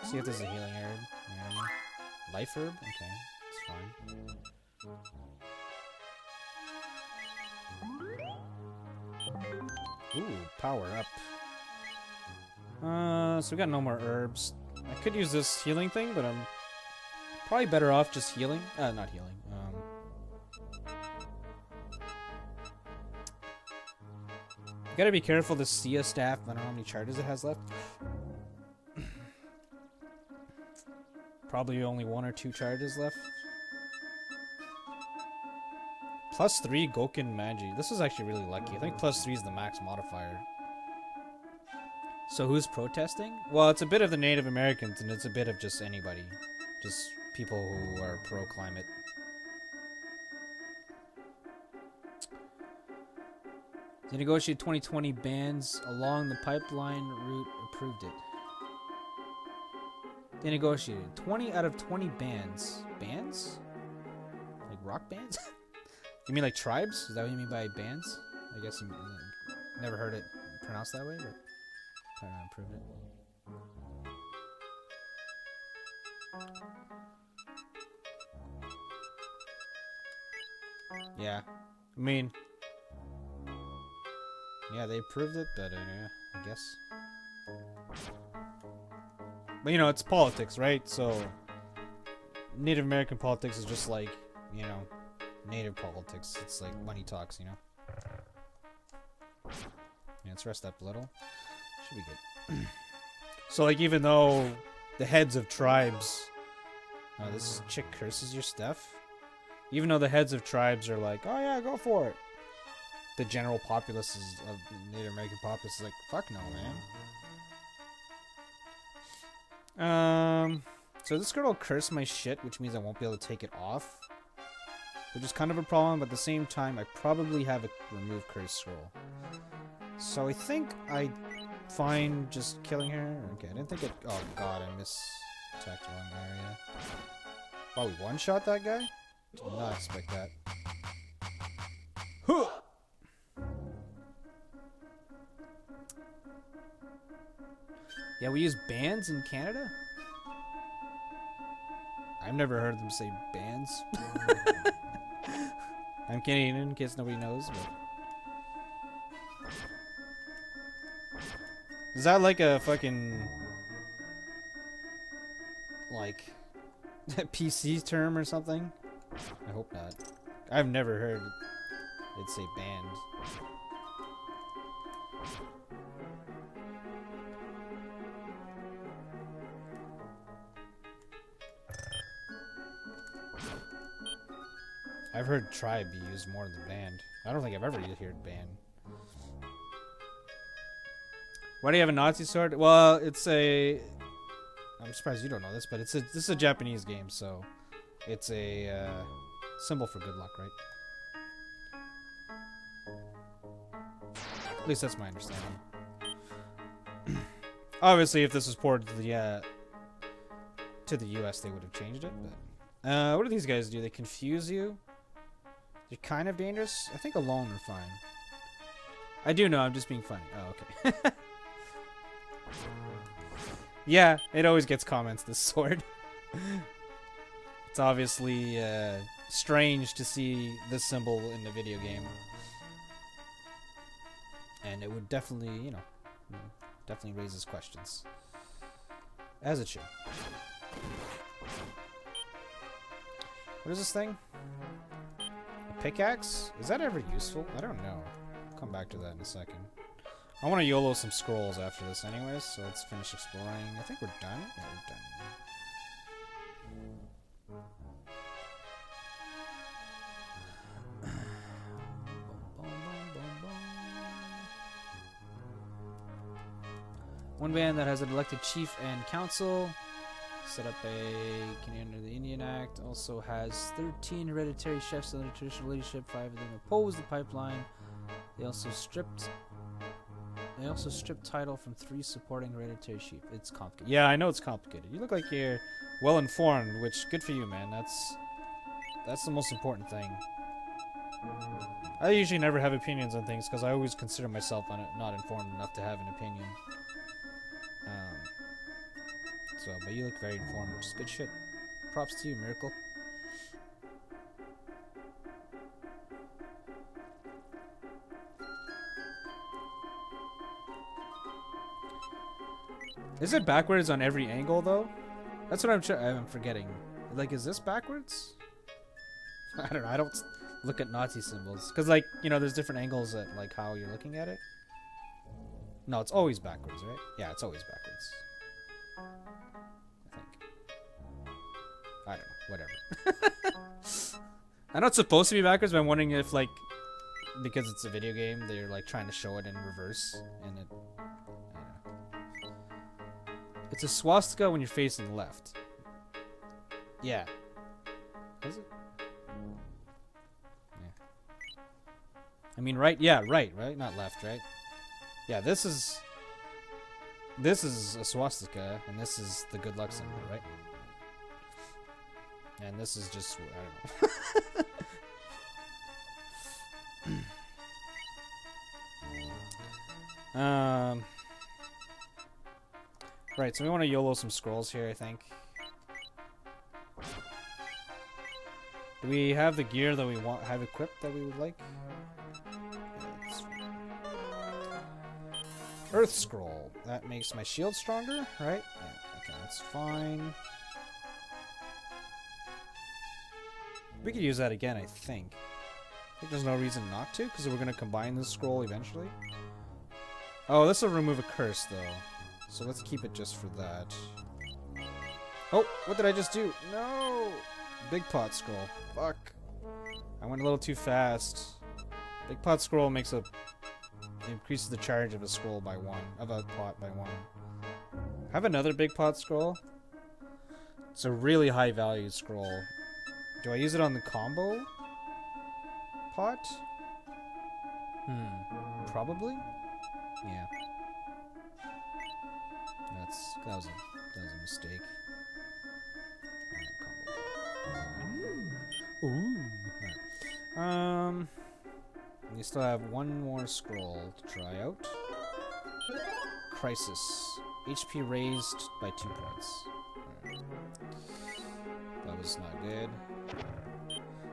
See if there's a healing herb. Life herb? Okay, it's fine. Ooh, power up. So we got no more herbs. I could use this healing thing, but I'm probably better off just healing. Not healing. You gotta be careful this Sia staff. I don't know how many charges it has left. Probably only 1 or 2 charges left. +3 Goken Magi. This is actually really lucky. I think +3 is the max modifier. So who's protesting? Well, it's a bit of the Native Americans, and it's a bit of just anybody. Just people who are pro-climate. They negotiated 2020 bans along the pipeline route, approved it. They negotiated 20 out of 20 bans. Bans? Like rock bands? You mean like tribes? Is that what you mean by bands? I guess you never heard it pronounced that way, but probably not improved it. Yeah. I mean, yeah, they approved it, but I guess. But, you know, it's politics, right? So, Native American politics is just like, you know, Native politics. It's like money talks, you know? Yeah, let's rest up a little. Should be good. So, like, even though the heads of tribes... Oh, this chick curses your stuff? Even though the heads of tribes are like, oh yeah, go for it. The general populace of Native American populace is like, fuck no, man. So this girl will curse my shit, which means I won't be able to take it off. Which is kind of a problem, but at the same time, I probably have a remove curse scroll. So I think I fine just killing her. Okay, I didn't think it... Oh god, I mis-attacked the wrong area. Oh, we one-shot that guy? Did not expect that. Huh! Yeah, we use bands in Canada? I've never heard them say bands. I'm Canadian, in case nobody knows, but... Is that like a fucking... like... PC term or something? I hope not. I've never heard it say band. I've heard tribe be used more than band. I don't think I've ever heard band. Why do you have a Nazi sword? Well, it's a... I'm surprised you don't know this, but this is a Japanese game, so it's a symbol for good luck, right? At least that's my understanding. Obviously, if this was ported to the US, they would have changed it. But what do these guys do? They confuse you. They're kind of dangerous. I think alone are fine. I do know. I'm just being funny. Oh, okay. Yeah, it always gets comments, this sword. It's obviously strange to see this symbol in the video game. And it would definitely, you know, definitely raises questions. As it should. What is this thing? A pickaxe? Is that ever useful? I don't know. I'll come back to that in a second. I want to YOLO some scrolls after this anyways, so let's finish exploring. I think we're done. Yeah, we're done. One band that has an elected chief and council. Set up a Canadian under the Indian Act. Also has 13 hereditary chefs under traditional leadership. 5 of them oppose the pipeline. They also stripped title from 3 supporting hereditary chief. It's complicated. Yeah, I know it's complicated. You look like you're well informed, which good for you, man. That's the most important thing. I usually never have opinions on things because I always consider myself not informed enough to have an opinion. But you look very informed, which is good shit. Props to you, Miracle. Is it backwards on every angle, though? That's what I'm forgetting. Like, is this backwards? I don't know. I don't look at Nazi symbols. Because, like, you know, there's different angles at, like, how you're looking at it. No, it's always backwards, right? Yeah, it's always backwards. I think. whatever. I know it's supposed to be backwards, but I'm wondering if, like, because it's a video game, they're, like, trying to show it in reverse, and it... I don't know. It's a swastika when you're facing left. Yeah. Is it? Yeah. I mean, right? Yeah, right? Not left, right? Yeah, this is a swastika, and this is the good luck symbol, right? And this is just, I don't know. Right, so we want to YOLO some scrolls here, I think. Do we have the gear that we have equipped that we would like? Earth scroll. That makes my shield stronger, right? Yeah, okay, that's fine. We could use that again, I think. I think there's no reason not to, because we're going to combine this scroll eventually. Oh, this will remove a curse, though. So let's keep it just for that. Oh, what did I just do? No! Big pot scroll. Fuck. I went a little too fast. Big pot scroll makes a... increases the charge of a scroll by 1. Of a pot by 1. Have another big pot scroll. It's a really high value scroll. Do I use it on the combo pot? Probably? Yeah. That was a mistake. Alright, combo. Ooh. We still have one more scroll to try out. Crisis. HP raised by 2 points. Right. That was not good.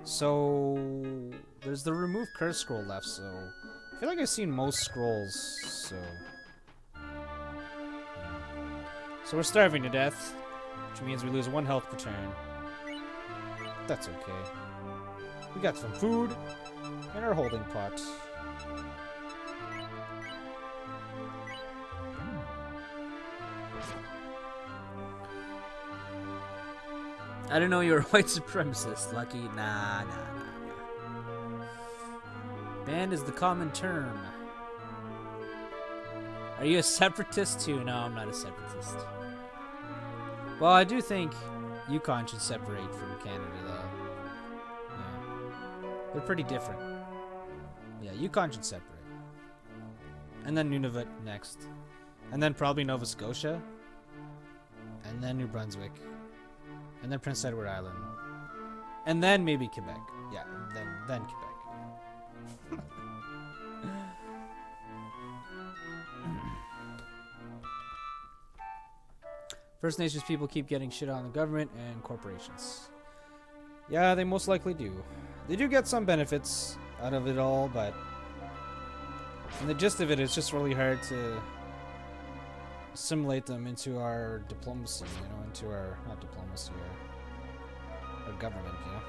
So there's the remove curse scroll left, so I feel like I've seen most scrolls, so we're starving to death, which means we lose 1 health per turn. That's okay. We got some food in our holding pot. I didn't know you were a white supremacist, Lucky. Nah. Banned is the common term. Are you a separatist too? No, I'm not a separatist. Well, I do think Yukon should separate from Canada, though. Yeah. They're pretty different. Yeah, Yukon should separate. And then Nunavut next. And then probably Nova Scotia. And then New Brunswick. And then Prince Edward Island. And then maybe Quebec. Yeah, then Quebec. First Nations people keep getting shit on the government and corporations. Yeah, they most likely do. They do get some benefits out of it all, but in the gist of it, it's just really hard to assimilate them into our diplomacy, you know, into our, not diplomacy, our government, you know.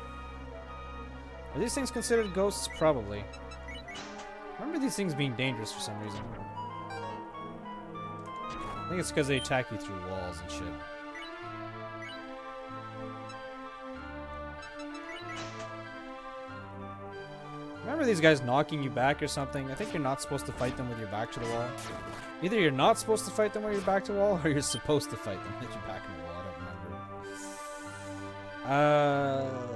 Are these things considered ghosts? Probably. I remember these things being dangerous for some reason. I think it's because they attack you through walls and shit. Remember these guys knocking you back or something? I think you're not supposed to fight them with your back to the wall. Either you're not supposed to fight them with your back to the wall, or you're supposed to fight them with your back to the wall. I don't remember.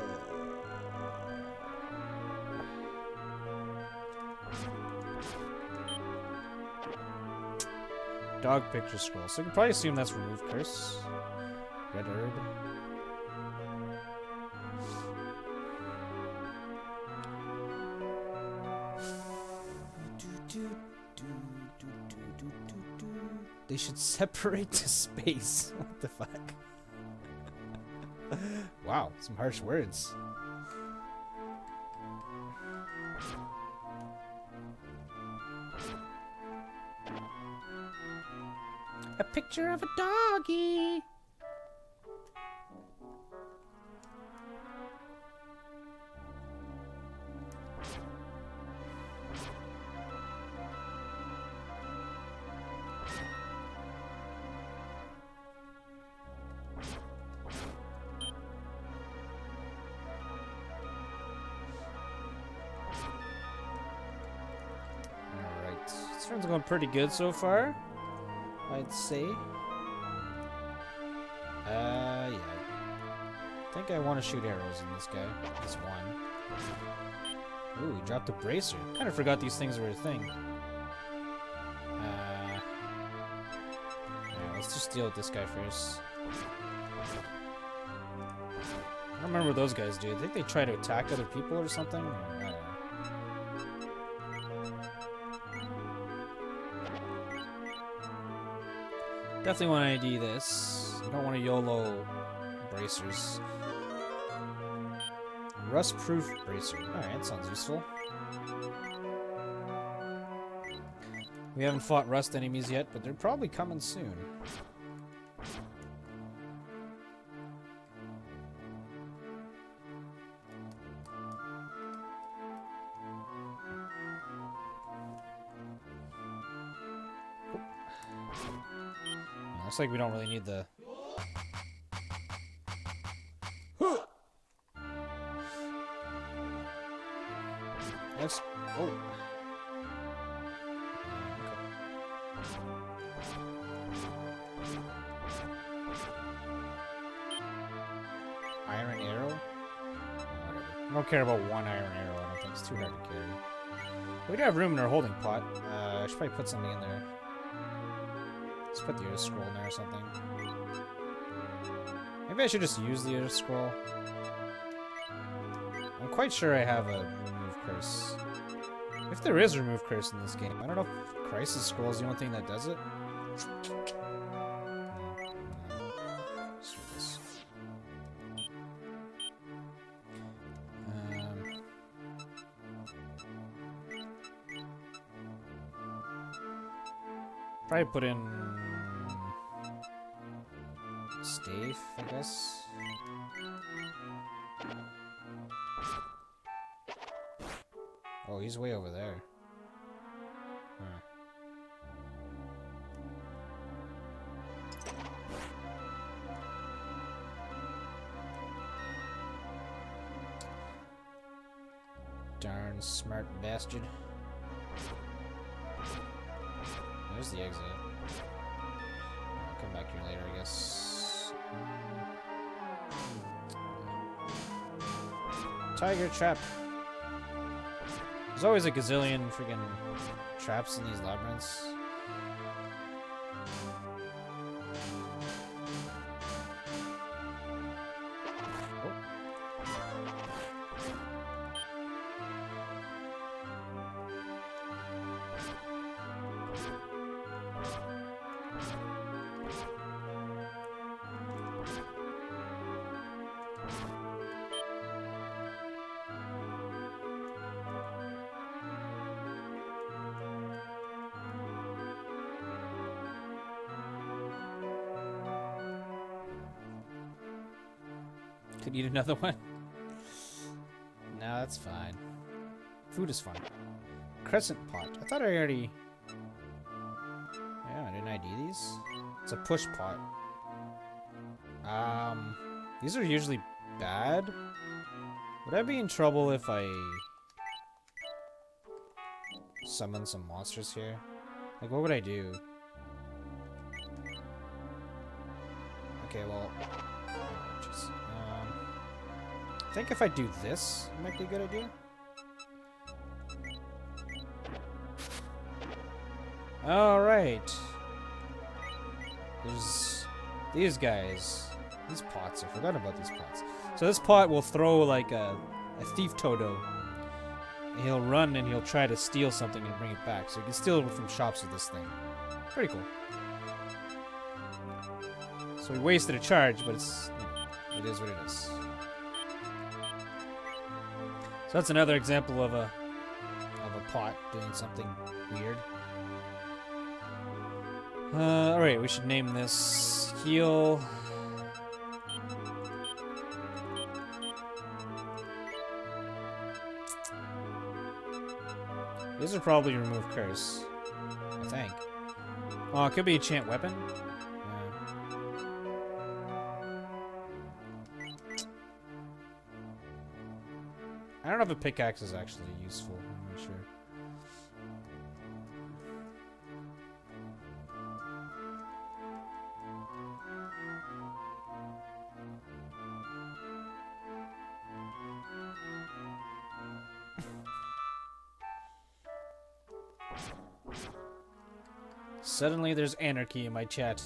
Dog picture scroll. So you can probably assume that's remove curse. Red herb. They should separate to space. What the fuck? Wow, some harsh words. A picture of a doggy. Turn's going pretty good so far, I'd say. Yeah. I think I want to shoot arrows in this guy. This one. Ooh, he dropped a bracer. Kind of forgot these things were a thing. Yeah, let's just deal with this guy first. I don't remember what those guys do. I think they try to attack other people or something. I don't know. Definitely want to ID this. You don't want to YOLO bracers. Rust-proof bracer. Alright, that sounds useful. We haven't fought rust enemies yet, but they're probably coming soon. Looks like we don't really need the... Let's... Oh. Iron arrow? Whatever. I don't care about one iron arrow. I don't think it's too hard to carry. We do have room in our holding pot. I should probably put something in there. Let's put the other scroll in there or something. Maybe I should just use the other scroll. I'm quite sure I have a remove curse. If there is remove curse in this game, I don't know if Crisis Scroll is the only thing that does it. Screw this. Probably put in stave, I guess. Oh, he's way over there. Huh. Darn smart bastard. There's the exit. I'll come back here later, I guess. Tiger trap. There's always a gazillion friggin' traps in these labyrinths. Could eat another one. No, that's fine. Food is fun. Crescent pot. I thought I already... Yeah, didn't ID these? It's a push pot. These are usually bad. Would I be in trouble if I... summon some monsters here? Like, what would I do? Okay, well... I think if I do this, it might be a good idea. Alright. There's these guys. These pots. I forgot about these pots. So this pot will throw like a thief Toto. And he'll run and he'll try to steal something and bring it back. So you can steal from shops with this thing. Pretty cool. So we wasted a charge, but it's, you know, it is what it is. So that's another example of a pot doing something weird. Alright, we should name this heal. These are probably remove curse, I think. Oh, it could be enchant weapon. I don't know if a pickaxe is actually useful. I'm not sure. Suddenly there's anarchy in my chat.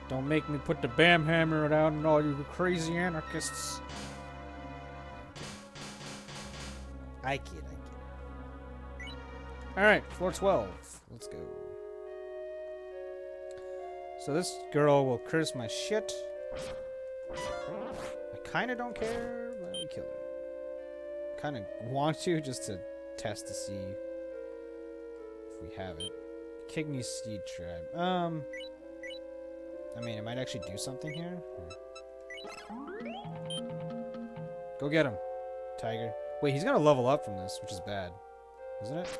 Don't make me put the bam hammer down on all you crazy anarchists. I kid. Alright, floor 12. Let's go. So this girl will curse my shit. I kinda don't care, but we kill her. Kinda want to, just to test to see if we have it. Kigny Seed Tribe. I mean, it might actually do something here. Go get him, tiger. Wait, he's gonna level up from this, which is bad. Isn't it?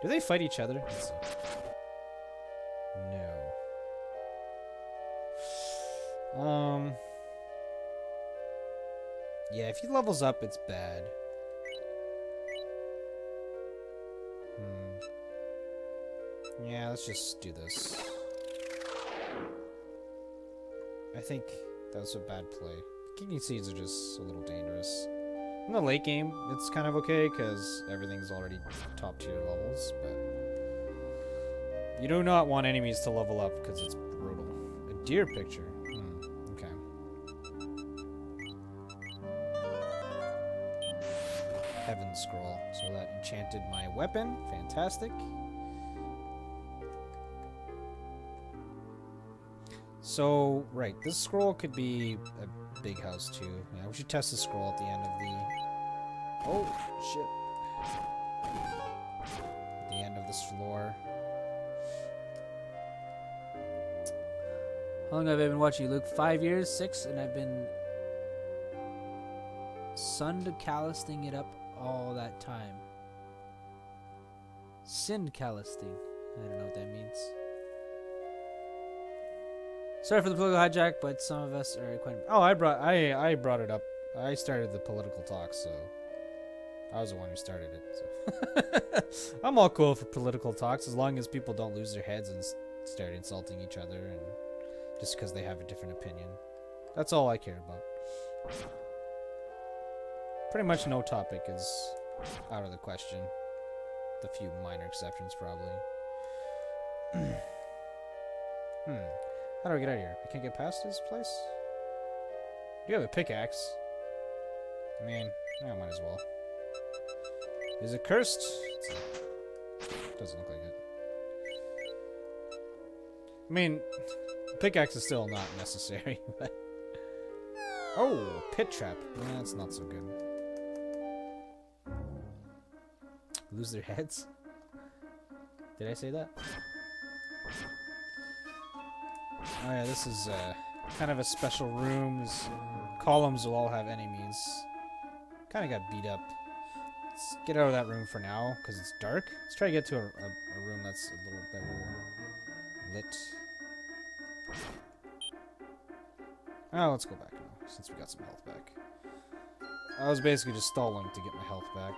Do they fight each other? Let's see. No. Yeah, if he levels up, it's bad. Yeah, let's just do this. I think that was a bad play. Kicking seeds are just a little dangerous. In the late game, it's kind of okay because everything's already top tier levels, but you do not want enemies to level up because it's brutal. A deer picture. Okay. Heaven scroll. So that enchanted my weapon. Fantastic. So, right, this scroll could be a big house too. Yeah, we should test the scroll at the end of the... Oh, shit. At the end of this floor. How long have I been watching you, Luke? 5 years? 6? And I've been... Syndicalisting it up all that time. Syndicalisting. I don't know what that means. Sorry for the political hijack, but some of us are quite... Oh, I brought it up. I started the political talk, so I was the one who started it. So I'm all cool for political talks as long as people don't lose their heads and start insulting each other, and just because they have a different opinion. That's all I care about. Pretty much no topic is out of the question. The few minor exceptions, probably. How do I get out of here? I can't get past this place? Do you have a pickaxe? I mean, I might as well. Is it cursed? Doesn't look like it. I mean, pickaxe is still not necessary, but... Oh, pit trap. Yeah, that's not so good. Lose their heads? Did I say that? Oh yeah, this is kind of a special room. These columns will all have enemies. Kind of got beat up. Let's get out of that room for now, because it's dark. Let's try to get to a room that's a little better lit. Oh, let's go back now, since we got some health back. I was basically just stalling to get my health back.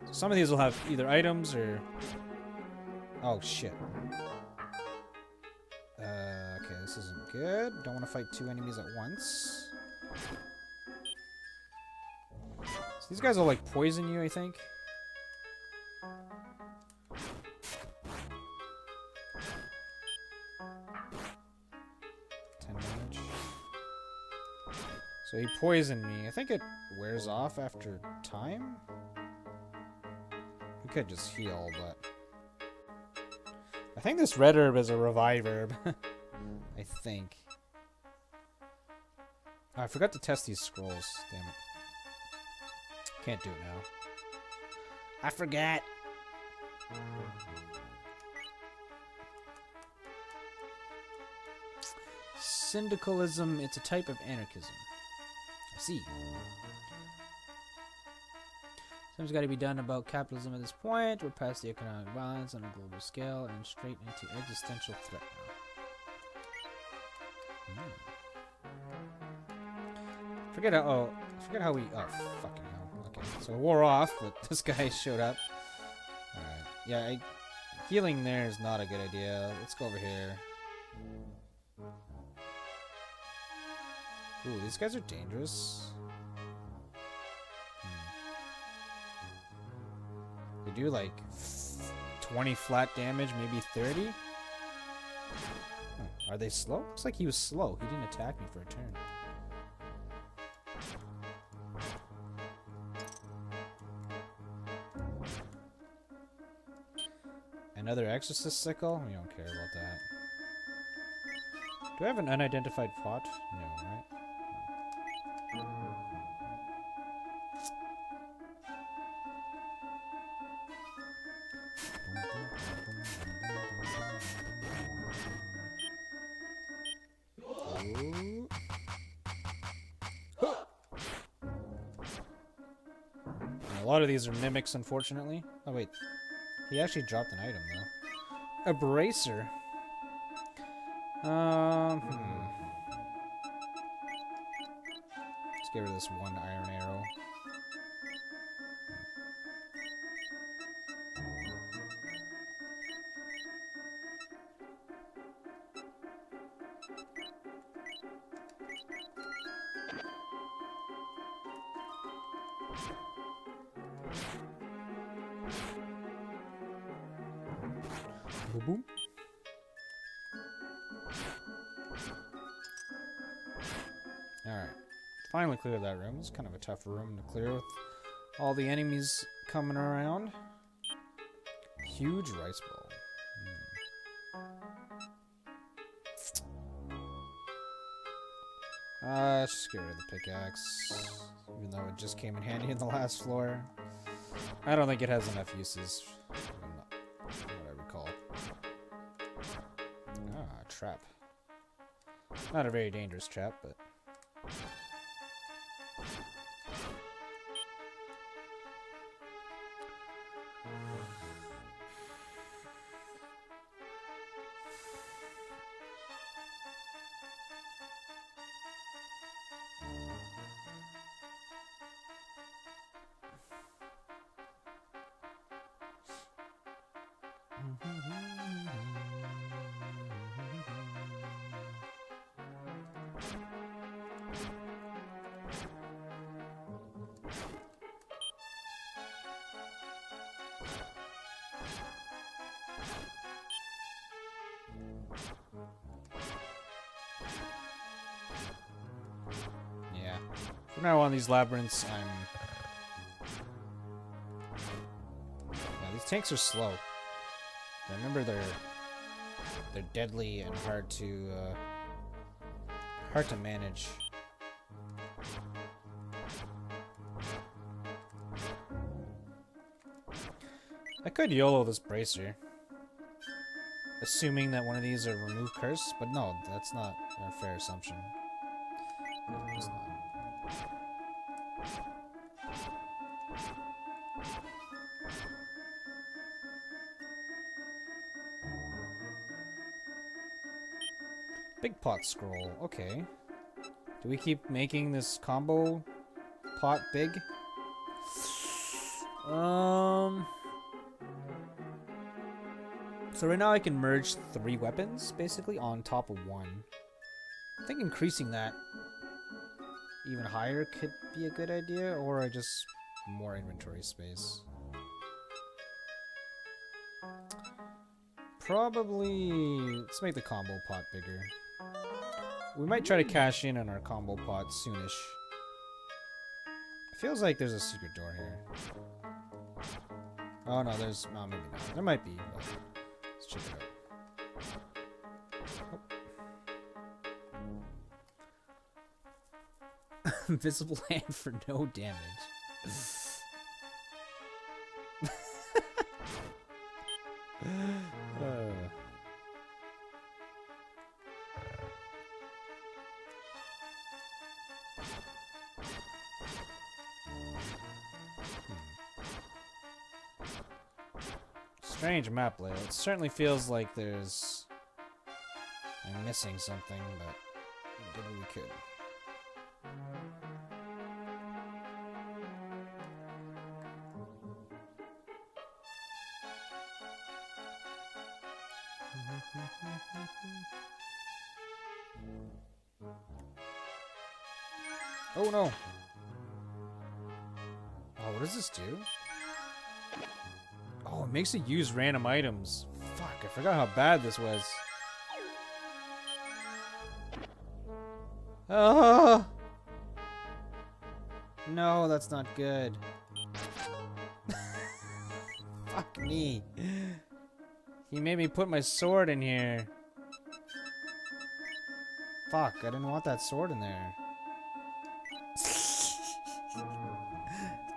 So some of these will have either items or... Oh, shit. Okay, this isn't good. Don't want to fight two enemies at once. So these guys will, like, poison you, I think. So he poisoned me. I think it wears off after time? We could just heal, but... I think this red herb is a revive herb. I think. Oh, I forgot to test these scrolls. Damn it. Can't do it now. I forgot. Syndicalism, it's a type of anarchism. I see. Something's got to be done about capitalism at this point. We're past the economic violence on a global scale and straight into existential threat now. Forget how we... Oh, fucking hell. Okay, so it wore off, but this guy showed up. Alright. Yeah, healing there is not a good idea. Let's go over here. Ooh, these guys are dangerous. do like 20 flat damage, maybe 30? Oh, are they slow? Looks like he was slow. He didn't attack me for a turn. Another Exorcist Sickle? We don't care about that. Do I have an unidentified pot? No, right? Ooh. A lot of these are mimics, unfortunately. Oh, wait. He actually dropped an item, though. A bracer. Let's get rid of this one iron arrow. Boom, boom. Alright. Finally cleared that room. It's kind of a tough room to clear with all the enemies coming around. Huge rice bowl. Let's just get rid of the pickaxe. Even though it just came in handy in the last floor. I don't think it has enough uses. What I recall. Ah, trap. Not a very dangerous trap, but... Yeah. From now on, these labyrinths, yeah, these tanks are slow. I remember they're deadly and hard to manage. I could YOLO this bracer, assuming that one of these are remove curse, but no, that's not a fair assumption. It's not. Big pot scroll, okay. Do we keep making this combo pot big? So right now I can merge 3 weapons, basically, on top of 1. I think increasing that even higher could be a good idea, or just more inventory space. Probably, let's make the combo pot bigger. We might try to cash in on our combo pot soonish. It feels like there's a secret door here. Oh no, there's, oh, maybe not. There might be, but let's check it out. Oh. Invisible hand for no damage. Strange map layout. It certainly feels like I'm missing something, but we did what we could. Oh no! Oh, what does this do? Oh, it makes it use random items. Fuck, I forgot how bad this was. Oh! No, that's not good. Fuck me. He made me put my sword in here. Fuck, I didn't want that sword in there. This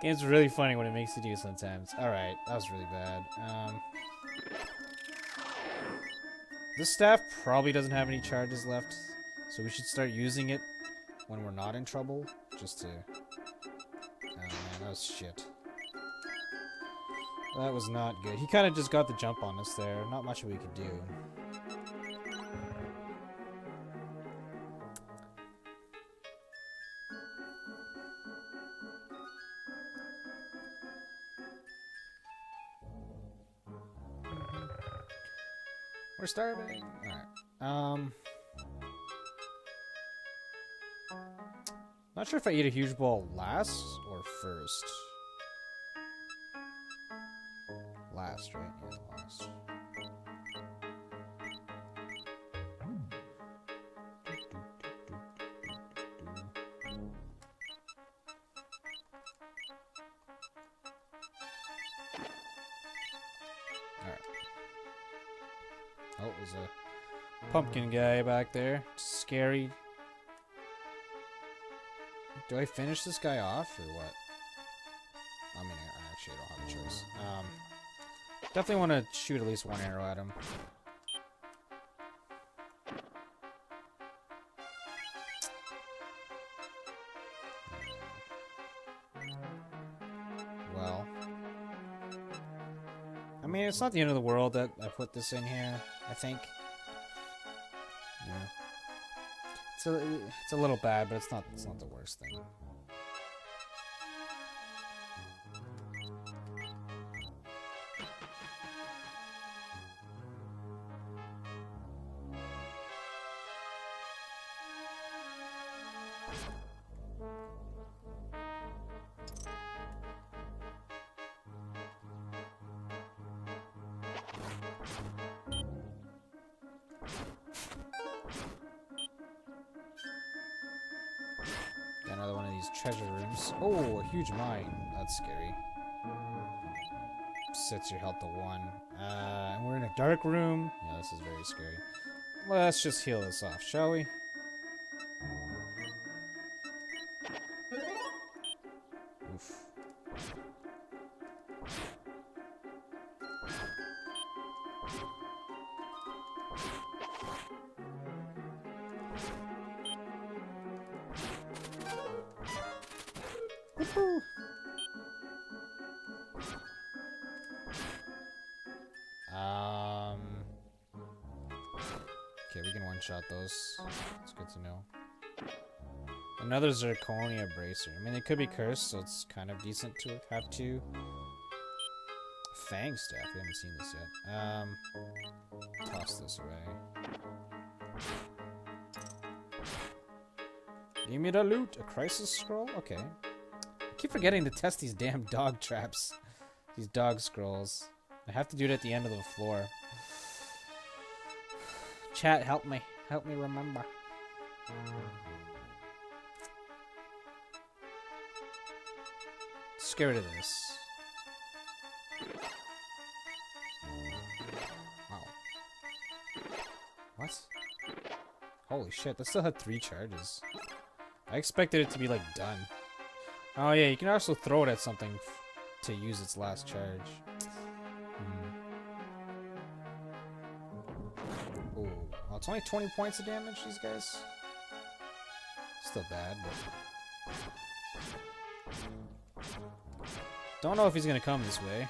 game's really funny when it makes you do sometimes. Alright, that was really bad. This staff probably doesn't have any charges left, so we should start using it when we're not in trouble, just to... Oh man, that was shit. That was not good. He kind of just got the jump on us there. Not much we could do. We're starving. Alright. Not sure if I eat a huge bowl last or first. Last, right? Yeah, last. Alright. Oh, there's a pumpkin guy back there. Scary. Do I finish this guy off, or what? I mean, I actually don't have a choice. Definitely want to shoot at least one arrow at him. Well. I mean, it's not the end of the world that I put this in here, I think. Yeah. It's a little bad, but it's not the worst thing. Got another one of these treasure rooms. Oh, a huge mine. That's scary. Sets your health to 1. And we're in a dark room. Yeah, this is very scary. Let's just heal this off, shall we? Oof. Woohoo! Okay, we can one-shot those. It's good to know. Another zirconia bracer. I mean, it could be cursed, so it's kind of decent to have 2. Fang staff. We haven't seen this yet. Toss this away. Give me the loot. A crisis scroll? Okay. I keep forgetting to test these damn dog traps. These dog scrolls. I have to do it at the end of the floor. Chat, help me. Help me remember. Let's get rid of this. Wow. What? Holy shit, that still had 3 charges. I expected it to be, like, done. Oh yeah, you can also throw it at something to use its last charge. Ooh. Well, it's only 20 points of damage, these guys. Still bad, but... Don't know if he's gonna come this way.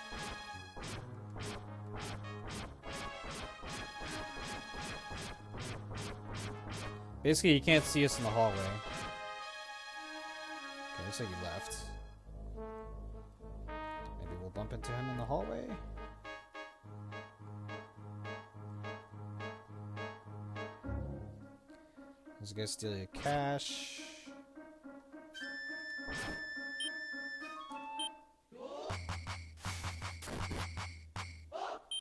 Basically, you can't see us in the hallway. Okay, looks like he left. Maybe we'll bump into him in the hallway? This guy's stealing your cash.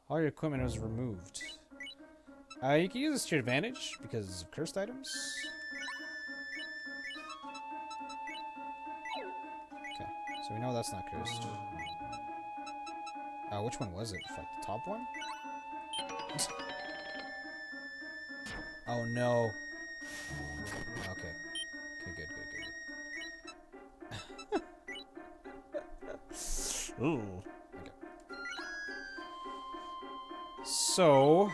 All your equipment was removed. You can use this to your advantage because of cursed items. Okay, so we know that's not cursed. Which one was it? Like the top one? Oh no. Okay. Okay, good. Ooh. Okay. So,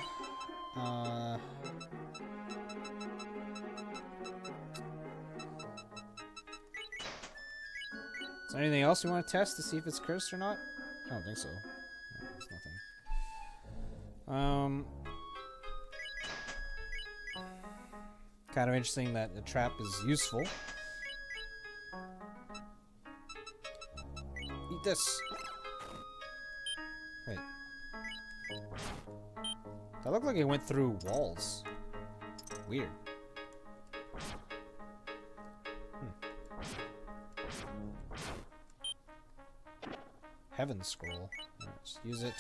is there anything else you want to test to see if it's cursed or not? I don't think so. No, there's nothing. Kind of interesting that the trap is useful. Eat this. Wait. That looked like it went through walls. Weird. Heaven scroll. Let's use it.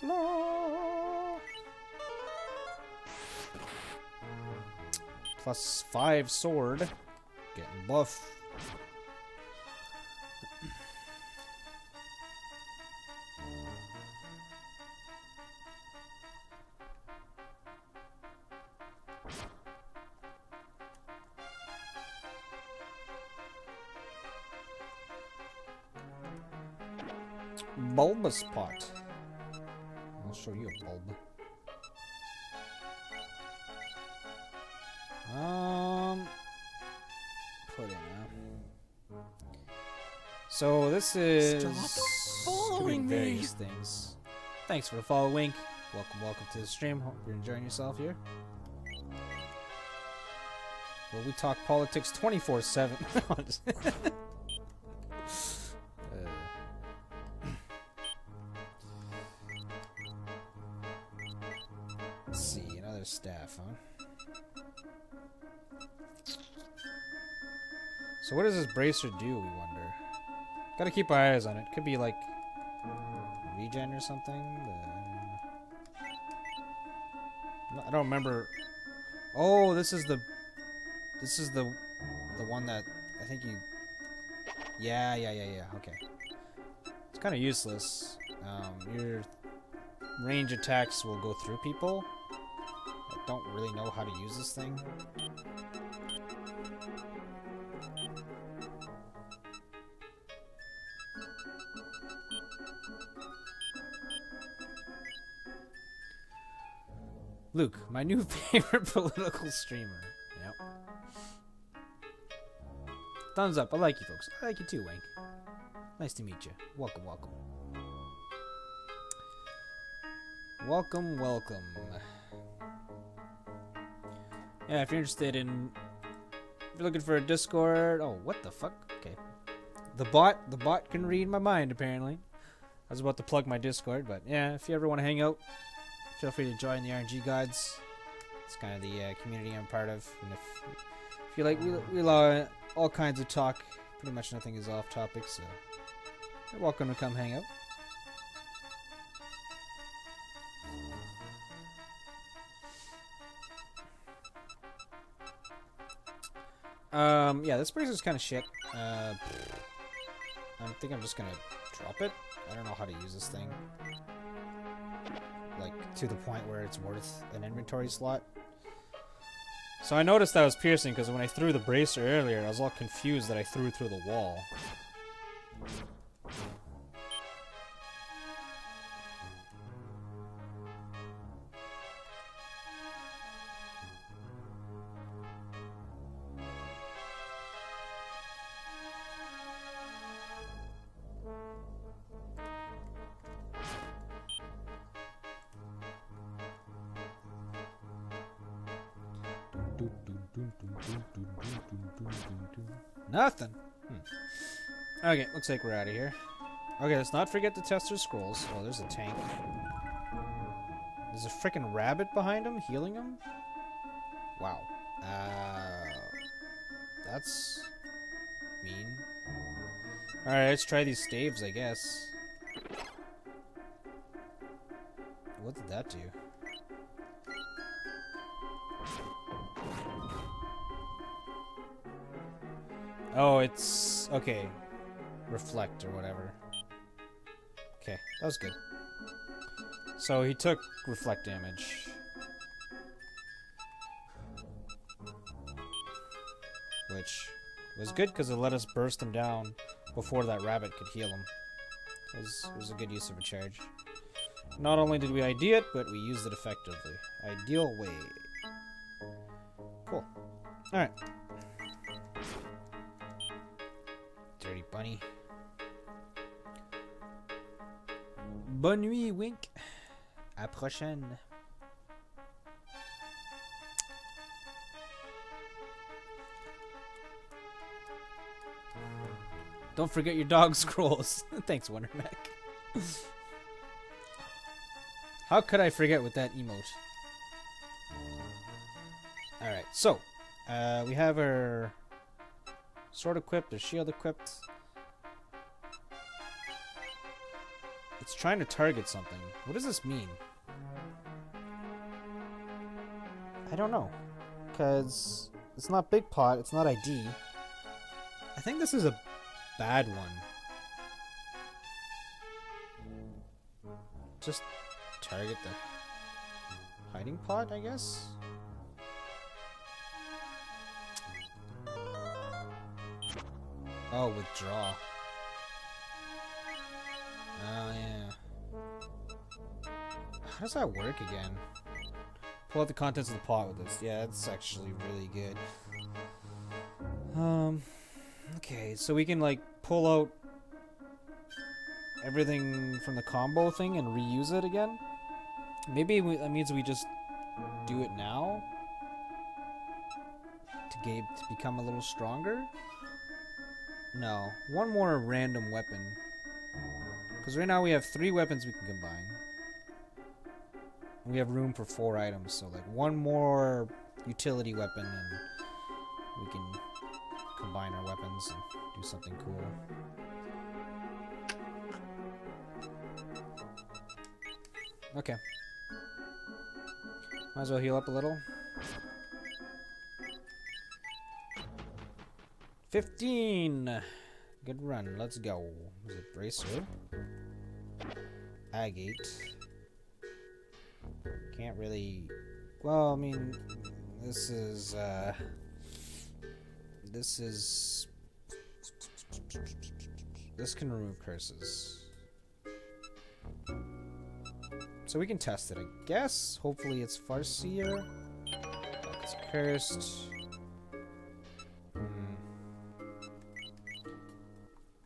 La. +5 sword. Getting buff. Bulbous pot. I'll show you a bulb. Put in So this is following me. various things. Thanks for the follow, Wink. Welcome to the stream. Hope you're enjoying yourself here. Well, we talk politics 24/7. Let's see, another staff, huh? So what does this bracer do, we wonder? Gotta keep our eyes on it. Could be like regen or something. I don't remember. Oh, this is the one that I think you. Yeah. Okay. It's kind of useless. Your range attacks will go through people. I don't really know how to use this thing. Luke, my new favorite political streamer. Yep. Thumbs up. I like you folks. I like you too, Wank. Nice to meet you. Welcome. Welcome. Yeah, if you're interested in... If you're looking for a Discord... Oh, what the fuck? Okay. The bot can read my mind, apparently. I was about to plug my Discord, but yeah, if you ever want to hang out, feel free to join the RNG Gods. It's kind of the community I'm part of. And if you like, we allow all kinds of talk. Pretty much nothing is off topic, so you're welcome to come hang out. Yeah, this bracer's kind of shit. I think I'm just gonna drop it. I don't know how to use this thing. Like, to the point where it's worth an inventory slot. So I noticed that was piercing because when I threw the bracer earlier, I was all confused that I threw it through the wall. Nothing. Okay, looks like we're out of here. Okay, let's not forget to test our scrolls. Oh, there's a tank. There's a freaking rabbit behind him, healing him? Wow. That's mean. Alright, let's try these staves, I guess. what did that do? Oh, it's... okay. Reflect or whatever. Okay, that was good. So he took reflect damage. Which was good because it let us burst him down before that rabbit could heal him. It was a good use of a charge. Not only did we ID it, but we used it effectively. Ideal way. Cool. Alright. Dirty bunny. Bonne nuit, Wink. À prochaine. Don't forget your dog scrolls. Thanks, Wonderneck. How could I forget with that emote? Alright, so we have our sword equipped, our shield equipped. It's trying to target something. What does this mean? I don't know. Because it's not Big Pot, it's not ID. I think this is a bad one. Just target the hiding pot, I guess? Oh, withdraw. Oh, yeah. How does that work again? Pull out the contents of the pot with this. Yeah, it's actually really good. Okay, so we can, like, pull out everything from the combo thing and reuse it again? Maybe that means we just do it now? To become a little stronger? No. One more random weapon. Because right now we have 3 weapons we can combine. And we have room for 4 items, so like one more utility weapon and we can combine our weapons and do something cool. Okay. Might as well heal up a little. 15! Good run, let's go. Is it Bracer? Agate. Can't really... Well, I mean, this is... This can remove curses. So we can test it, I guess. Hopefully it's Farseer. It's cursed.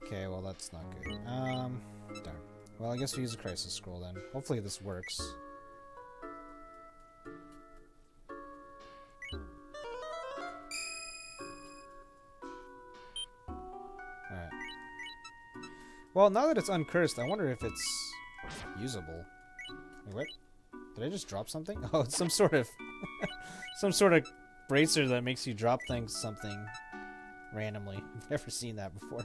Okay, well that's not good. Darn. Well, I guess we use a crisis scroll then. Hopefully this works. Alright. Well, now that it's uncursed, I wonder if it's usable. Wait, what? Did I just drop something? Oh, it's some sort of... some sort of bracer that makes you drop things something randomly. I've never seen that before.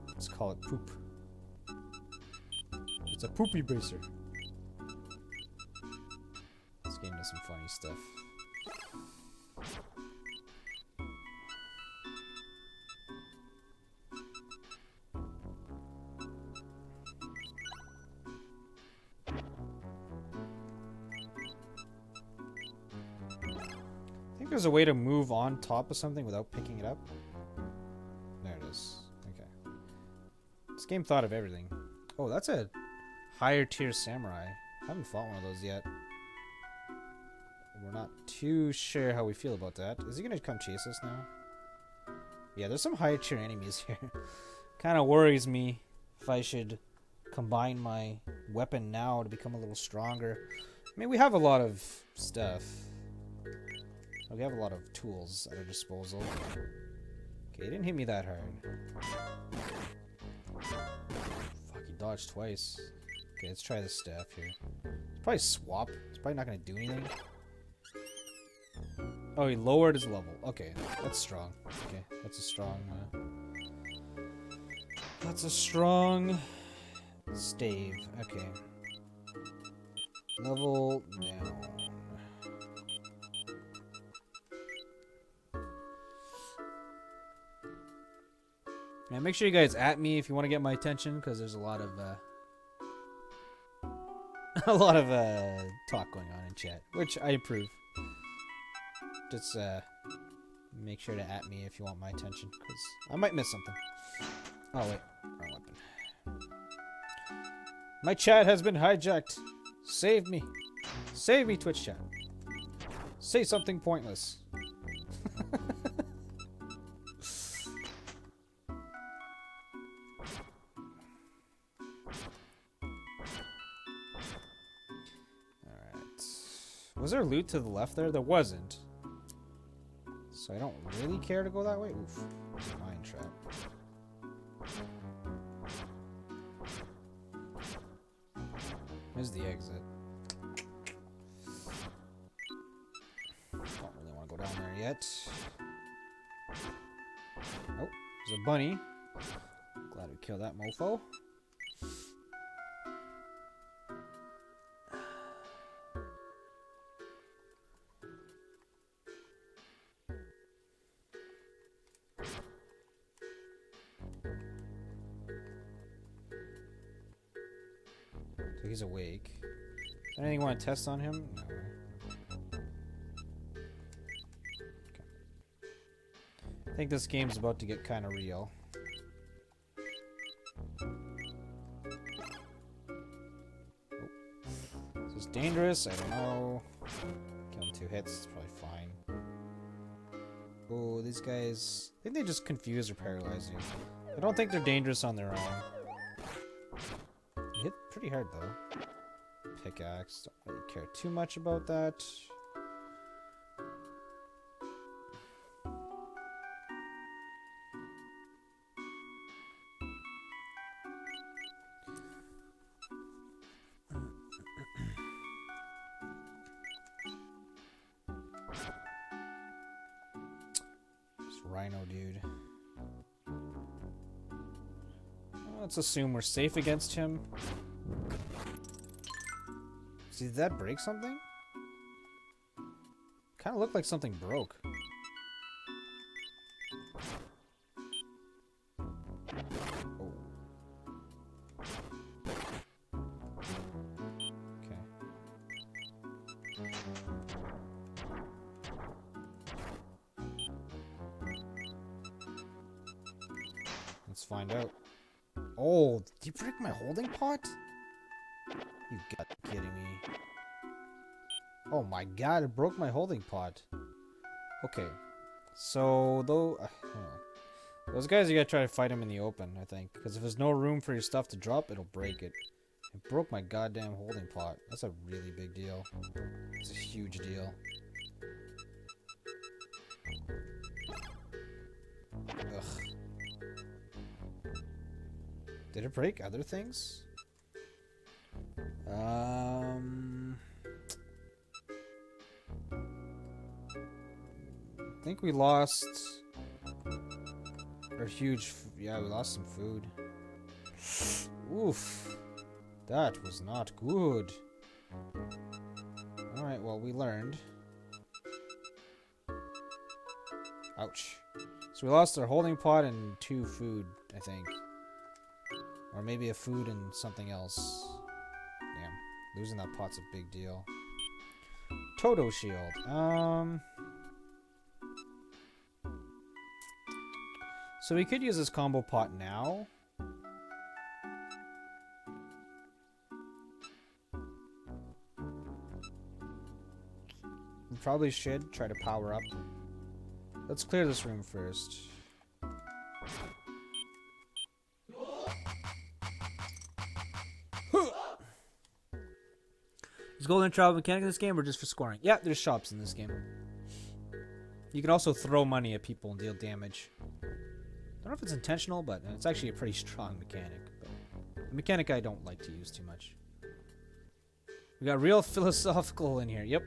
Let's call it poop. It's a poopy bracer. This game does some funny stuff. I think there's a way to move on top of something without picking it up. There it is. Okay. This game thought of everything. Oh, that's a higher tier samurai. I haven't fought one of those yet. We're not too sure how we feel about that. Is he gonna come chase us now? Yeah, there's some higher tier enemies here. Kind of worries me if I should combine my weapon now to become a little stronger. I mean, we have a lot of stuff. We have a lot of tools at our disposal. Okay, he didn't hit me that hard. Fuck, he dodged twice. Okay, let's try this staff here. It's probably swap. It's probably not gonna do anything. Oh, he lowered his level. Okay, that's strong. Okay, that's a strong... that's a strong... stave. Okay. Level down. Now make sure you guys at me if you want to get my attention, because there's a lot of talk going on in chat, which I approve. Just make sure to at me if you want my attention, because I might miss something. Oh wait, wrong weapon. My chat has been hijacked. Save me. Save me, Twitch chat. Say something pointless. Was there loot to the left there? There wasn't. So I don't really care to go that way. Oof. Mine trap. Here's the exit. Don't really want to go down there yet. Oh, there's a bunny. Glad we killed that mofo. So he's awake. Is there anything you want to test on him? No. Okay. I think this game's about to get kind of real. Oh. Is this dangerous? I don't know. Kill him 2 hits, it's probably fine. Oh, these guys... I think they just confuse or paralyze you. I don't think they're dangerous on their own. Hit pretty hard though. Pickaxe, don't really care too much about that. This rhino dude. Let's assume we're safe against him. See, did that break something? Kind of looked like something broke. Oh. Okay. Let's find out. Oh, did you break my holding pot? You got to be kidding me. Oh my god, it broke my holding pot. Okay. So, those guys, you gotta try to fight them in the open, I think. Because if there's no room for your stuff to drop, it'll break it. It broke my goddamn holding pot. That's a really big deal. It's a huge deal. Ugh. Did it break other things? I think we lost our huge... Yeah, we lost some food. Oof. That was not good. Alright, well, we learned. Ouch. So we lost our holding pot and 2 food, I think. Or maybe a food and something else. Damn. Losing that pot's a big deal. Toto shield. So we could use this combo pot now. We probably should try to power up. Let's clear this room first. Is golden trial mechanic in this game or just for scoring? Yeah, there's shops in this game. You can also throw money at people and deal damage. I don't know if it's intentional, but it's actually a pretty strong mechanic. But a mechanic I don't like to use too much. We got real philosophical in here. Yep.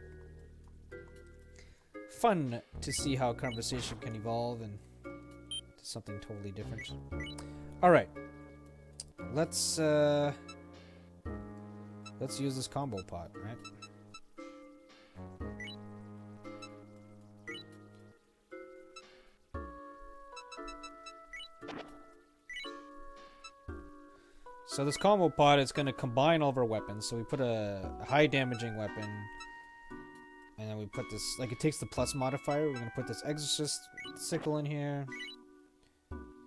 Fun to see how conversation can evolve and to something totally different. Alright. Let's Let's use this combo pot, right? So this combo pot is going to combine all of our weapons. So we put a high damaging weapon, and then we put this, like, it takes the plus modifier. We're going to put this exorcist sickle in here,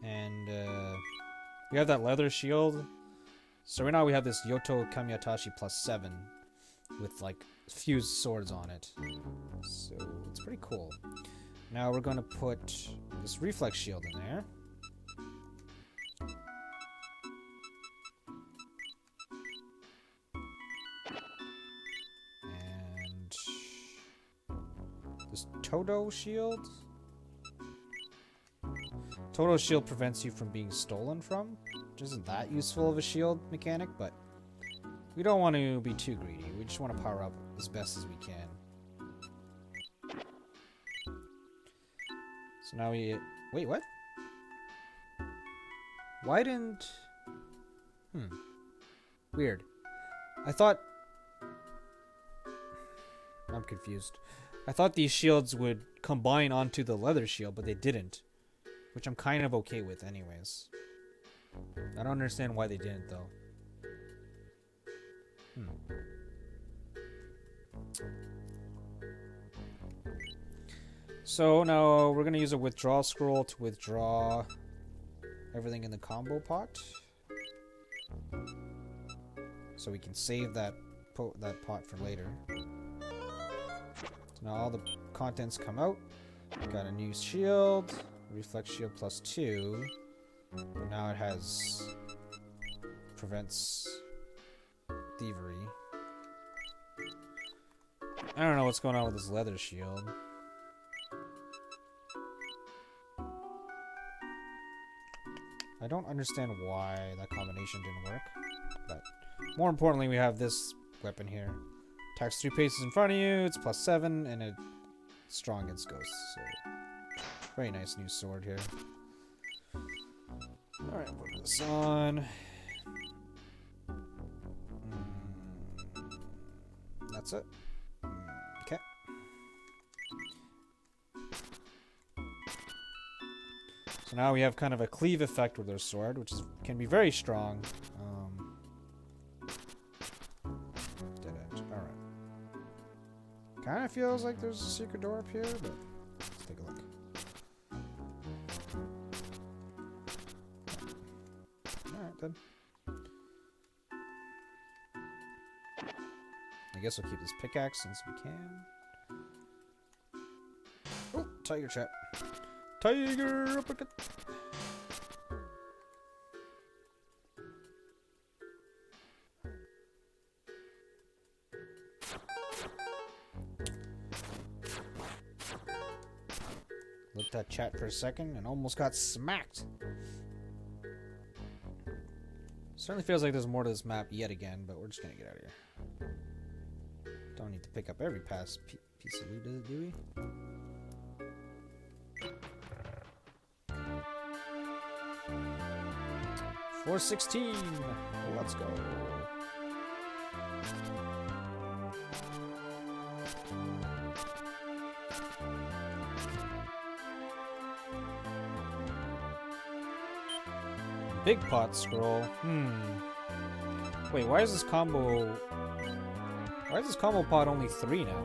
and we have that leather shield. So right now we have this Yoto Kamiyatashi +7 with like fused swords on it. So it's pretty cool. Now we're going to put this reflex shield in there. This Todo shield? Todo shield prevents you from being stolen from, which isn't that useful of a shield mechanic, but we don't want to be too greedy. We just want to power up as best as we can. So now we... Wait, what? Why didn't... Weird. I thought... I'm confused. I thought these shields would combine onto the leather shield, but they didn't. Which I'm kind of okay with anyways. I don't understand why they didn't, though. So now we're going to use a withdrawal scroll to withdraw everything in the combo pot. So we can save that pot for later. Now all the contents come out. Got a new shield, reflex shield +2. But now it has prevents thievery. I don't know what's going on with this leather shield. I don't understand why that combination didn't work. But more importantly, we have this weapon here. Attacks 3 paces in front of you, it's +7, and it's strong against ghosts. So, very nice new sword here. Alright, put this on. That's it. Okay. So now we have kind of a cleave effect with our sword, which can be very strong. Kind of feels like there's a secret door up here, but let's take a look. Alright then. I guess we'll keep this pickaxe since we can. Oh, tiger trap. Tiger uppercut. Looked at chat for a second and almost got smacked. Certainly feels like there's more to this map yet again, but we're just gonna get out of here. Don't need to pick up every piece of loot, do we? 416. Let's go. Big pot scroll. Wait, why is this combo pot only 3 now?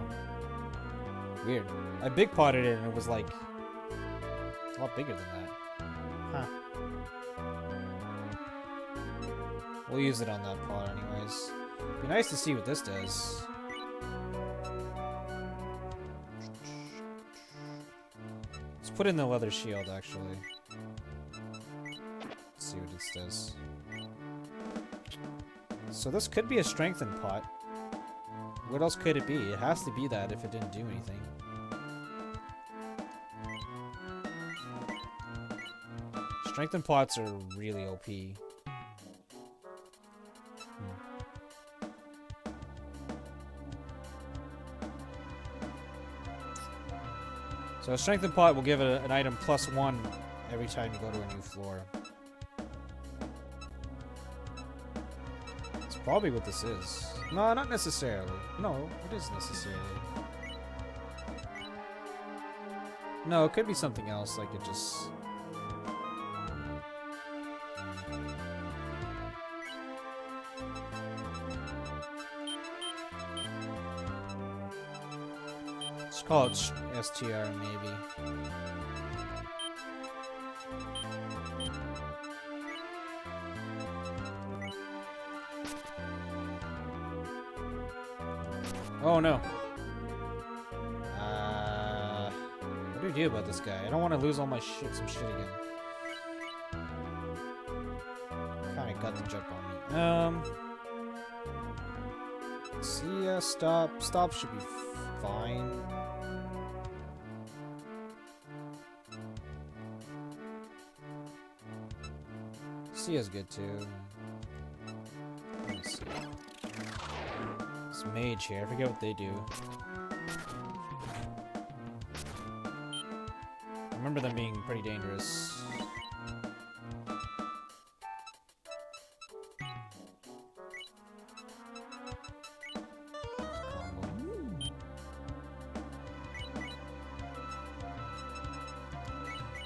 Weird. I big potted it and it was like a lot bigger than that. Huh. We'll use it on that pot anyways. Be nice to see what this does. Let's put in the leather shield actually. See what this does. So this could be a strengthened pot. What else could it be? It has to be that if it didn't do anything. Strengthened pots are really OP. So a strengthened pot will give it an item +1 every time you go to a new floor. Probably what this is. No, not necessarily. No, it is necessarily. No, it could be something else, like it just... Let's call it STR, maybe. Oh no. What do we do about this guy? I don't want to lose all my some shit again. Kinda got the jump on me. See, stop. Stop should be fine. See is good too. Let me see. This mage here, I forget what they do. I remember them being pretty dangerous.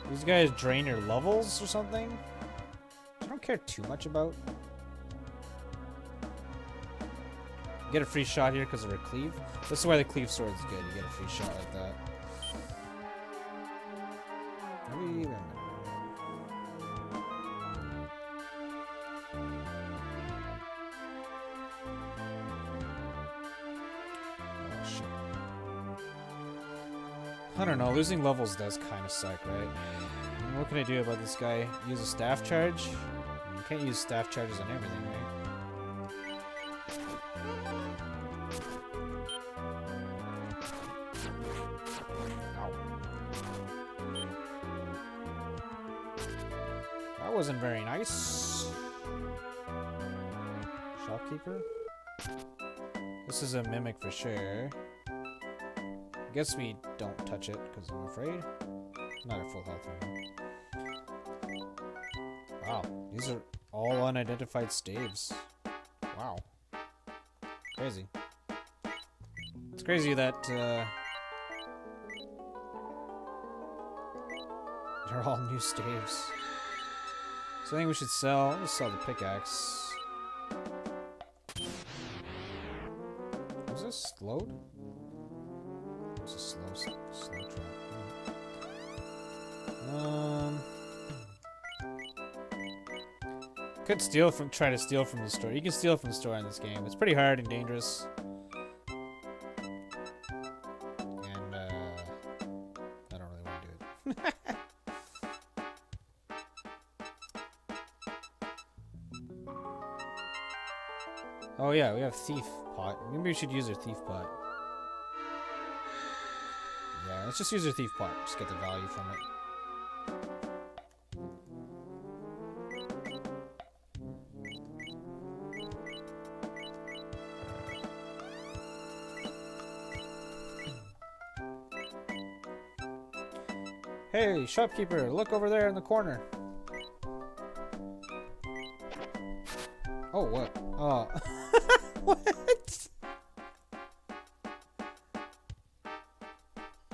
These guys drain your levels or something? I don't care too much about. Get a free shot here because of her cleave. This is why the cleave sword is good. You get a free shot like that. Oh, shit. I don't know. Losing levels does kind of suck, right? What can I do about this guy? Use a staff charge? You can't use staff charges on everything, right? That wasn't very nice. Shopkeeper? This is a mimic for sure. I guess we don't touch it because I'm afraid. Not at full health right now. Wow, these are all unidentified staves. Wow. Crazy. It's crazy that they're all new staves. So I think we should sell. I'll just sell the pickaxe. Was this slowed? It's a slow trap. Could try to steal from the store. You can steal from the store in this game. It's pretty hard and dangerous. And I don't really want to do it. Oh yeah, we have thief pot. Maybe we should use our thief pot. Yeah, let's just use our thief pot. Just get the value from it. Hey, shopkeeper, look over there in the corner. Oh, what? Oh. What?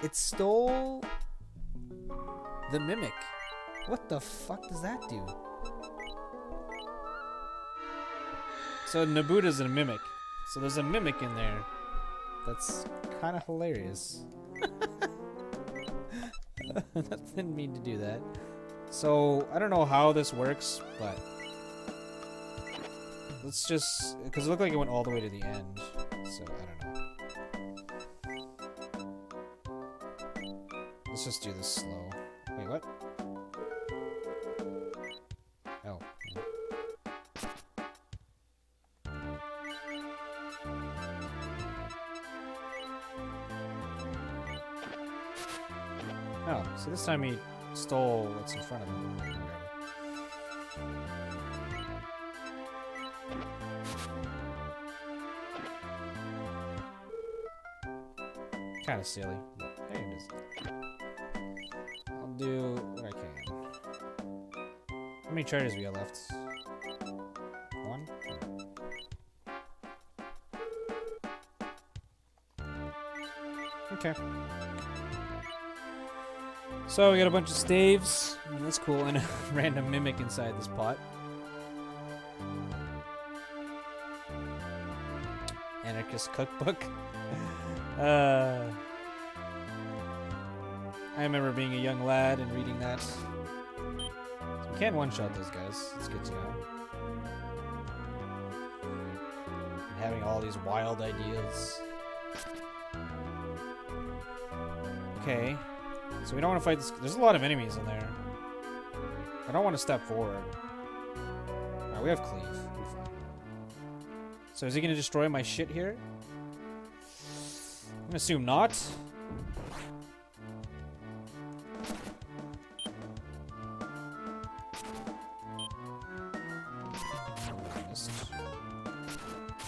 It stole the mimic. What the fuck does that do? So Nabuta's a mimic. So there's a mimic in there. That's kind of hilarious. That didn't mean to do that. So I don't know how this works, but let's just, because it looked like it went all the way to the end. So I don't know. Let's just do this slow. Wait, what? Oh. Oh, so this time he stole what's in front of him. Kind of silly. Hey, it is. I'll do what I can. How many charges we got left? One? Okay. So we got a bunch of staves. That's cool. And a random mimic inside this pot. Anarchist cookbook. I remember being a young lad and reading that. So we can't one-shot those guys. It's good to know. And having all these wild ideas. Okay. So we don't want to fight this. There's a lot of enemies in there. I don't want to step forward. Alright, we have cleave. We're fine. So is he going to destroy my shit here? I'm going to assume not.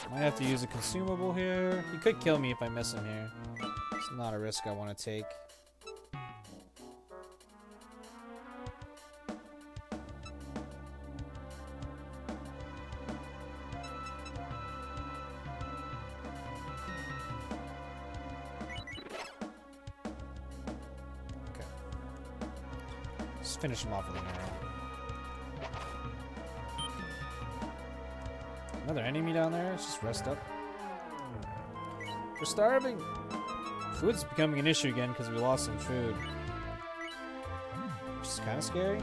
Might have to use a consumable here. He could kill me if I miss him here. It's not a risk I want to take. Okay. Just finish him off with an arrow. Another enemy down there. Let's just rest up. We're starving. Food's becoming an issue again because we lost some food. Which is kind of scary.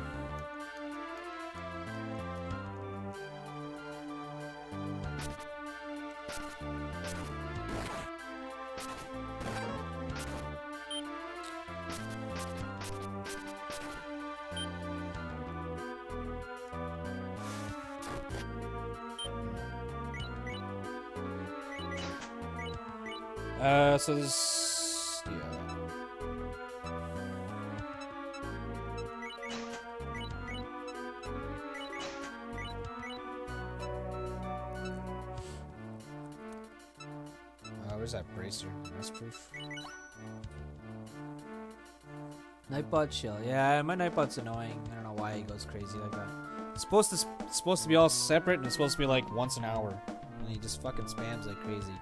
So this, yeah. Where's that bracer? That's proof. Nightbot chill. Yeah, my Nightbot's annoying. I don't know why he goes crazy like that. It's supposed to be all separate, and it's supposed to be like once an hour, and he just fucking spams like crazy.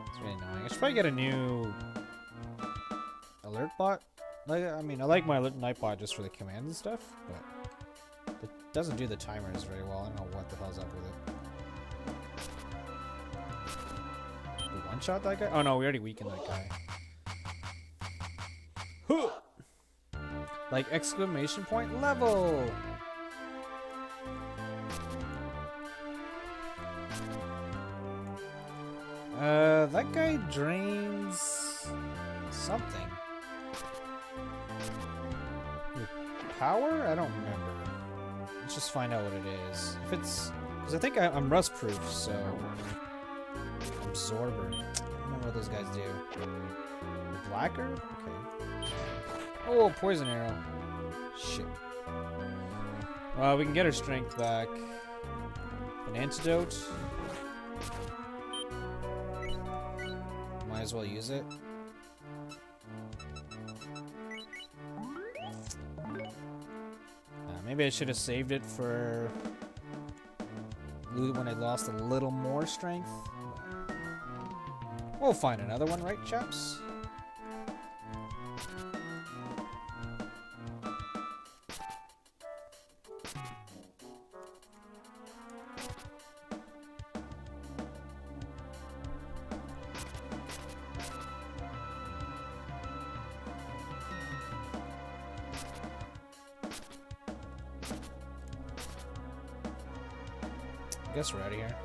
It's really annoying. I should probably get a new alert bot. Like, I mean, I like my Nightbot just for the commands and stuff, but it doesn't do the timers very well. I don't know what the hell's up with it. We one-shot that guy? Oh no, we already weakened that guy. Huh! Like exclamation point level! That guy drains something. Power? I don't remember. Let's just find out what it is. If it's, because I think I'm rust proof, so absorber. I don't remember what those guys do. Blacker? Okay. Oh, poison arrow. Shit. Well, we can get our strength back. An antidote. Might as well use it. Maybe I should have saved it for when I lost a little more strength. We'll find another one, right, chaps? I guess we're out of here.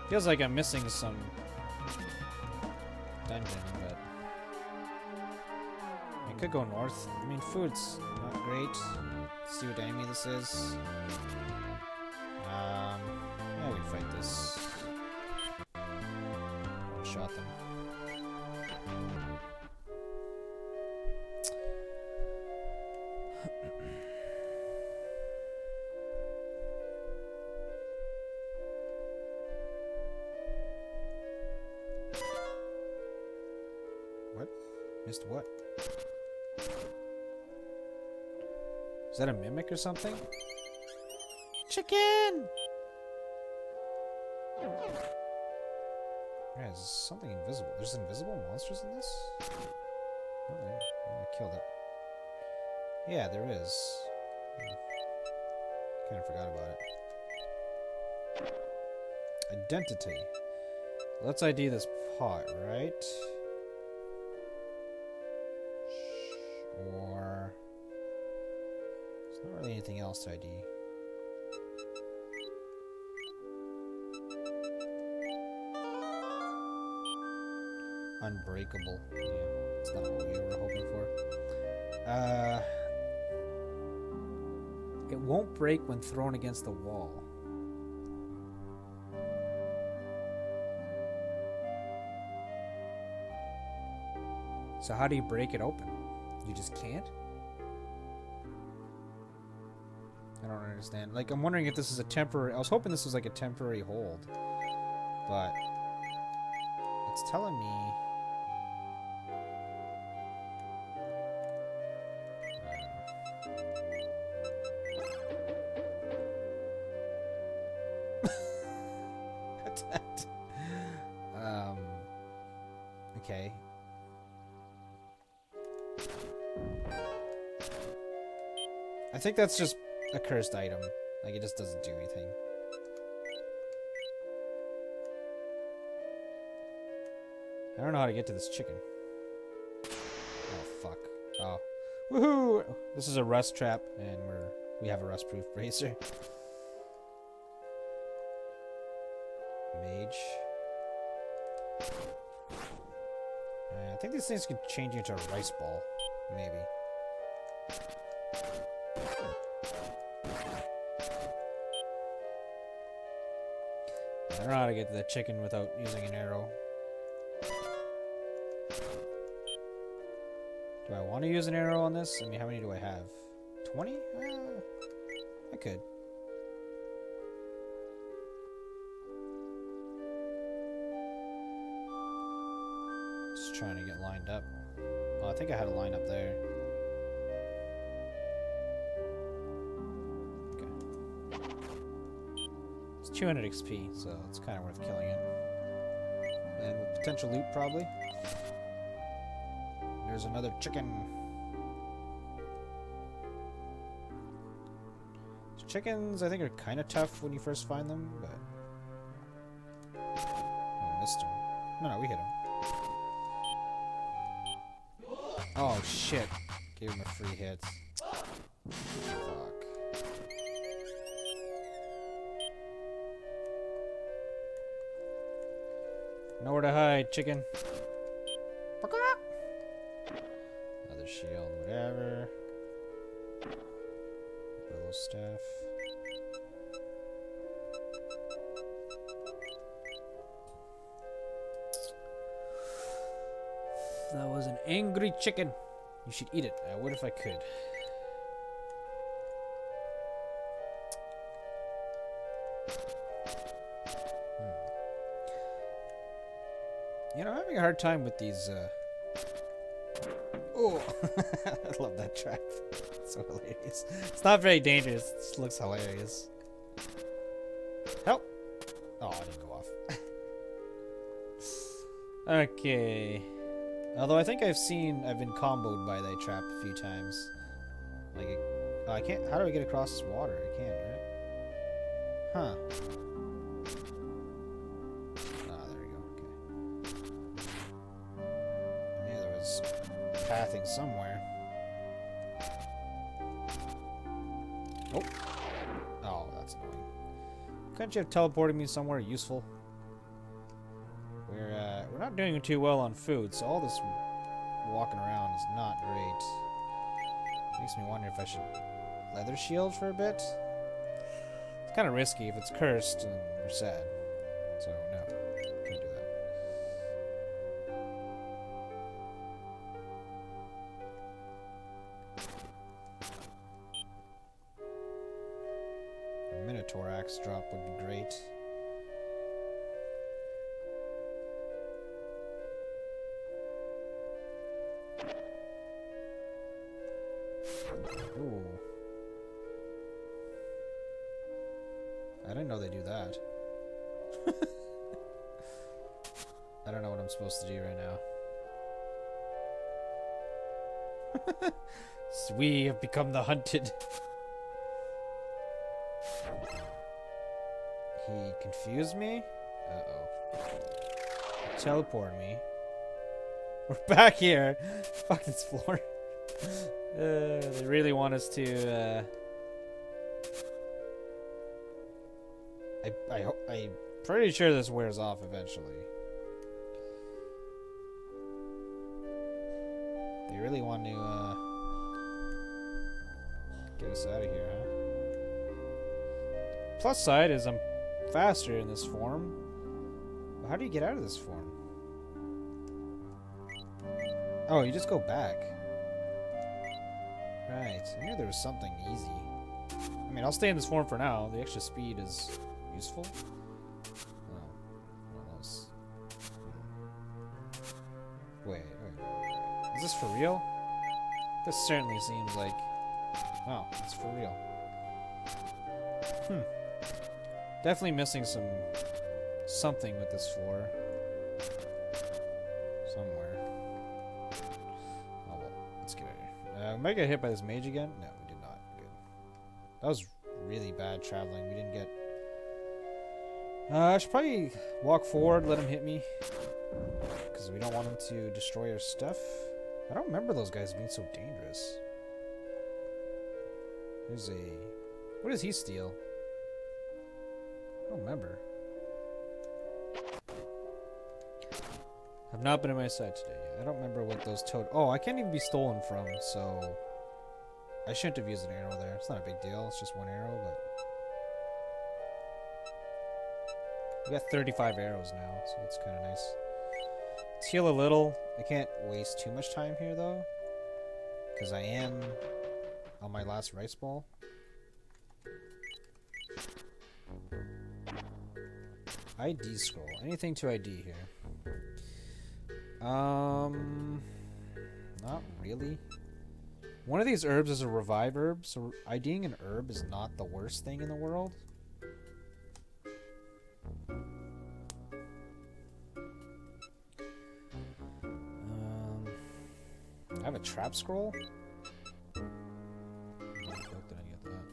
Feels like I'm missing some dungeon, but I could go north. I mean, food's not great. Let's see what enemy this is. Yeah, we can fight this. One shot them. Missed what? Is that a mimic or something? Chicken! Yeah, there's something invisible. There's invisible monsters in this? Oh, I killed it. Yeah, there is. Kind of forgot about it. Identity. Let's ID this pot, right? Or... there's not really anything else to ID. Unbreakable. Yeah, that's not what we were hoping for. It won't break when thrown against the wall. So how do you break it open? You just can't? I don't understand. Like, I'm wondering if this is a temporary... I was hoping this was like a temporary hold. But... it's telling me... okay. I think that's just a cursed item. Like, it just doesn't do anything. I don't know how to get to this chicken. Oh, fuck. Oh. Woohoo! This is a rust trap, and we have a rust-proof bracer. Mage. I think these things can change into a rice ball. Maybe. I don't know how to get to that chicken without using an arrow. Do I want to use an arrow on this? I mean, how many do I have? 20? I could. Just trying to get lined up. Oh, I think I had a line up there. Okay. It's 200 XP, so it's kind of worth killing it. And with potential loot, probably. There's another chicken. Chickens, I think, are kind of tough when you first find them, but... oh, we missed him. No, we hit him. Oh, shit. Gave him a free hit. Fuck. Nowhere to hide, chicken. Another shield, whatever. Willow staff. That was an angry chicken. You should eat it. I would if I could. You know, I'm having a hard time with these, oh! I love that trap. It's so hilarious. It's not very dangerous. It just looks hilarious. Help! Oh, I didn't go off. Okay. Although I think I've been comboed by that trap a few times. Like, oh, I can't, how do I get across this water? I can't, right? Huh. Ah, there we go, okay. Yeah, there was pathing somewhere. Oh. Oh, that's annoying. Couldn't you have teleported me somewhere useful? We're not doing too well on food, so all this walking around is not great. Makes me wonder if I should leather shield for a bit. It's kind of risky if it's cursed and we're sad. So no, can't do that. A Minotaur axe drop would be great. Ooh. I didn't know they do that. I don't know what I'm supposed to do right now. We have become the hunted. He confused me? Uh-oh. Teleported me. We're back here. Fuck this floor. They really want us to, I'm pretty sure this wears off eventually. They really want to, get us out of here, huh? Plus side is I'm faster in this form. But how do you get out of this form? Oh, you just go back. Right. I knew there was something easy. I mean, I'll stay in this form for now. The extra speed is useful. Oh. What else? Wait. Is this for real? This certainly seems like... Wow, it's for real. Definitely missing something with this floor. Somewhere. Oh well, let's get out of here. Might get hit by this mage again? No, we did not. Good. That was really bad traveling. We didn't get... I should probably walk forward, let him hit me. Because we don't want him to destroy our stuff. I don't remember those guys being so dangerous. There's a... What does he steal? I don't remember. I've not been on my side today yet. I don't remember what those toad... Oh, I can't even be stolen from, so... I shouldn't have used an arrow there. It's not a big deal. It's just one arrow, but... We got 35 arrows now, so that's kind of nice. Let's heal a little. I can't waste too much time here, though. Because I am on my last rice ball. ID scroll. Anything to ID here? Not really. One of these herbs is a revive herb, so IDing an herb is not the worst thing in the world. I have a trap scroll? Where the fuck did I get that?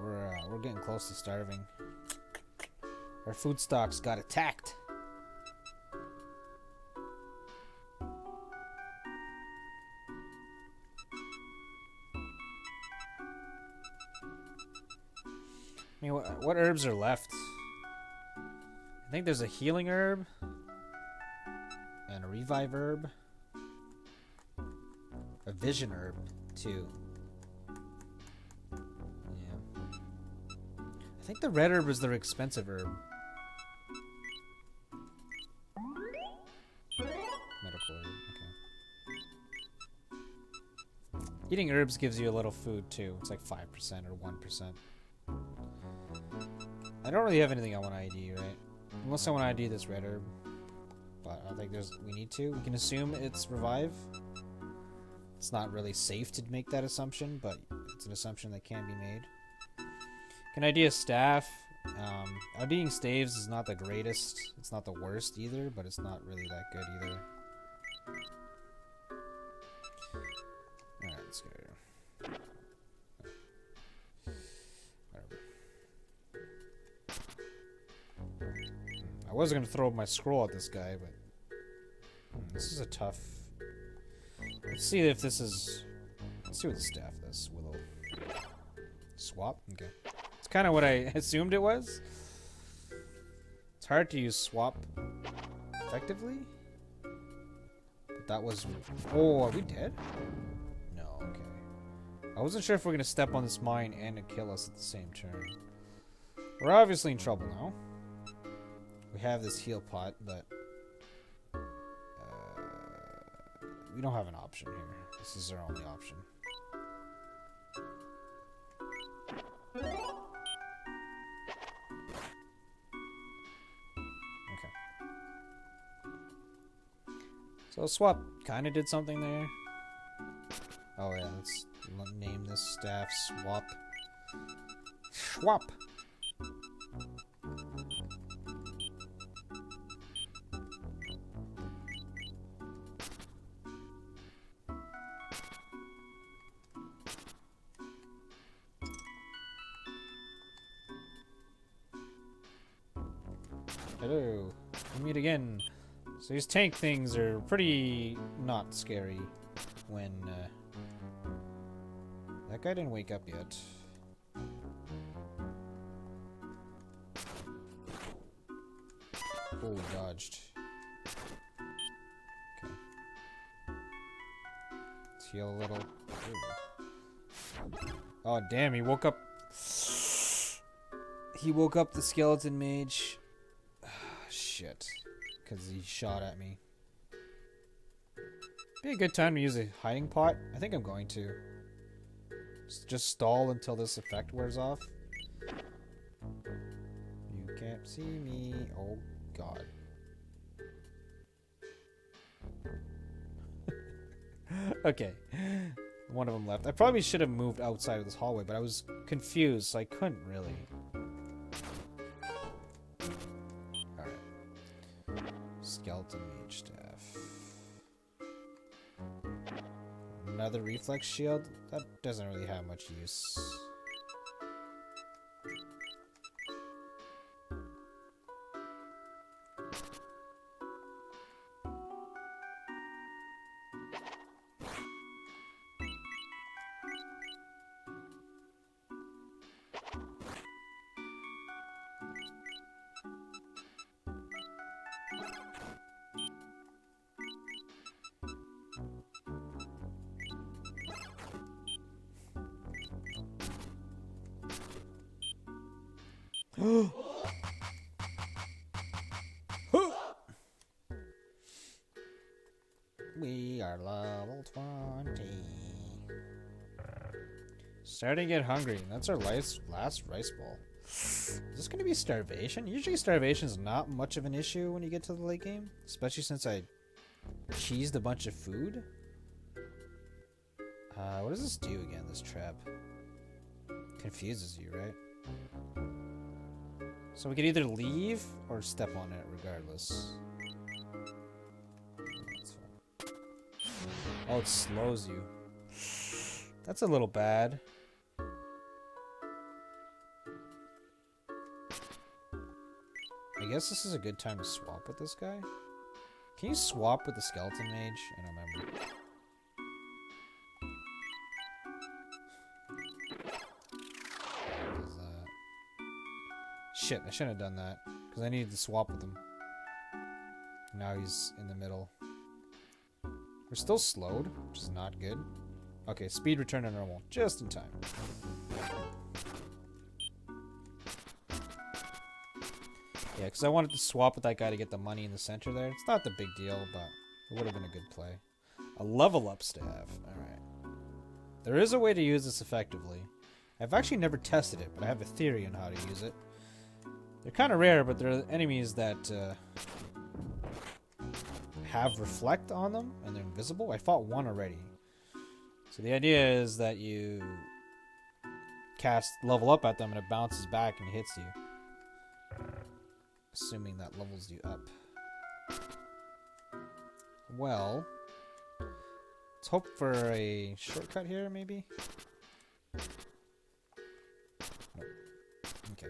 Yeah, we're getting close to starving. Our food stocks got attacked. I mean, what herbs are left? I think there's a healing herb and a revive herb, a vision herb too. Yeah, I think the red herb is the expensive herb. Medical herb. Okay. Eating herbs gives you a little food too. It's like 5% or 1%. I don't really have anything I want to ID, right? Unless I want to ID this red herb. But I don't think we need to. We can assume it's revive. It's not really safe to make that assumption, but it's an assumption that can be made. Can ID a staff. IDing staves is not the greatest. It's not the worst either, but it's not really that good either. Alright, let's go here. I was gonna throw my scroll at this guy, but this is a tough. Let's see if this is. Let's see what the staff does. Willow. Swap. Okay. It's kind of what I assumed it was. It's hard to use swap effectively. But that was. Oh, are we dead? No. Okay. I wasn't sure if we're gonna step on this mine and it kill us at the same turn. We're obviously in trouble now. We have this heal pot, but we don't have an option here. This is our only option. Okay. So swap kind of did something there. Oh yeah, let's name this staff Swap. Swap! Hello. We meet again. So these tank things are pretty not scary when that guy didn't wake up yet. Oh, we dodged. Okay. Let's heal a little. Ooh. Oh, damn, he woke up. He woke up the skeleton mage. Shit. Because he shot at me. Be a good time to use a hiding pot. I think I'm going to. Just stall until this effect wears off. You can't see me. Oh, God. Okay. One of them left. I probably should have moved outside of this hallway, but I was confused, so I couldn't really. Alright. Skeleton mage staff. Another reflex shield? That doesn't really have much use. We are level 20. Starting to get hungry. That's our last rice bowl. Is this going to be starvation? Usually starvation is not much of an issue when you get to the late game. Especially since I cheesed a bunch of food. What does this do again, this trap? Confuses you, right? So we could either leave or step on it regardless. Oh, it slows you. That's a little bad. I guess this is a good time to swap with this guy. Can you swap with the skeleton mage? I don't remember. Does that? Shit, I shouldn't have done that. Because I needed to swap with him. Now he's in the middle. We're still slowed, which is not good. Okay, speed return to normal. Just in time. Yeah, because I wanted to swap with that guy to get the money in the center there. It's not the big deal, but it would have been a good play. A level up staff. Alright. There is a way to use this effectively. I've actually never tested it, but I have a theory on how to use it. They're kind of rare, but they're enemies that have reflect on them, and they're invisible. I fought one already. So the idea is that you cast level up at them, and it bounces back and hits you. Assuming that levels you up. Well, let's hope for a shortcut here, maybe? Nope. Okay.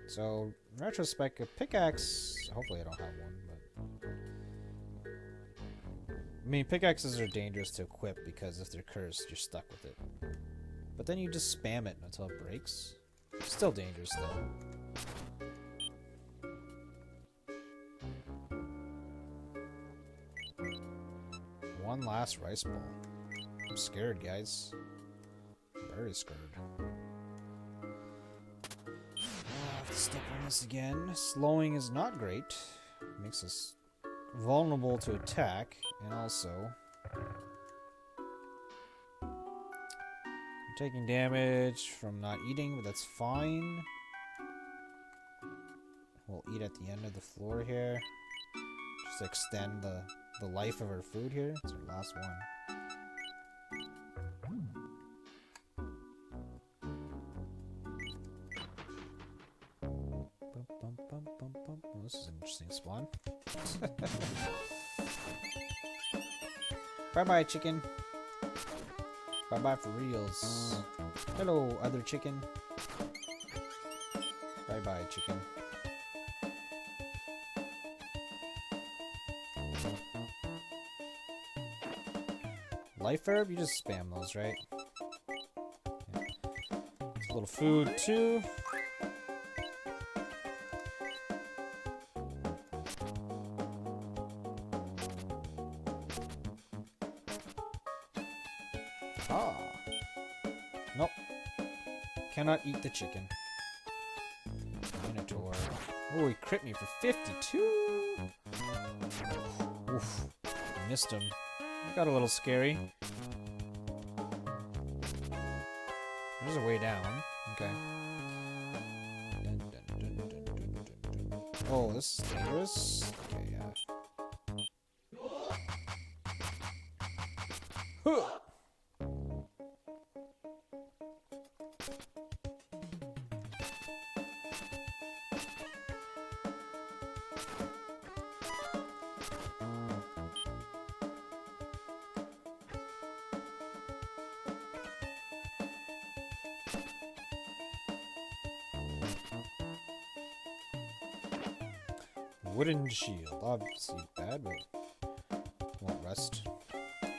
So, in retrospect, a pickaxe... Hopefully I don't have one, but... I mean, pickaxes are dangerous to equip because if they're cursed, you're stuck with it. But then you just spam it until it breaks. Still dangerous, though. One last rice bowl. I'm scared, guys. Very scared. I have to step on this again. Slowing is not great. Makes us vulnerable to attack, and also... taking damage from not eating, but that's fine. We'll eat at the end of the floor here. Just to extend the life of our food here. It's our last one. Oh, this is an interesting spawn. Bye-bye, chicken. Bye-bye for reals. Hello, other chicken. Bye-bye, chicken. Life herb? You just spam those, right? Yeah. A little food, too. Ah. Nope. Cannot eat the chicken. Minotaur. Oh, he crit me for 52. Oof. Missed him. Got a little scary. There's a way down. Okay. Dun, dun, dun, dun, dun, dun, dun. Oh, this is dangerous. Okay, yeah. Huh. Wooden shield. Obviously bad, but won't rust. I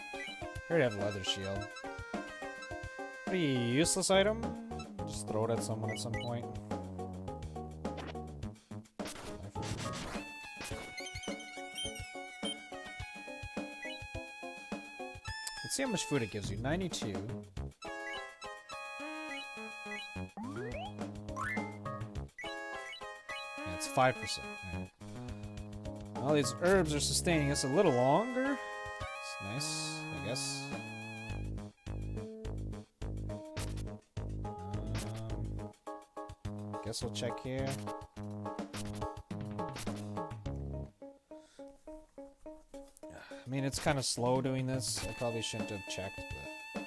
already have a leather shield. Pretty useless item. Just throw it at someone at some point. Let's see how much food it gives you. 92. Yeah, it's 5%. Right. All these herbs are sustaining us a little longer. It's nice, I guess. Guess we'll check here. I mean, it's kind of slow doing this. I probably shouldn't have checked, but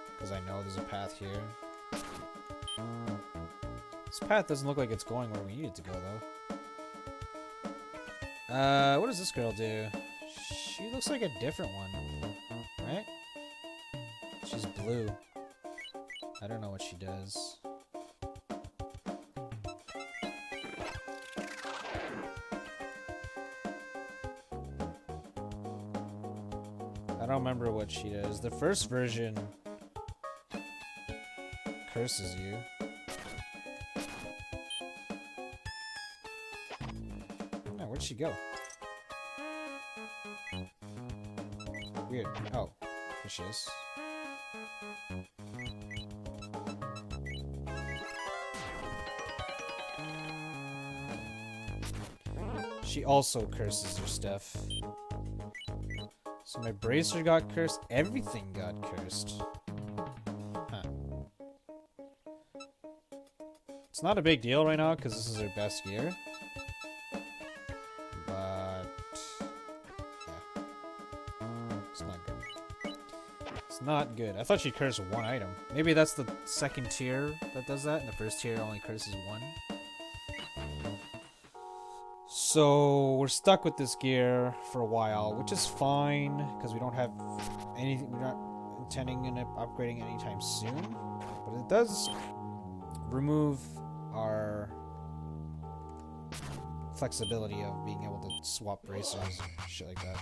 because I know there's a path here. This path doesn't look like it's going where we need it to go, though. What does this girl do? She looks like a different one, right? She's blue. I don't know what she does. I don't remember what she does. The first version curses you. Oh, where'd she go? Weird. Oh, there she is. She also curses your stuff. So my bracer got cursed. Everything got cursed. Huh. It's not a big deal right now because this is her best gear. But yeah. It's not good. It's not good. I thought she cursed one item. Maybe that's the second tier that does that, and the first tier only curses one. So we're stuck with this gear for a while, which is fine because we don't have anything. We're not intending on upgrading anytime soon, but it does remove our flexibility of being able to swap bracers and shit like that.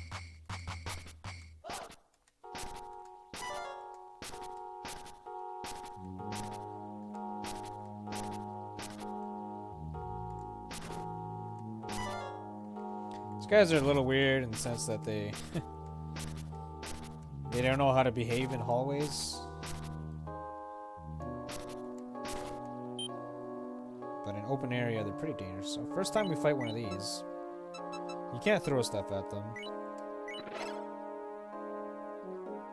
Guys are a little weird in the sense that they they don't know how to behave in hallways. But in open area, they're pretty dangerous. So first time we fight one of these, you can't throw stuff at them.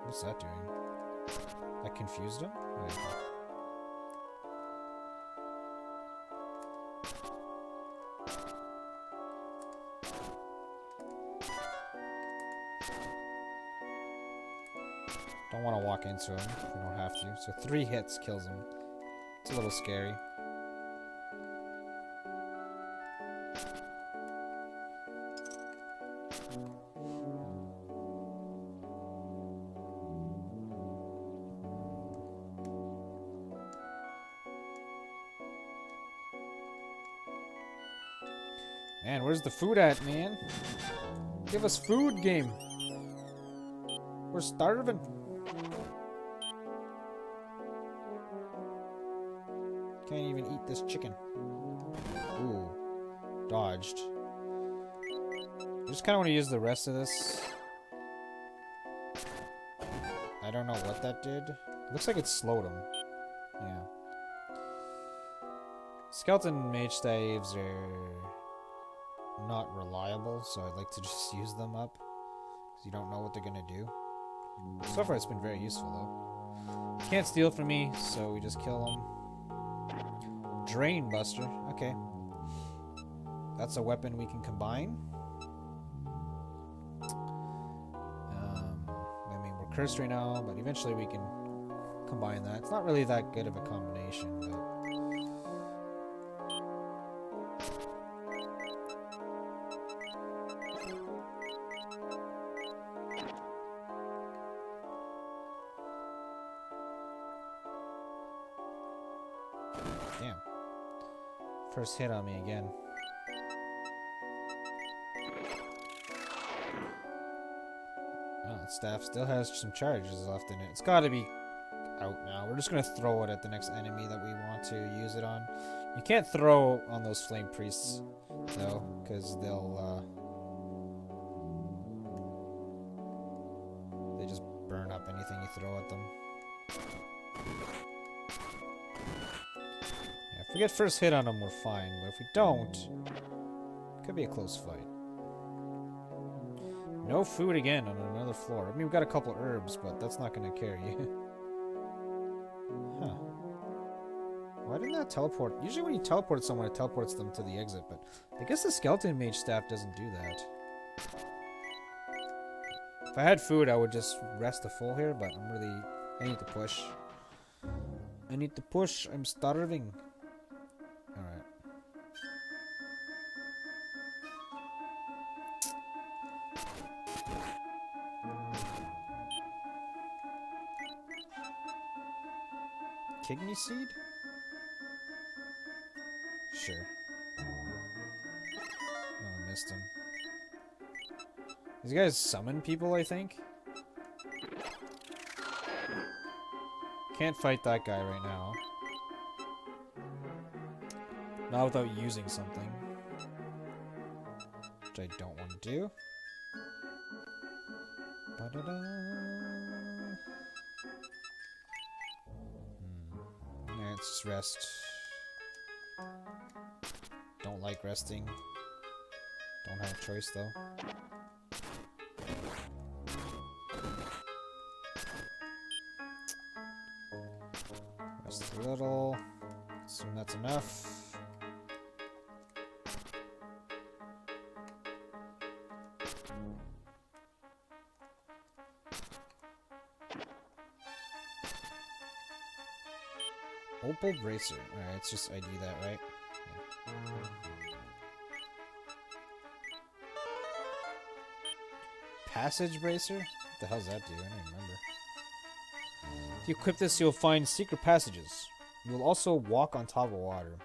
What's that doing? That confused him? Oh, yeah. Don't want to walk into him if we don't have to. So 3 hits kills him. It's a little scary. Man, where's the food at, man? Give us food, game. We're starving. Can't even eat this chicken. Ooh. Dodged. I just kind of want to use the rest of this. I don't know what that did. Looks like it slowed him. Yeah. Skeleton mage staves are not reliable, so I'd like to just use them up. Because you don't know what they're going to do. So far it's been very useful, though. Can't steal from me, so we just kill them. Drain Buster. Okay. That's a weapon we can combine. I mean, we're cursed right now, but eventually we can combine that. It's not really that good of a combination, but... Damn. First hit on me again. Oh, that staff still has some charges left in it. It's gotta be out now. We're just gonna throw it at the next enemy that we want to use it on. You can't throw on those flame priests, though, because they just burn up anything you throw at them. Yeah, if we get first hit on them, we're fine, but if we don't, it could be a close fight. No food again on another floor. I mean, we've got a couple herbs, but that's not going to carry you. Huh. Why didn't that teleport? Usually when you teleport someone, it teleports them to the exit, but I guess the skeleton mage staff doesn't do that. If I had food, I would just rest a full here, but I need to push. I need to push. I'm starving. Alright. Kidney seed? Sure. Oh, I missed him. These guys summon people, I think? Can't fight that guy right now. Not without using something. Which I don't want to do. Ba-da-da. Alright, let's just rest. Don't like resting. Don't have a choice though. Rest a little. Assume that's enough. Opal Bracer. Alright, it's just ID that, right? Yeah. Passage Bracer? What the hell's that do? I don't even remember. If you equip this, you'll find secret passages. You will also walk on top of water.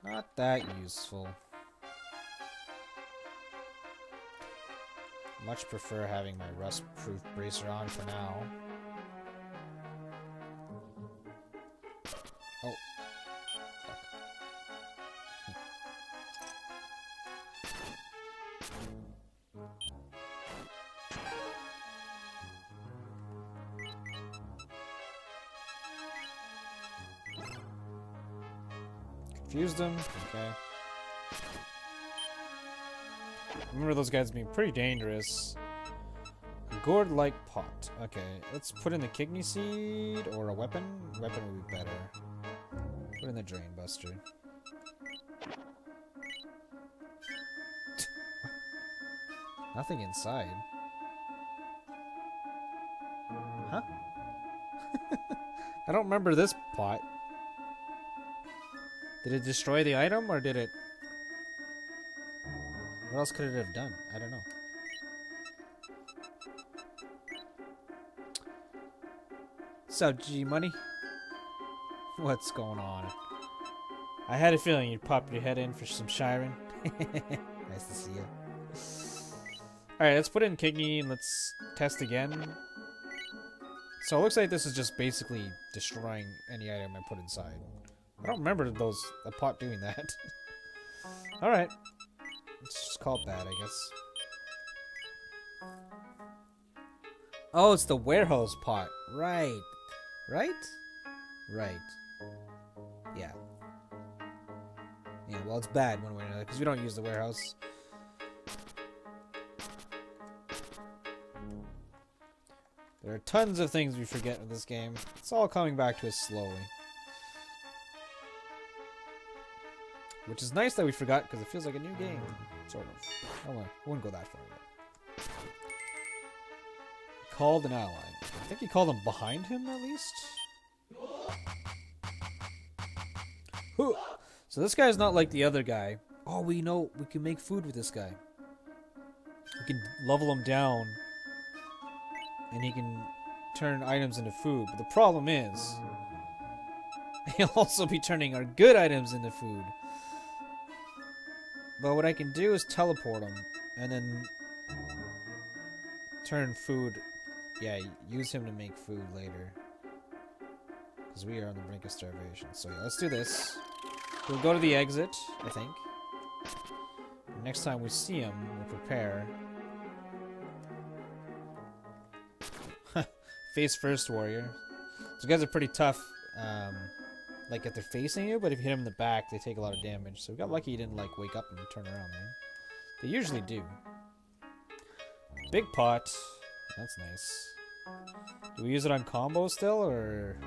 Not that useful. Much prefer having my rust-proof bracer on for now. Oh. Fuck. Confused them. Okay. Remember those guys being pretty dangerous. Gourd-like pot. Okay, let's put in the kidney seed or a weapon. Weapon would be better. Put in the drain buster. Nothing inside. Huh? I don't remember this pot. Did it destroy the item or did it... What else could it have done? I don't know. So, G-Money? What's going on? I had a feeling you'd pop your head in for some Shiren. Nice to see you. Alright, let's put in Kidney and let's test again. So it looks like this is just basically destroying any item I put inside. I don't remember a pot doing that. Alright. Let's just call it bad, I guess. Oh, it's the warehouse pot. Right. Right? Right. Yeah. Yeah, well, it's bad one way or another, because we don't use the warehouse. There are tons of things we forget in this game. It's all coming back to us slowly. Which is nice that we forgot, because it feels like a new game. Sort of. I wouldn't go that far yet. Called an ally. I think he called him behind him, at least? Whew. So this guy's not like the other guy. Oh, we know we can make food with this guy. We can level him down, and he can turn items into food. But the problem is, he'll also be turning our good items into food. But what I can do is teleport him, and then turn food. Yeah, use him to make food later. Because we are on the brink of starvation. So yeah, let's do this. We'll go to the exit, I think. Next time we see him, we'll prepare. Face first, warrior. These guys are pretty tough, like if they're facing you, but if you hit them in the back, they take a lot of damage. So we got lucky he didn't like wake up and turn around there. They usually do. Big pot. That's nice. Do we use it on combo still, or...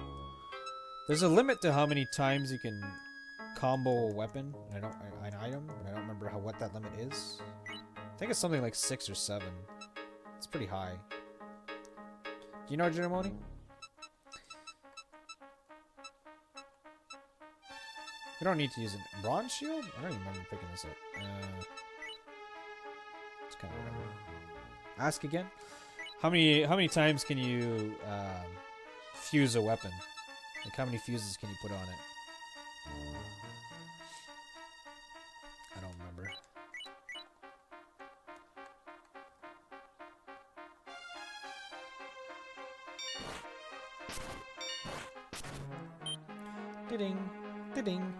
There's a limit to how many times you can combo a weapon, an item, and I don't remember what that limit is. I think it's something like 6 or 7. It's pretty high. Do you know, Jeremoni? You don't need to use a bronze shield? I don't even remember picking this up. It's kind of whatever. Ask again. How many times can you fuse a weapon? Like how many fuses can you put on it? I don't remember. Ding, ding.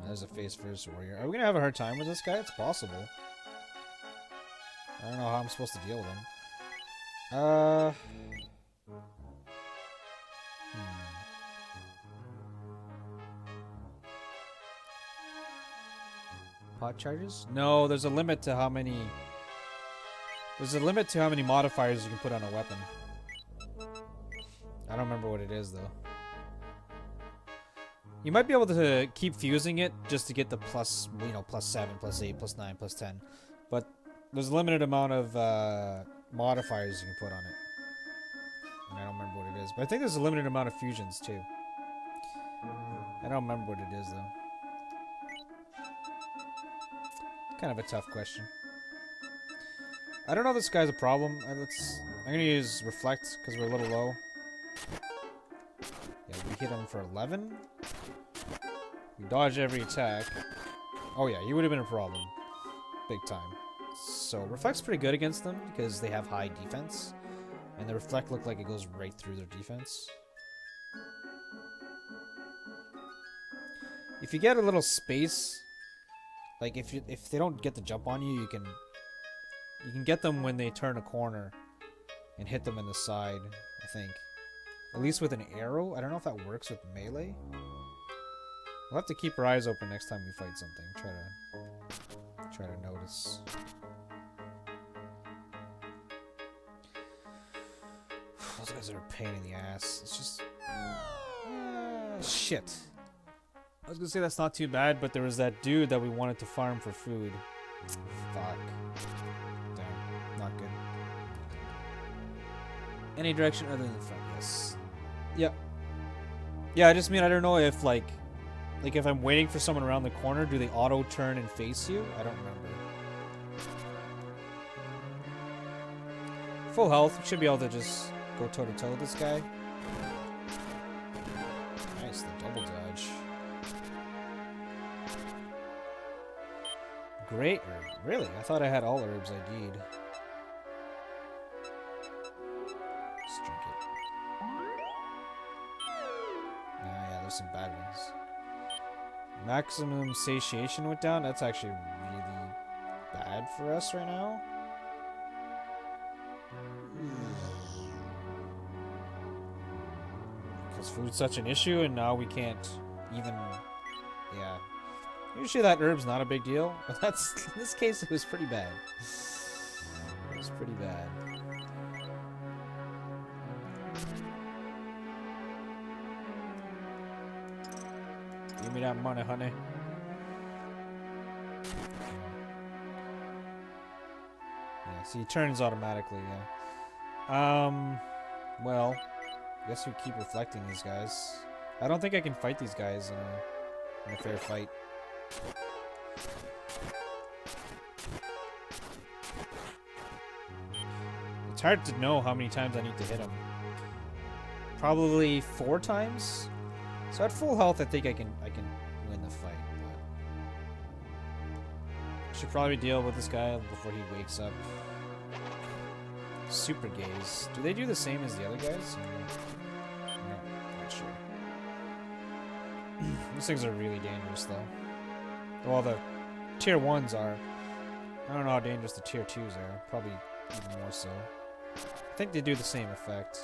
There's a face first warrior. Are we gonna have a hard time with this guy? It's possible. I don't know how I'm supposed to deal with him. Pot charges? No, there's a limit to how many... There's a limit to how many modifiers you can put on a weapon. I don't remember what it is, though. You might be able to keep fusing it just to get the plus, you know, plus 7, plus 8, plus 9, plus 10. But there's a limited amount of modifiers you can put on it. And I don't remember what it is. But I think there's a limited amount of fusions, too. I don't remember what it is, though. Kind of a tough question. I don't know if this guy's a problem. I'm going to use Reflect because we're a little low. Yeah, we hit him for 11. We dodge every attack. Oh yeah, he would have been a problem. Big time. So, Reflect's pretty good against them because they have high defense. And the Reflect looked like it goes right through their defense. If you get a little space, like if they don't get the jump on you, you can get them when they turn a corner and hit them in the side, I think. At least with an arrow. I don't know if that works with melee. We'll have to keep our eyes open next time we fight something. Try to notice. Those guys are a pain in the ass. It's just... shit. I was gonna say that's not too bad, but there was that dude that we wanted to farm for food. Fuck. Damn. Not good. Any direction other than the front, yes. Yep. Yeah, I just mean I don't know if like if I'm waiting for someone around the corner, do they auto turn and face you? I don't remember. Full health, should be able to just go toe to toe with this guy. Nice, the double dodge. great herb. Really? I thought I had all herbs I need. Let's drink it. Yeah, there's some bad ones. Maximum satiation went down. That's actually really bad for us right now. Because food's such an issue, and now we can't even... Yeah. Usually that herb's not a big deal, but that's... In this case, it was pretty bad. It was pretty bad. Give me that money, honey. Yeah, see, it turns automatically, yeah. Well, I guess we keep reflecting these guys. I don't think I can fight these guys in a fair fight. It's hard to know how many times I need to hit him. Probably 4 times? So at full health, I think I can win the fight. But I should probably deal with this guy before he wakes up. Super gaze. Do they do the same as the other guys? No, not sure. These things are really dangerous, though. Well, the tier 1s are. I don't know how dangerous the tier 2s are. Probably even more so. I think they do the same effect.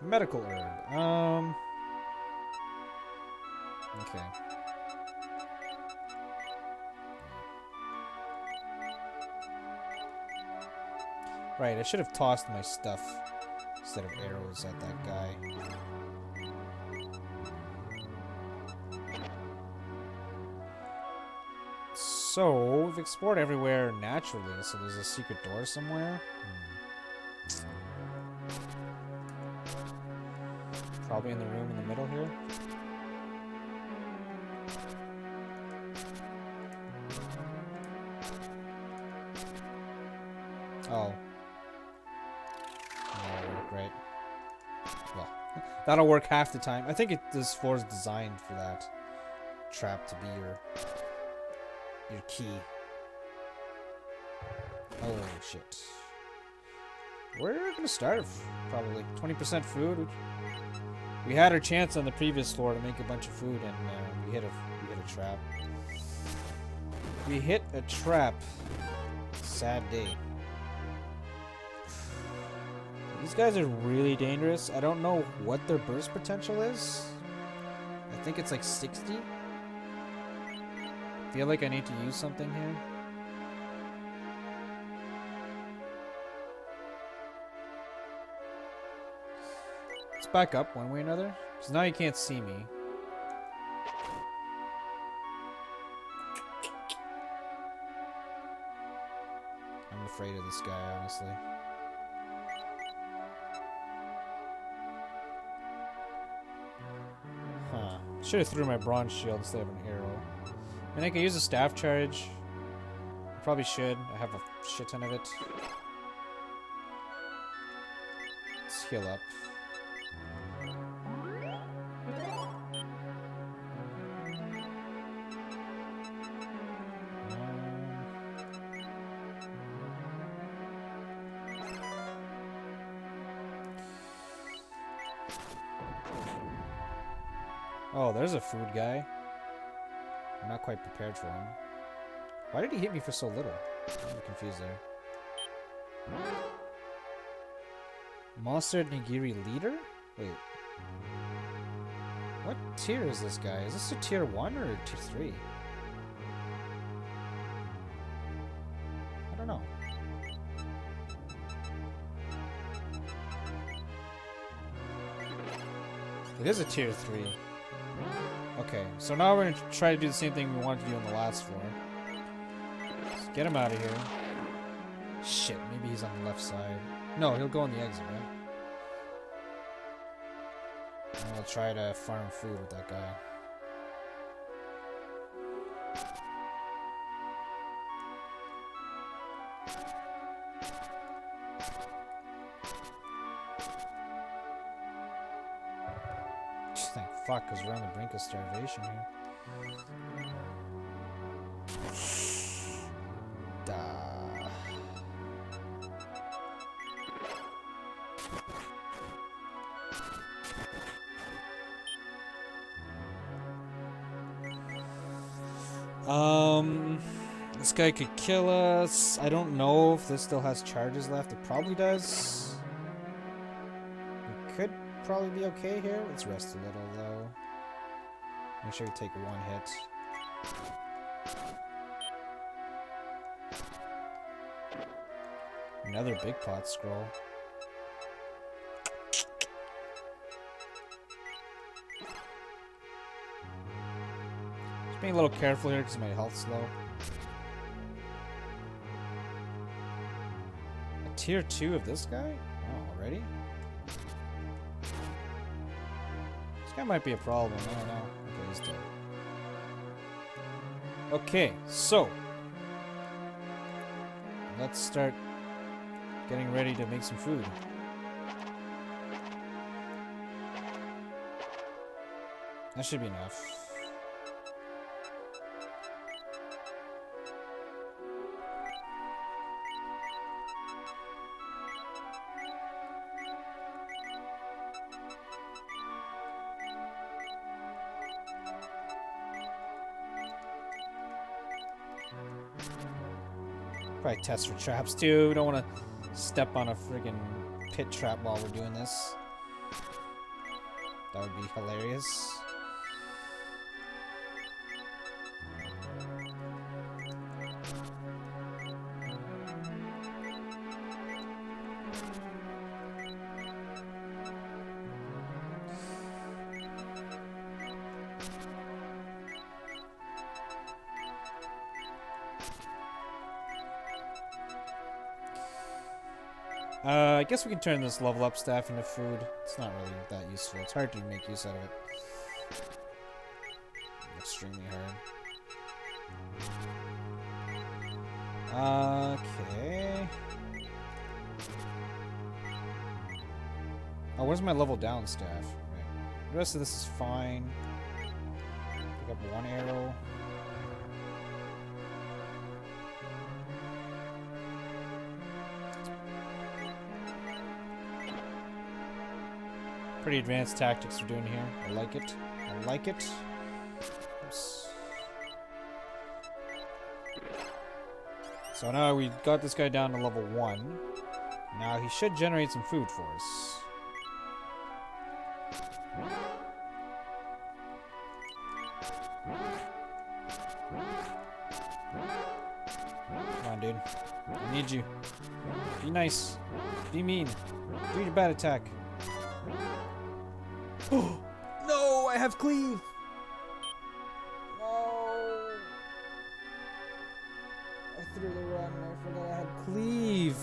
Medical herb. Okay. Right, I should have tossed my stuff instead of arrows at that guy. So, we've explored everywhere naturally, so there's a secret door somewhere. Probably in the room in the middle here. Oh. That'll work, right? Well, that'll work half the time. I think this floor is designed for that trap to be your key. Oh, shit. We're gonna starve, probably. 20% food. We had our chance on the previous floor to make a bunch of food, and we hit a trap. We hit a trap. Sad day. These guys are really dangerous. I don't know what their burst potential is. I think it's like 60. I feel like I need to use something here. Let's back up one way or another. Because now you can't see me. I'm afraid of this guy, honestly. Huh. Should have threw my bronze shield instead of an arrow. And I can use a staff charge. I probably should. I have a shit ton of it. Let's heal up. Oh, there's a food guy. I'm not quite prepared for him. Why did he hit me for so little? I'm confused there. Monster Nigiri leader? Wait. What tier is this guy? Is this a tier 1 or a tier 3? I don't know. It is a tier 3. Okay, so now we're gonna try to do the same thing we wanted to do on the last floor. Let's get him out of here. Shit, maybe he's on the left side. No, he'll go on the exit, right? And we'll try to farm food with that guy. Thank fuck, because we're on the brink of starvation here. Duh. This guy could kill us. I don't know if this still has charges left. It probably does. We could probably be okay here. Let's rest a little, though. Make sure we take one hit. Another big pot scroll. Just being a little careful here because my health's low. A tier 2 of this guy? Oh, already? This guy might be a problem. I don't know. Okay, he's dead. Okay, so let's start getting ready to make some food. That should be enough. Probably test for traps too. We don't want to step on a friggin' pit trap while we're doing this. That would be hilarious. I guess we can turn this level up staff into food. It's not really that useful. It's hard to make use out of it. Extremely hard. Okay. Oh, where's my level down staff? Right. The rest of this is fine. Pick up one arrow. Pretty advanced tactics we're doing here. I like it. I like it. Oops. So now we got this guy down to level 1. Now he should generate some food for us. Come on, dude. I need you. Be nice. Be mean. Do your bad attack. No, I have cleave. No. I threw the run. I forgot I had cleave.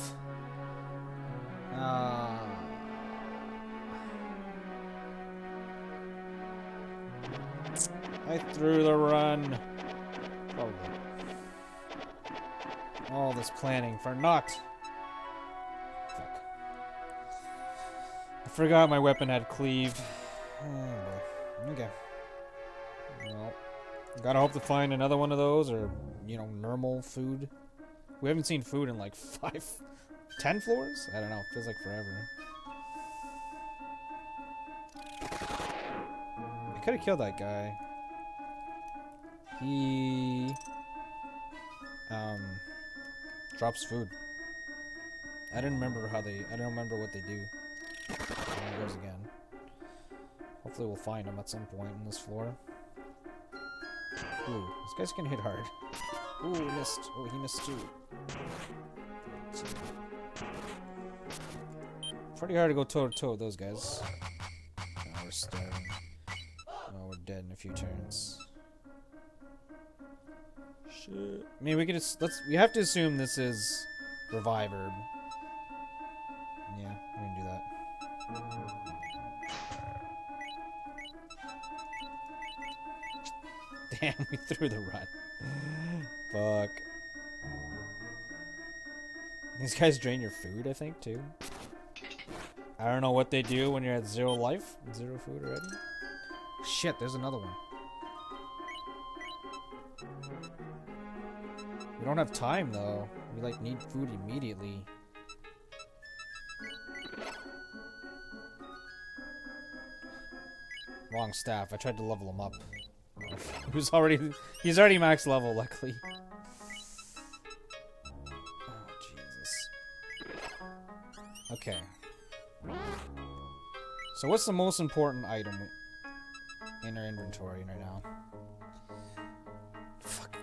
I threw the run. Probably. All this planning for naught. Fuck. I forgot my weapon had cleave. Oh boy. Okay. Well, gotta hope to find another one of those, or, you know, normal food. We haven't seen food in like 10 floors? I don't know. Feels like forever. I could have killed that guy. He drops food. I don't remember what they do. There he goes again. Hopefully we'll find him at some point in this floor. Ooh, this guy's gonna hit hard. Ooh, he missed. Oh, he missed too. Pretty hard to go toe-to-toe with those guys. Oh, we're starving. Oh, we're dead in a few turns. Shit. I mean, we could just... we have to assume this is Revive Herb. Yeah, we're gonna do that. Damn, we threw the run. Fuck. These guys drain your food, I think, too. I don't know what they do when you're at 0 life. 0 food already. Shit, there's another one. We don't have time though. We like need food immediately. Wrong staff. I tried to level him up. He's already max level, luckily. Oh, Jesus. Okay. So what's the most important item in our inventory right now? Fuck.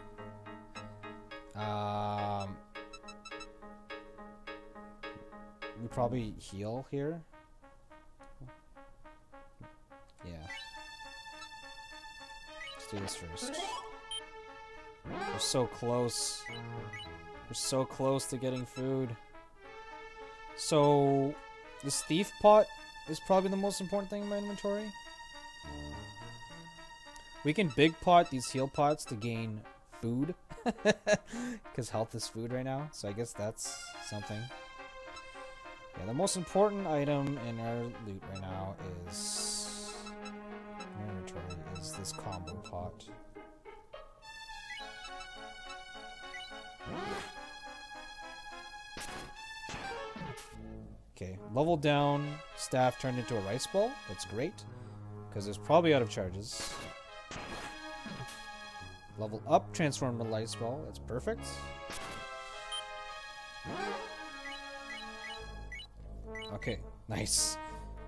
We probably heal here. Yeah. Let's do this first. We're so close. We're so close to getting food. So, this thief pot is probably the most important thing in my inventory. We can big pot these heal pots to gain food. Because health is food right now. So I guess that's something. Yeah, the most important item in our loot right now is... in our inventory is this combo pot. Okay, level down, staff turned into a rice ball. That's great. Because it's probably out of charges. Level up, transform to rice ball. That's perfect. Okay, nice.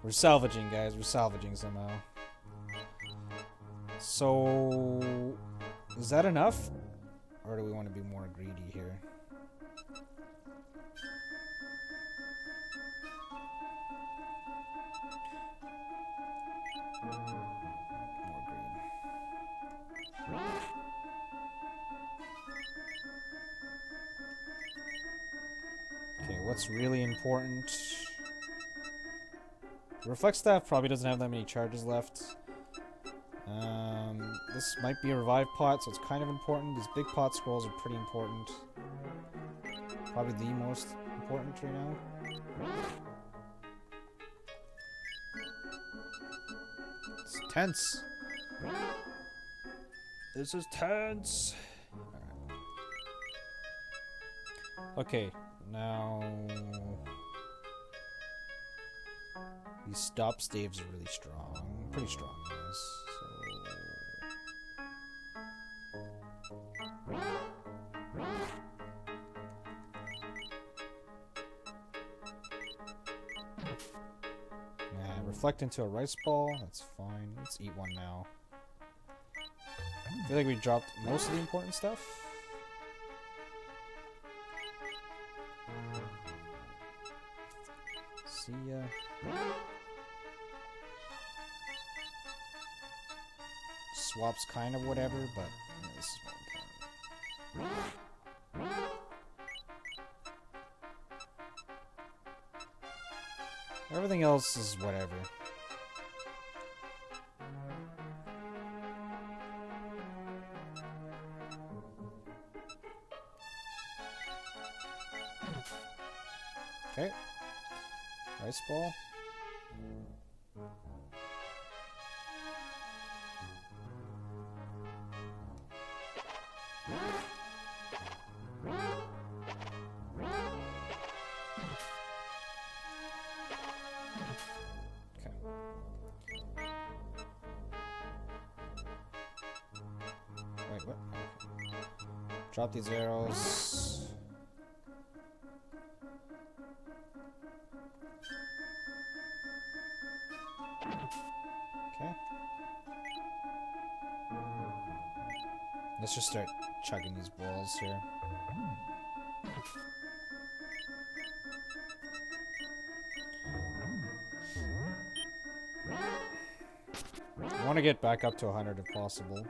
We're salvaging, guys. We're salvaging somehow. So, is that enough? Or do we want to be more greedy here? More greed. Okay, what's really important? The Reflect Staff probably doesn't have that many charges left. This might be a revive pot, so it's kind of important. These big pot scrolls are pretty important. Probably the most important right now. It's tense. This is tense. Alright. Okay, now... these stop staves are really strong. Pretty strong, guys. Reflect into a rice ball. That's fine. Let's eat one now. I feel like we dropped most of the important stuff. See ya. Swap's kind of whatever, but yeah, this is more important. Everything else is whatever. Okay. Rice ball. Wait, what? Drop these arrows. Okay. Let's just start chugging these balls here. I want to get back up to 100 if possible.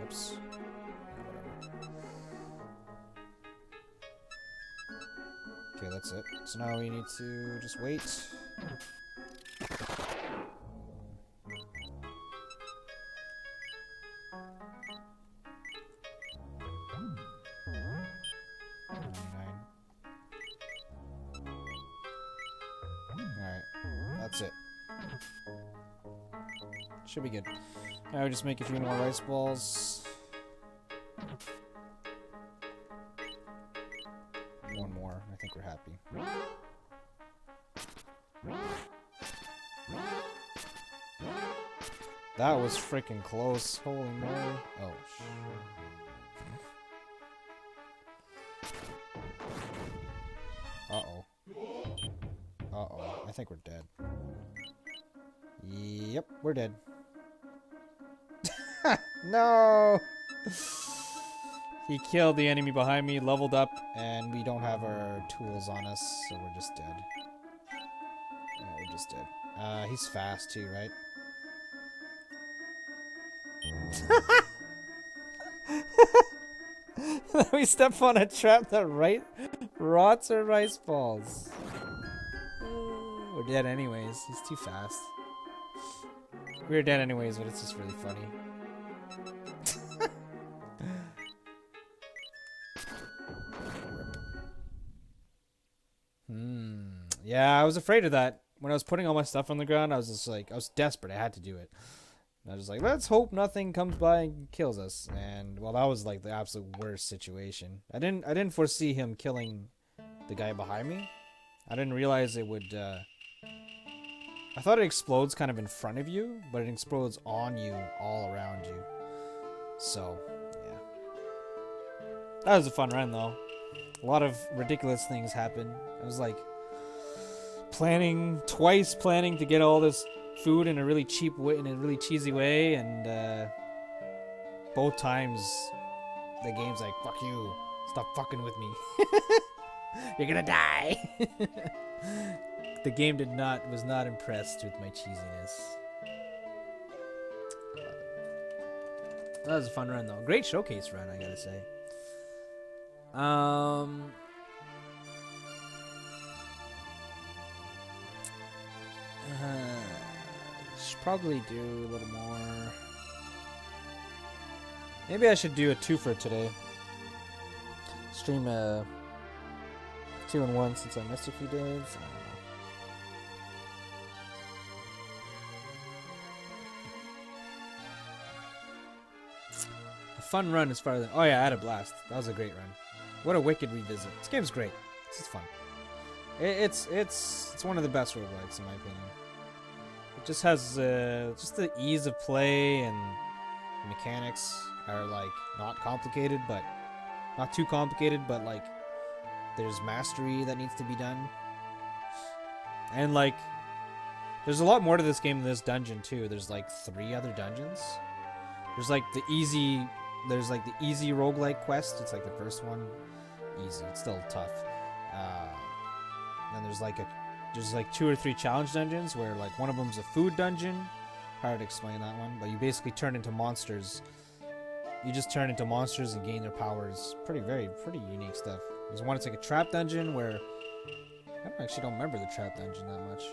Oops. Okay, that's it. So now we need to just wait. Alright, that's it. Should be good. I'll just make a few more rice balls. One more. I think we're happy. That was freaking close. Holy moly. Oh, uh-oh. Uh-oh. I think we're dead. Yep, we're dead. No! He killed the enemy behind me, leveled up, and we don't have our tools on us, so we're just dead. Yeah, we're just dead. He's fast too, right? We step on a trap that rots our rice balls. We're dead anyways. He's too fast. We're dead anyways, but it's just really funny. Yeah, I was afraid of that. When I was putting all my stuff on the ground, I was just like, I was desperate. I had to do it. And I was like, let's hope nothing comes by and kills us. And well, that was like the absolute worst situation. I didn't foresee him killing the guy behind me. I didn't realize it would. I thought it explodes kind of in front of you, but it explodes on you, all around you. So, yeah. That was a fun run, though. A lot of ridiculous things happened. I was like planning to get all this food in a really cheap way, in a really cheesy way, and both times the game's like, fuck you, stop fucking with me. You're gonna die. The game was not impressed with my cheesiness. That was a fun run, though. Great showcase run, I gotta say. Should probably do a little more. Maybe I should do a 2 for today. Stream a 2-in-1 since I missed a few days. I don't know. A fun run as far as... Oh yeah, I had a blast. That was a great run. What a wicked revisit. This game's great. This is fun. It's one of the best roguelikes in my opinion. It just has just the ease of play, and the mechanics are like not complicated, but not too complicated, but like there's mastery that needs to be done. And like there's a lot more to this game than this dungeon too. There's like 3 other dungeons. There's like the easy roguelike quest. It's like the first one. Easy. It's still tough. Then there's like 2 or 3 challenge dungeons where like one of them's a food dungeon. Hard to explain that one, but you basically turn into monsters. You just turn into monsters and gain their powers. Pretty unique stuff. There's one that's like a trap dungeon where I actually don't remember the trap dungeon that much.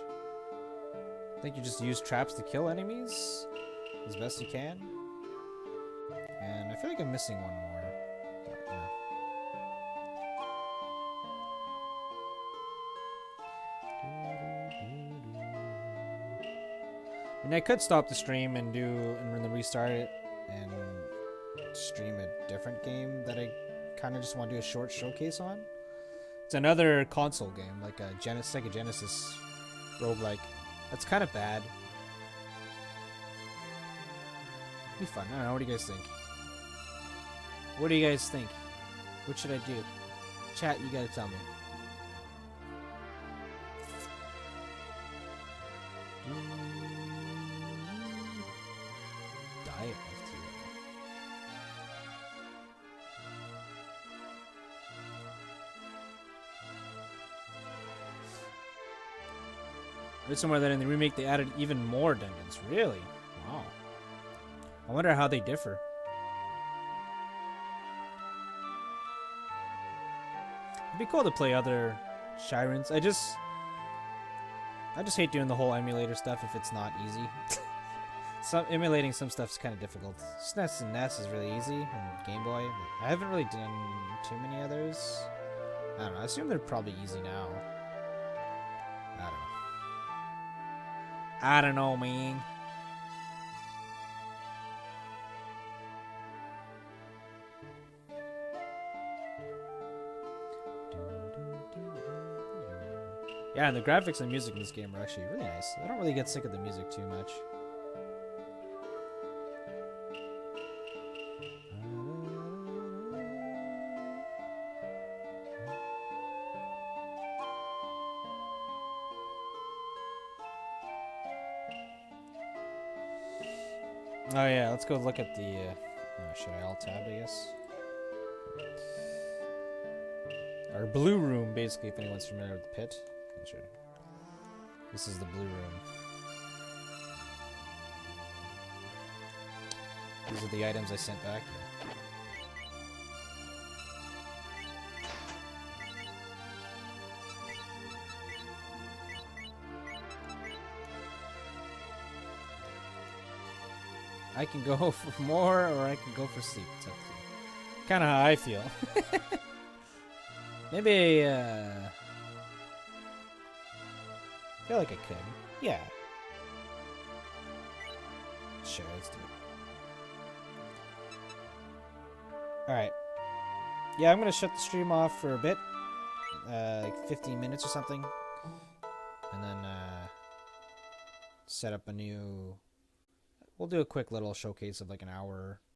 I think you just use traps to kill enemies as best you can. And I feel like I'm missing one more. But, yeah. And I could stop the stream and then restart it and stream a different game that I kind of just want to do a short showcase on. It's another console game, like a Sega Genesis roguelike. That's kind of bad. It'd be fun. I don't know. What do you guys think? What do you guys think? What should I do? Chat, you gotta tell me. Diet FTL. I read somewhere that in the remake they added even more dungeons. Really? Wow. I wonder how they differ. It'd be cool to play other Shirens. I just hate doing the whole emulator stuff if it's not easy. Emulating some stuff's kind of difficult. Snes and Nes is really easy, and Game Boy. But I haven't really done too many others. I don't know. I assume they're probably easy now. I don't know, man. Yeah, and the graphics and music in this game are actually really nice. I don't really get sick of the music too much. Oh yeah, let's go look at the. Oh, should I alt-tab? I guess. Our blue room, basically, if anyone's familiar with the pit. Sure. This is the blue room. These are the items I sent back. I can go for more, or I can go for sleep. It's up to you. Kind of how I feel. Maybe, I feel like I could. Yeah. Sure, let's do it. Alright. Yeah, I'm gonna shut the stream off for a bit. Like 15 minutes or something. And then, set up a new... We'll do a quick little showcase of like an hour